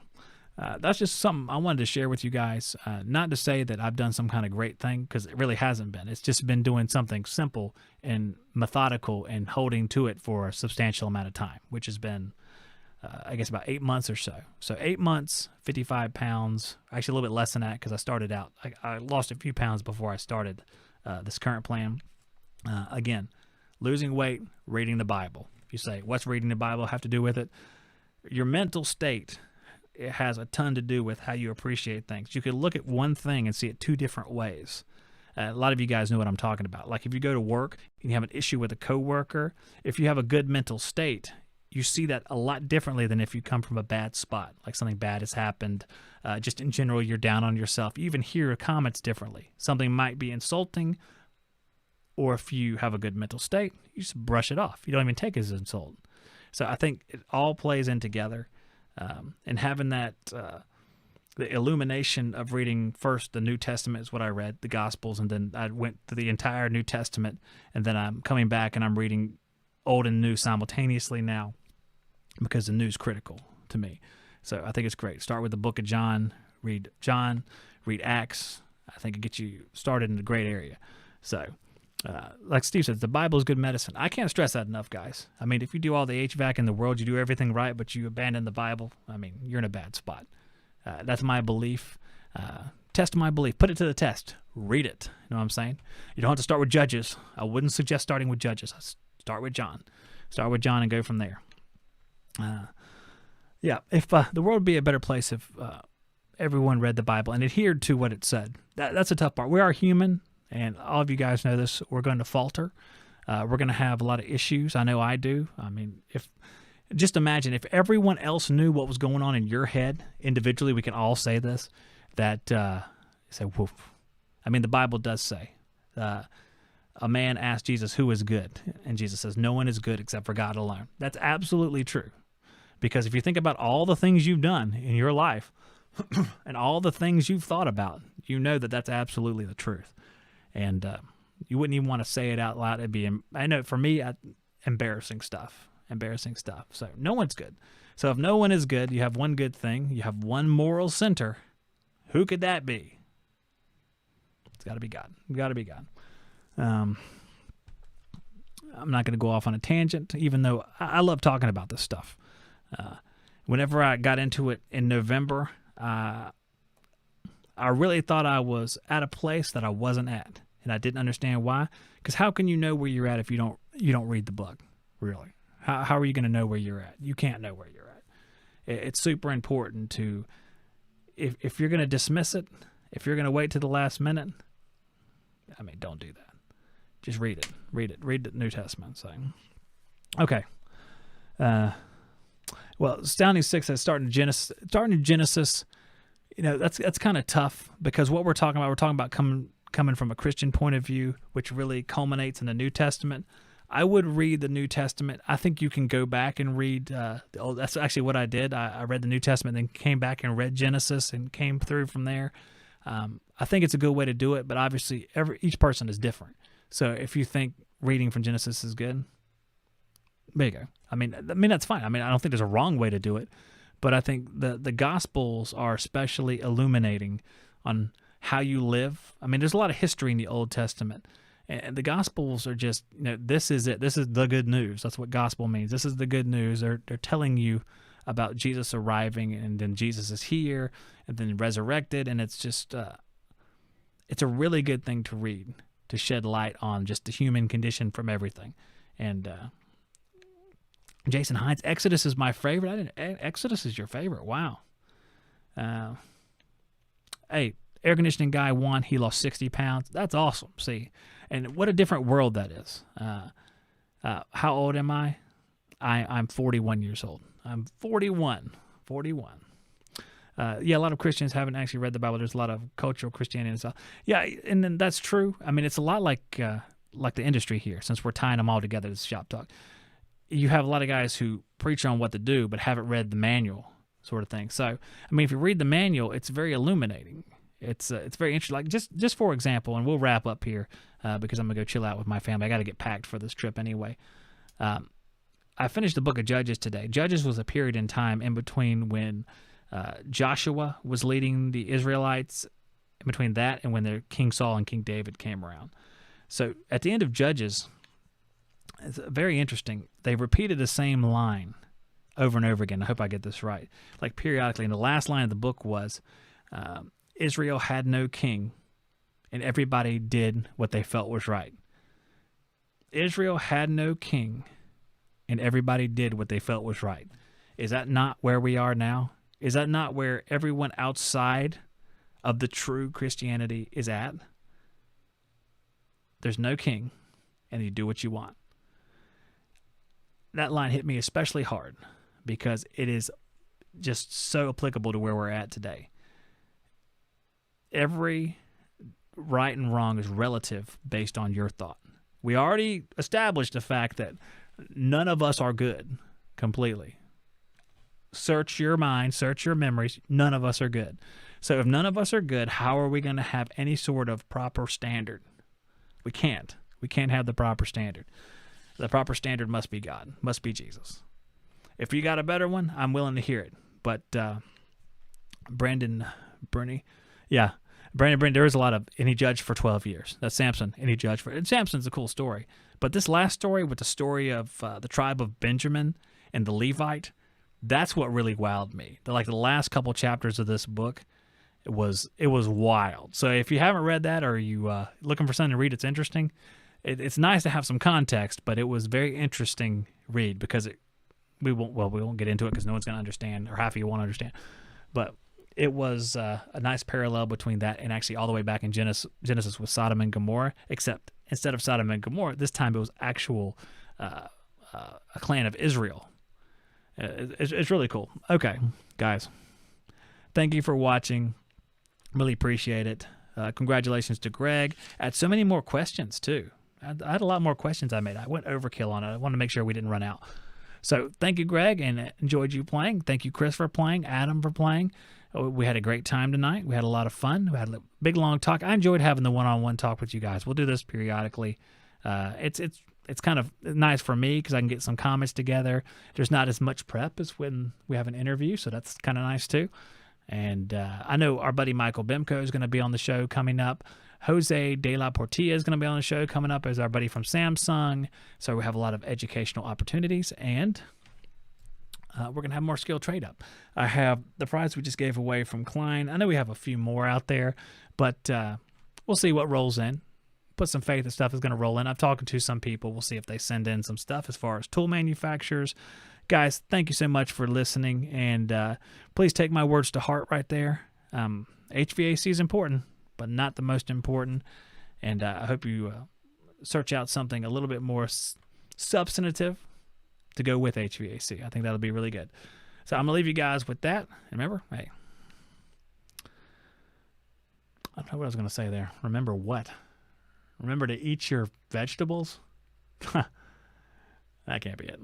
that's just something I wanted to share with you guys. Not to say that I've done some kind of great thing, because it really hasn't been. It's just been doing something simple and methodical and holding to it for a substantial amount of time, which has been, I guess, about 8 months or so. So 8 months, 55 pounds, actually a little bit less than that, because I started out, I lost a few pounds before I started this current plan. Again, losing weight, reading the Bible. If you say, what's reading the Bible have to do with it? Your mental state, it has a ton to do with how you appreciate things. You could look at one thing and see it two different ways. A lot of you guys know what I'm talking about. Like if you go to work and you have an issue with a coworker, if you have a good mental state, you see that a lot differently than if you come from a bad spot, like something bad has happened. Just in general, you're down on yourself. You even hear comments differently. Something might be insulting, or if you have a good mental state, you just brush it off. You don't even take it as an insult. So I think it all plays in together. And having that, the illumination of reading first the New Testament is what I read, the Gospels, and then I went to the entire New Testament, and then I'm coming back and I'm reading Old and New simultaneously now, because the new's critical to me. So I think it's great. Start with the book of John, read Acts. I think it gets you started in a great area. So like Steve says, the Bible is good medicine. I can't stress that enough, guys. I mean, if you do all the HVAC in the world, you do everything right, but you abandon the Bible, I mean, you're in a bad spot. That's my belief. Test my belief. Put it to the test. Read it. You know what I'm saying? You don't have to start with Judges. I wouldn't suggest starting with Judges. Start with John. Start with John and go from there. If the world would be a better place if everyone read the Bible and adhered to what it said. That's a tough part. We are human. And all of you guys know this, we're going to falter. We're going to have a lot of issues. I know I do. I mean, just imagine if everyone else knew what was going on in your head individually, we can all say this, that say, woof. I mean, the Bible does say, a man asked Jesus, who is good? And Jesus says, no one is good except for God alone. That's absolutely true. Because if you think about all the things you've done in your life and all the things you've thought about, you know that that's absolutely the truth. And you wouldn't even want to say it out loud. It'd be, I know for me, embarrassing stuff. So no one's good. So if no one is good, you have one good thing. You have one moral center, Who could that be? It's got to be God. Got to be God. I'm not going to go off on a tangent, even though I love talking about this stuff. Whenever I got into it in November, I really thought I was at a place that I wasn't at, and I didn't understand why. Because how can you know where you're at if you don't read the book? Really, how are you going to know where you're at? You can't know where you're at. It's super important to, if you're going to dismiss it, if you're going to wait to the last minute, I mean, don't do that. Just read it. Read the New Testament. So, okay. Well, Astounding 6 says starting Genesis. You know, that's kind of tough because what we're talking about coming from a Christian point of view, which really culminates in the New Testament. I would read the New Testament. I think you can go back and read the Old. That's actually what I did. I read the New Testament, then came back and read Genesis and came through from there. I think it's a good way to do it, but obviously each person is different. So if you think reading from Genesis is good, there you go. I mean that's fine. I mean, I don't think there's a wrong way to do it, but I think the Gospels are especially illuminating on how you live. I mean, there's a lot of history in the Old Testament, and the Gospels are just, this is it. This is the good news. That's what gospel means. This is the good news. They're telling you about Jesus arriving, and then Jesus is here, and then resurrected, and it's just it's a really good thing to read, to shed light on just the human condition from everything. And Jason Hines, Exodus is my favorite. Exodus is your favorite. Wow. Hey, air conditioning guy won. He lost 60 pounds. That's awesome. See, and what a different world that is. How old am I? I'm 41 years old. I'm 41. Yeah, a lot of Christians haven't actually read the Bible. There's a lot of cultural Christianity and stuff. Yeah, and then that's true. I mean, it's a lot like the industry here, since we're tying them all together, this Shop Talk. You have a lot of guys who preach on what to do but haven't read the manual, sort of thing. So, I mean, if you read the manual, it's very illuminating. It's very interesting. Like just for example, and we'll wrap up here because I'm gonna go chill out with my family. I got to get packed for this trip anyway. I finished the book of Judges today. Judges was a period in time in between when Joshua was leading the Israelites, in between that and when their King Saul and King David came around. So at the end of Judges, it's very interesting. They repeated the same line over and over again. I hope I get this right. Like periodically, and the last line of the book was, Israel had no king, and everybody did what they felt was right. Israel had no king, and everybody did what they felt was right. Is that not where we are now? Is that not where everyone outside of the true Christianity is at? There's no king, and you do what you want. That line hit me especially hard because it is just so applicable to where we're at today. Every right and wrong is relative based on your thought. We already established the fact that none of us are good completely. Search your mind, search your memories. None of us are good. So if none of us are good, how are we going to have any sort of proper standard? We can't. We can't have the proper standard. The proper standard must be God, must be Jesus. If you got a better one, I'm willing to hear it. But Brandon, there is a lot of, and he judged for 12 years. That's Samson, and he judged for, and Samson's a cool story. But this last story with the story of the tribe of Benjamin and the Levite, that's what really wowed me. The last couple chapters of this book, it was wild. So if you haven't read that, or you looking for something to read, it's interesting. It's nice to have some context, but it was very interesting read because we won't get into it because no one's going to understand, or half of you won't understand. But it was a nice parallel between that and actually all the way back in Genesis with Sodom and Gomorrah, except instead of Sodom and Gomorrah, this time it was actual a clan of Israel. It's really cool. Okay, guys, thank you for watching. Really appreciate it. Congratulations to Greg. I had so many more questions too. I had a lot more questions I made. I went overkill on it. I wanted to make sure we didn't run out. So thank you, Greg, and enjoyed you playing. Thank you, Chris, for playing, Adam for playing. We had a great time tonight. We had a lot of fun. We had a big, long talk. I enjoyed having the one-on-one talk with you guys. We'll do this periodically. It's kind of nice for me because I can get some comments together. There's not as much prep as when we have an interview, so that's kind of nice too. And I know our buddy Michael Bimco is going to be on the show coming up. Jose De La Portilla is going to be on the show coming up as our buddy from Samsung. So we have a lot of educational opportunities, and we're going to have more skill trade up. I have the prize we just gave away from Klein. I know we have a few more out there, but we'll see what rolls in. Put some faith that stuff is going to roll in. I'm talking to some people. We'll see if they send in some stuff as far as tool manufacturers. Guys, thank you so much for listening, and please take my words to heart right there. HVAC is important, but not the most important, and I hope you search out something a little bit more substantive to go with HVAC. I think that'll be really good. So I'm going to leave you guys with that. Remember, hey, I don't know what I was going to say there. Remember what? Remember to eat your vegetables? That can't be it.